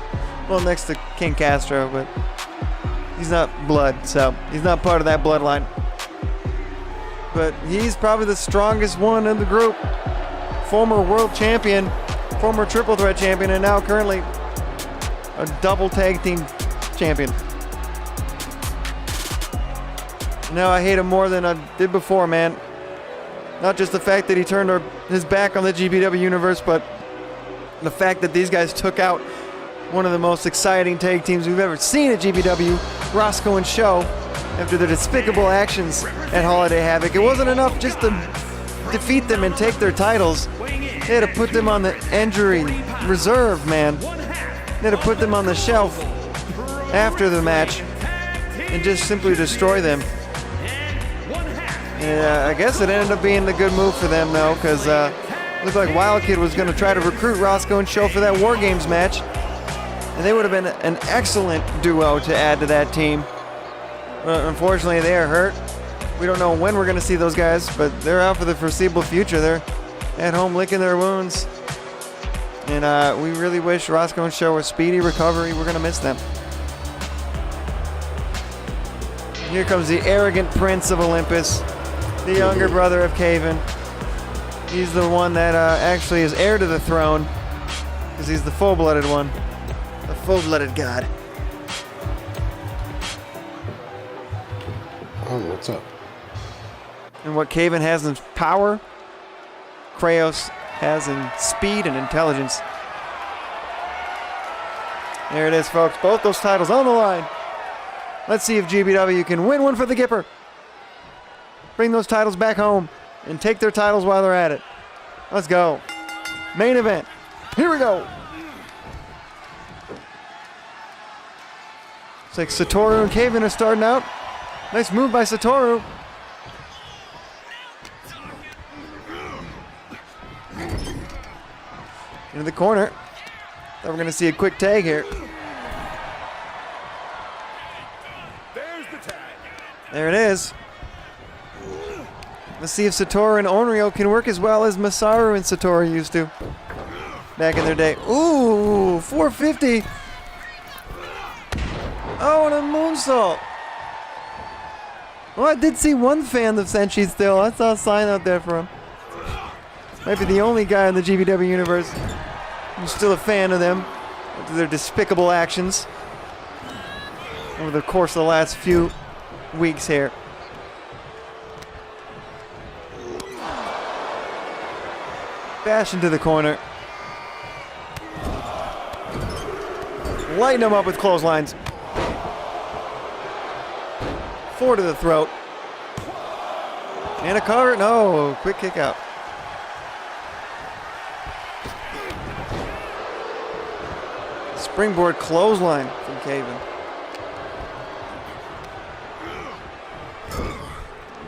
Well, next to King Castro, but he's not blood, so he's not part of that bloodline. But he's probably the strongest one in the group. Former world champion, former triple threat champion, and now currently a double tag team champion. No, I hate him more than I did before, man. Not just the fact that he turned his back on the GPW universe, but the fact that these guys took out one of the most exciting tag teams we've ever seen at GPW, Roscoe and Show, after their despicable actions at Holiday Havoc. It wasn't enough just to defeat them and take their titles. They had to put them on the injury reserve, man. They had to put them on the shelf after the match and just simply destroy them. And I guess it ended up being a good move for them, though, because it looked like Wild Kid was going to try to recruit Roscoe and Show for that War Games match. And they would have been an excellent duo to add to that team. But unfortunately, they are hurt. We don't know when we're going to see those guys, but they're out for the foreseeable future. They're at home licking their wounds. And we really wish Roscoe and Show a speedy recovery. We're going to miss them. Here comes the arrogant prince of Olympus, the younger brother of Caven, He's the one that actually is heir to the throne, because he's the full-blooded one. The full-blooded god. Oh, what's up? And what Kaven has in power, Kraos has in speed and intelligence. There it is, folks. Both those titles on the line. Let's see if GPW can win one for the Gipper. Bring those titles back home and take their titles while they're at it. Let's go. Main event. Here we go. Looks like Satoru and Kaven are starting out. Nice move by Satoru. Into the corner. Thought we're going to see a quick tag here. There it is. Let's see if Satoru and Onryo can work as well as Masaru and Satoru used to back in their day. Ooh, 450. Oh, and a moonsault. Well, I did see one fan of Senshi still. I saw a sign out there for him. Might be the only guy in the GPW universe who's still a fan of them after their despicable actions over the course of the last few weeks here. Bash into the corner. Lighten him up with clotheslines. 4 to the throat. And a cover. No, quick kick out. Springboard clothesline from Kaven.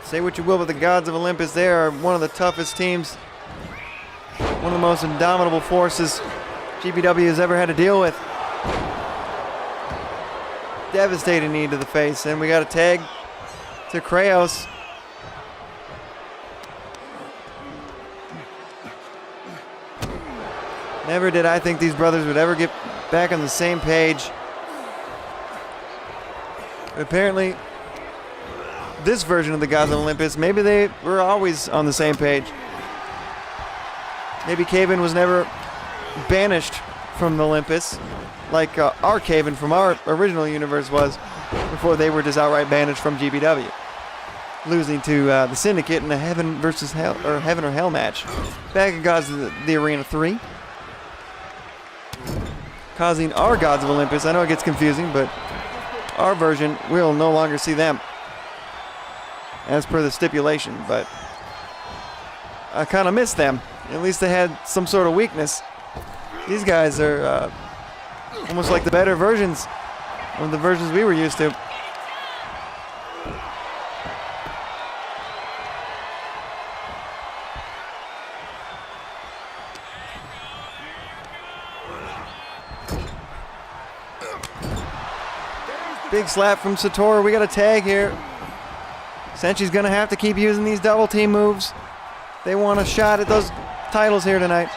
Say what you will, but the Gods of Olympus, they are one of the toughest teams. One of the most indomitable forces GPW has ever had to deal with. Devastating knee to the face, and we got a tag to Kraos. Never did I think these brothers would ever get back on the same page. But apparently, this version of the Gods of Olympus, maybe they were always on the same page. Maybe Kaven was never banished from Olympus like our Kaven from our original universe was before they were just outright banished from GPW, losing to the Syndicate in a Heaven versus Hell or Heaven or Hell match back in Gods of the Arena 3, causing our Gods of Olympus. I know it gets confusing, but our version will no longer see them as per the stipulation, but I kind of miss them. At least they had some sort of weakness. These guys are almost like the better versions of the versions we were used to. Big slap from Satoru. We got a tag here. Senshi's going to have to keep using these double team moves. They want a shot at those titles here tonight.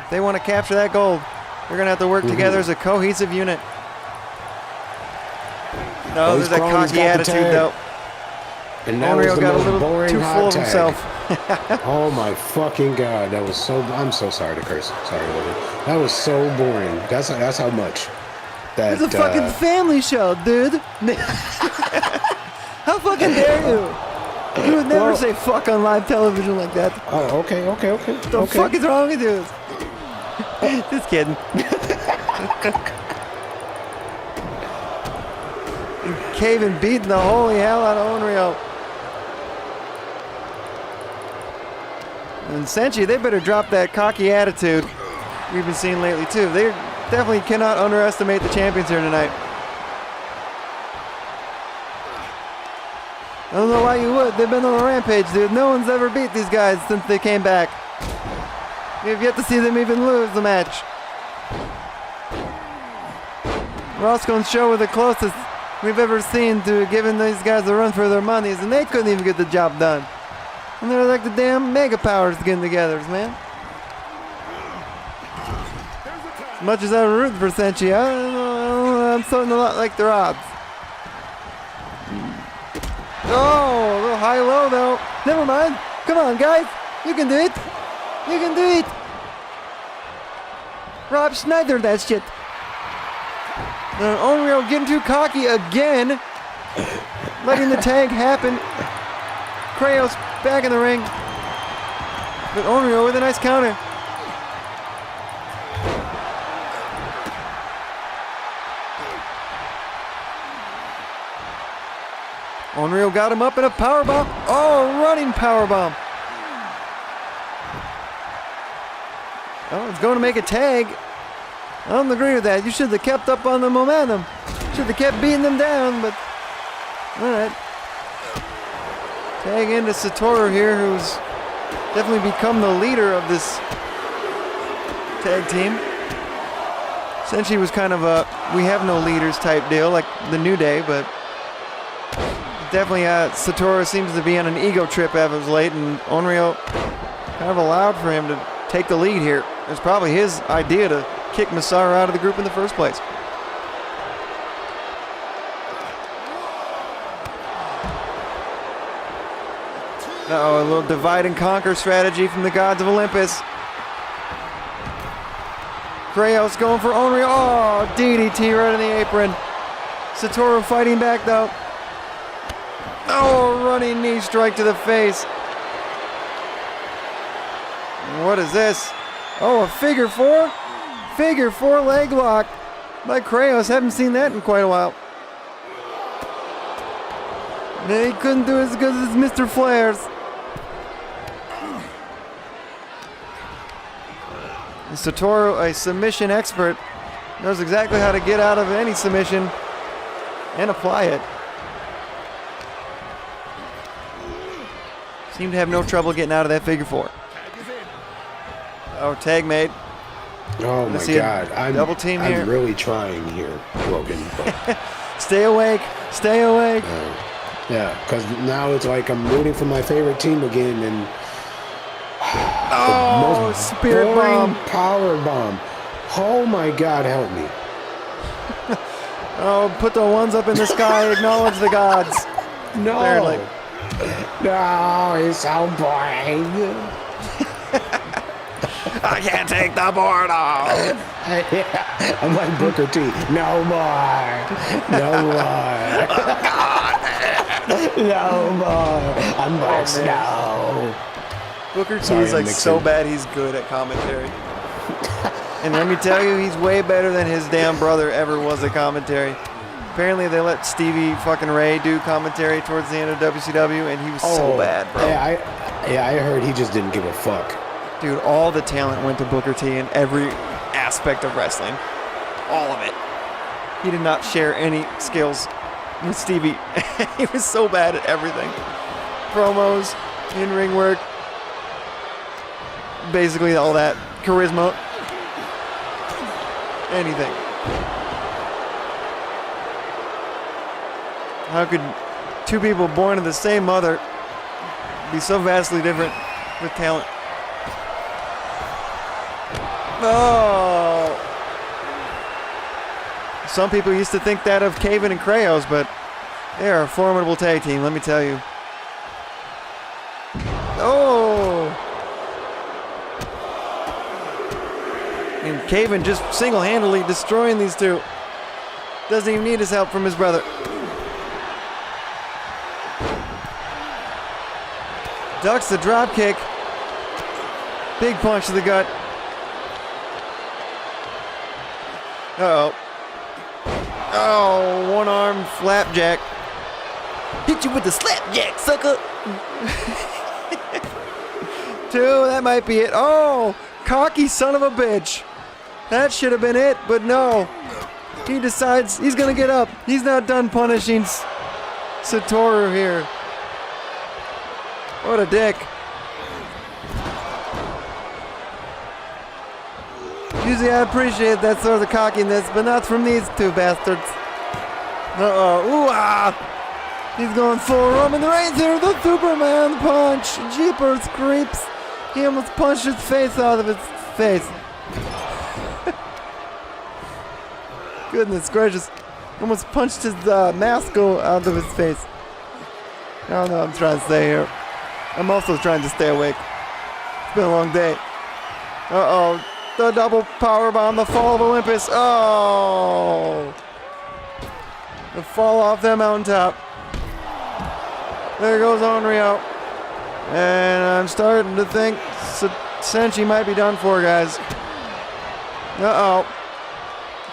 If they want to capture that gold, they're going to have to work together as a cohesive unit. No, there's that cocky attitude, though. And that was the got a most little boring too hot full of tag. himself. Oh my fucking god, that was so. I'm so sorry to curse. Sorry, Logan. That was so boring. That's how much. That It's a fucking family show, dude. How fucking dare you? You would never say fuck on live television like that. Oh, okay. What the fuck is wrong with you? Just kidding. Kaven beating the holy hell out of Onryo. And Senshi, they better drop that cocky attitude we've been seeing lately too. They definitely cannot underestimate the champions here tonight. I don't know why you would. They've been on a rampage, dude. No one's ever beat these guys since they came back. We've yet to see them even lose the match. Roscoe's show was the closest we've ever seen to giving these guys a run for their monies, and they couldn't even get the job done. And they're like the damn mega powers getting together, man. As much as I root for Senshi, I'm starting to not like their odds. Oh, a little high-low, though. Never mind. Come on, guys. You can do it. You can do it. Rob Schneider, that shit. Onryo getting too cocky again. Letting the tag happen. Kraos back in the ring. But Onryo with a nice counter. Onryo got him up in a powerbomb. Oh, running powerbomb. Oh, it's going to make a tag. I don't agree with that. You should have kept up on the momentum. Should have kept beating them down, but all right. Tag into Satoru here, who's definitely become the leader of this tag team. Essentially was kind of a we have no leaders type deal, like the New Day, but definitely Satoru seems to be on an ego trip as of late, and Onryo kind of allowed for him to take the lead here. It's probably his idea to kick Masaru out of the group in the first place. Uh-oh, a little divide and conquer strategy from the gods of Olympus. Kraos going for Onryo. Oh, DDT right on the apron. Satoru fighting back though. Oh, running knee strike to the face. What is this? Oh, a figure four? Figure four leg lock by Kraos. Haven't seen that in quite a while. He couldn't do it as good as Mr. Flair's. And Satoru, a submission expert, knows exactly how to get out of any submission and apply it. Seemed to have no trouble getting out of that figure four. Oh, tag made. Oh my God! Double team here. I'm really trying here, Logan. But, stay awake. Stay awake. yeah, because now it's like I'm rooting for my favorite team again, and oh, spirit bomb, power bomb. Oh my God, help me! Oh, put the ones up in the sky. Acknowledge the gods. No, barely. No, it's so boring. I can't take the board off. Yeah, I'm like Booker T. No more. No more. No more. I'm like Snow. Booker T is like so bad he's good at commentary. And let me tell you, he's way better than his damn brother ever was at commentary. Apparently they let Stevie fucking Ray do commentary towards the end of WCW, and he was so bad, bro. Yeah, I heard he just didn't give a fuck. Dude, all the talent went to Booker T in every aspect of wrestling. All of it. He did not share any skills with Stevie. He was so bad at everything. Promos, in-ring work, basically all that. Charisma. Anything. How could two people born of the same mother be so vastly different with talent? Oh! Some people used to think that of Caven and Kraos, but they are a formidable tag team, let me tell you. Oh! And Caven just single-handedly destroying these two. Doesn't even need his help from his brother. Ducks the drop kick. Big punch to the gut. Uh-oh. Oh, one arm flapjack. Hit you with the slapjack, sucker. Two, that might be it. Oh, cocky son of a bitch. That should have been it, but no. He decides he's going to get up. He's not done punishing Satoru here. What a dick. Usually I appreciate that sort of cockiness, but not from these two bastards. Uh-oh. Ooh-ah! He's going full Roman Reigns here. The Superman punch. Jeepers creeps. He almost punched his face out of his face. Goodness gracious. Almost punched his mask out of his face. I don't know what I'm trying to say here. I'm also trying to stay awake. It's been a long day. Uh-oh. The double powerbomb, the fall of Olympus. Oh! The fall off that mountaintop. There goes Onryo. And I'm starting to think Senshi might be done for, guys. Uh-oh.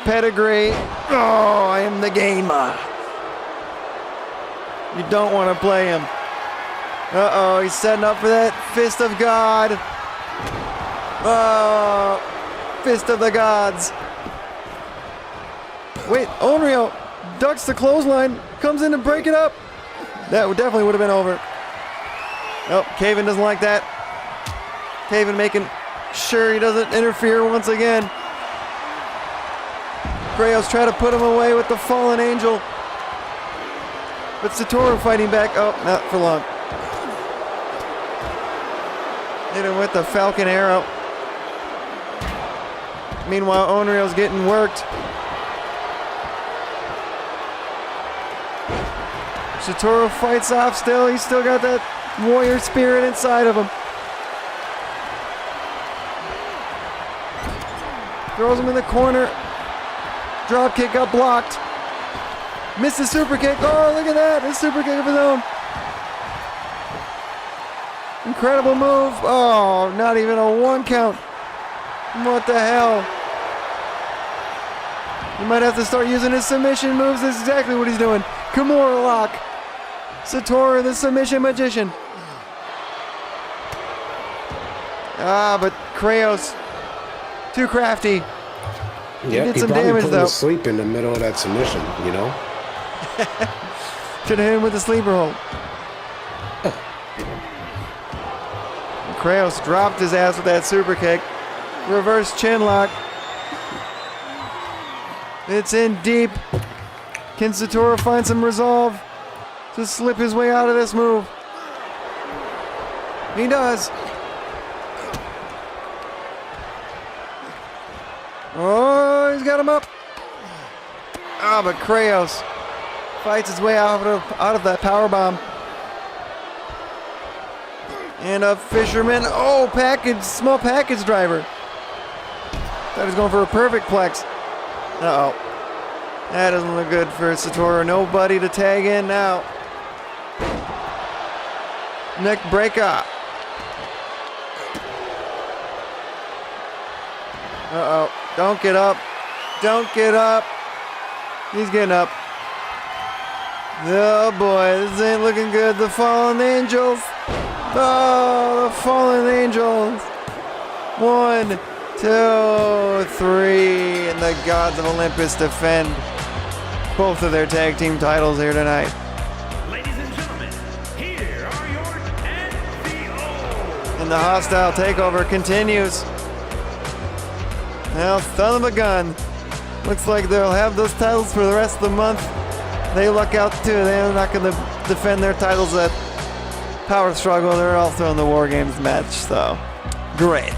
Pedigree. Oh, I am the gamer. You don't want to play him. Uh-oh, he's setting up for that Fist of God. Oh, Fist of the Gods. Wait, Onryo ducks the clothesline, comes in to break it up. That definitely would have been over. Oh, Kaven doesn't like that. Kaven making sure he doesn't interfere once again. Kraos try to put him away with the Fallen Angel. But Satoru fighting back. Oh, not for long. Hit him with the Falcon Arrow. Meanwhile, Onryo's getting worked. Satoru fights off still. He's still got that warrior spirit inside of him. Throws him in the corner. Drop kick got blocked. Misses super kick. Oh, look at that. A super kick of his own. Incredible move. Oh, not even a 1 count. What the hell? He might have to start using his submission moves. That's exactly what he's doing. Kimura lock. Satoru, the submission magician. Ah, but Kraos, too crafty. Yeah, did he some probably damage, put him though. to sleep in the middle of that submission, you know? Should have hit him with the sleeper hold. Kraos dropped his ass with that super kick. Reverse chin lock. It's in deep. Can Satoru find some resolve to slip his way out of this move? He does. Oh, he's got him up. Ah, but Kraos fights his way out of that power bomb. And a fisherman. Oh, small package driver. Thought he was going for a perfect plex. Uh-oh. That doesn't look good for Satoru. Nobody to tag in now. Neck breaker. Uh-oh. Don't get up. Don't get up. He's getting up. Oh boy, this ain't looking good. The Fallen Angels. Oh, the Fallen Angels. 1, 2, 3. And the Gods of Olympus defend both of their tag team titles here tonight. Ladies and gentlemen, here are your NVO. And the hostile takeover continues. Now, son of a gun. Looks like they'll have those titles for the rest of the month. They luck out too. They're not going to defend their titles at Power Struggle. They're also in the War Games match, so great.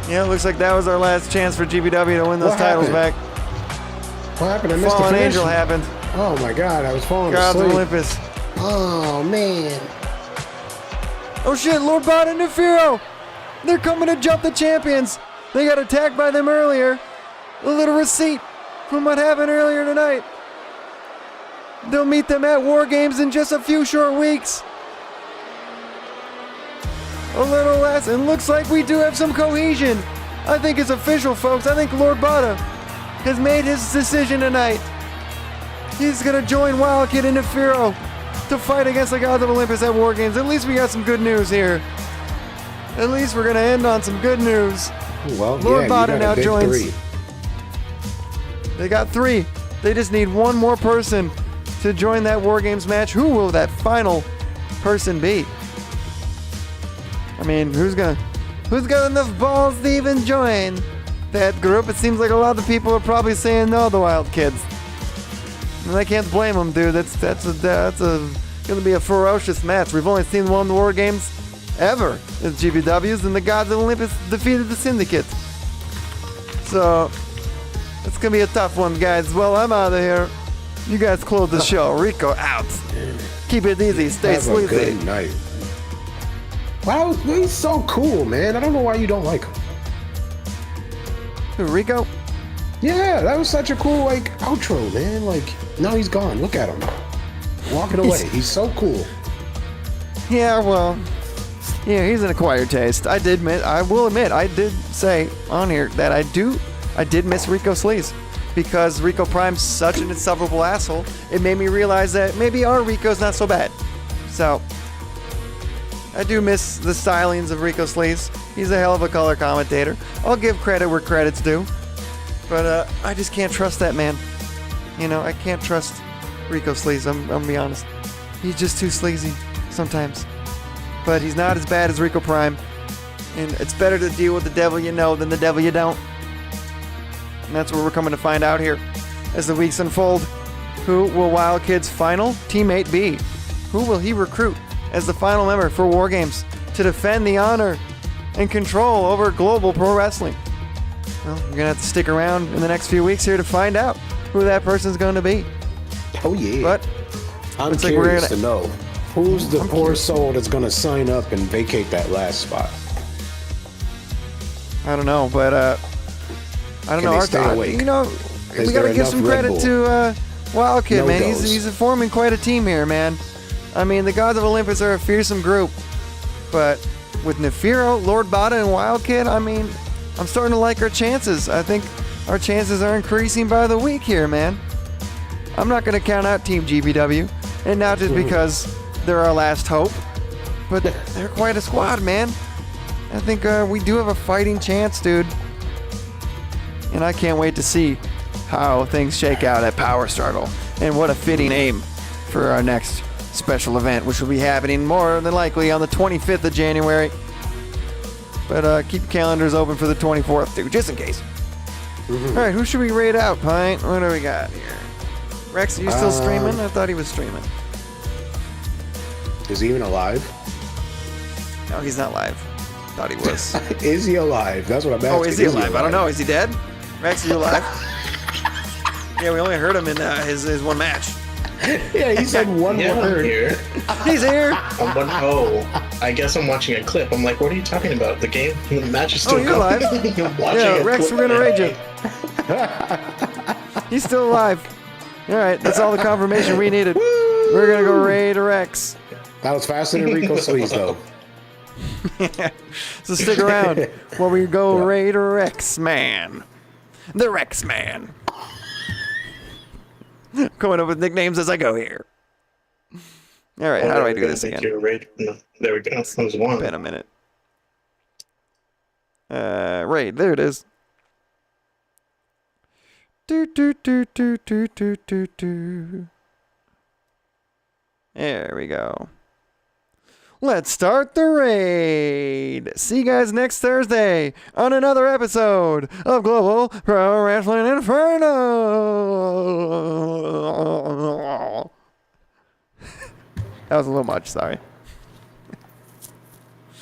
Yeah, it looks like that was our last chance for GPW to win those What titles happened? back. What happened? I missed Fallen the finish. Angel happened. Oh my god, I was falling Gods of asleep. Olympus. Oh man. Oh shit, Lord Bot and Nefiro! They're coming to jump the champions! They got attacked by them earlier. A little receipt from what happened earlier tonight. They'll meet them at War Games in just a few short weeks. A little less, and looks like we do have some cohesion. I think it's official, folks. I think Lord Bata has made his decision tonight. He's gonna join Wildkid and Nefiro to fight against the Gods of Olympus at War Games. At least we got some good news here. At least we're gonna end on some good news. Well, Lord yeah, Bata you got now a big joins. 3. They got 3. They just need one more person to join that War Games match. Who will that final person be? I mean, who's got enough balls to even join that group? It seems like a lot of people are probably saying no, the Wild Kids. And I can't blame them, dude. That's gonna be a ferocious match. We've only seen one War Games ever as GPWs, and the Gods of Olympus defeated the Syndicate. So it's gonna be a tough one, guys. Well, I'm out of here. You guys close the show. Rico out. Keep it easy. Stay Have a sleazy. good night. Wow, he's so cool, man. I don't know why you don't like him. Who, Rico? Yeah, that was such a cool like outro, man. Like now he's gone. Look at him, walking away. He's so cool. Yeah, well, yeah, he's an acquired taste. I will admit, I did say on here that I did miss Rico Sleaze. Because Rico Prime's such an insufferable asshole, it made me realize that maybe our Rico's not so bad. So, I do miss the stylings of Rico Sleaze. He's a hell of a color commentator. I'll give credit where credit's due. But I just can't trust that man. You know, I can't trust Rico Sleaze, I'm gonna be honest. He's just too sleazy sometimes. But he's not as bad as Rico Prime. And it's better to deal with the devil you know than the devil you don't. And that's what we're coming to find out here as the weeks unfold. Who will Wild Kid's final teammate be? Who will he recruit as the final member for War Games to defend the honor and control over global pro wrestling? Well, you're going to have to stick around in the next few weeks here to find out who that person's going to be. Oh yeah. But I'm curious to know who's the poor soul that's going to sign up and vacate that last spot. I don't know, but I don't know. Stay awake? You know, Is we got to there give some enough Red credit Bull? to Wild Kid, No man. dose. He's forming quite a team here, man. I mean, the Gods of Olympus are a fearsome group, but with Nefiro, Lord Bada, and Wild Kid, I mean, I'm starting to like our chances. I think our chances are increasing by the week here, man. I'm not going to count out Team GPW, and not just because they're our last hope, but they're quite a squad, man. I think we do have a fighting chance, dude. And I can't wait to see how things shake out at Power Struggle. And what a fitting aim for our next special event, which will be happening more than likely on the 25th of January. But keep calendars open for the 24th, too, just in case. All right, who should we rate out, Pint? What do we got here? Rex, are you still streaming? I thought he was streaming. Is he even alive? No, he's not live. Thought he was. Is he alive? That's what I'm asking. Oh, is he alive? I don't know. Is he dead? Rex, are you alive? Yeah, we only heard him in his one match. Yeah, he said one Yeah, I'm word. here. He's here. I guess I'm watching a clip. I'm like, what are you talking about? The game, the match is still you're live. You're watching Yeah, a Rex, clip we're gonna of rage it. it. He's still alive. All right, that's all the confirmation we needed. We're gonna go raid Rex. That was faster than Rico Sleaze, though. So stick around while we go raid Rex Man. The Rex Man. Coming up with nicknames as I go here. All right, how do I do this again? No, there we go. That was one. Been a minute. Raid, there it is. Do do do do do do do do. There we go. Let's start the raid. See you guys next Thursday on another episode of Global Pro Wrestling Inferno. That was a little much, sorry.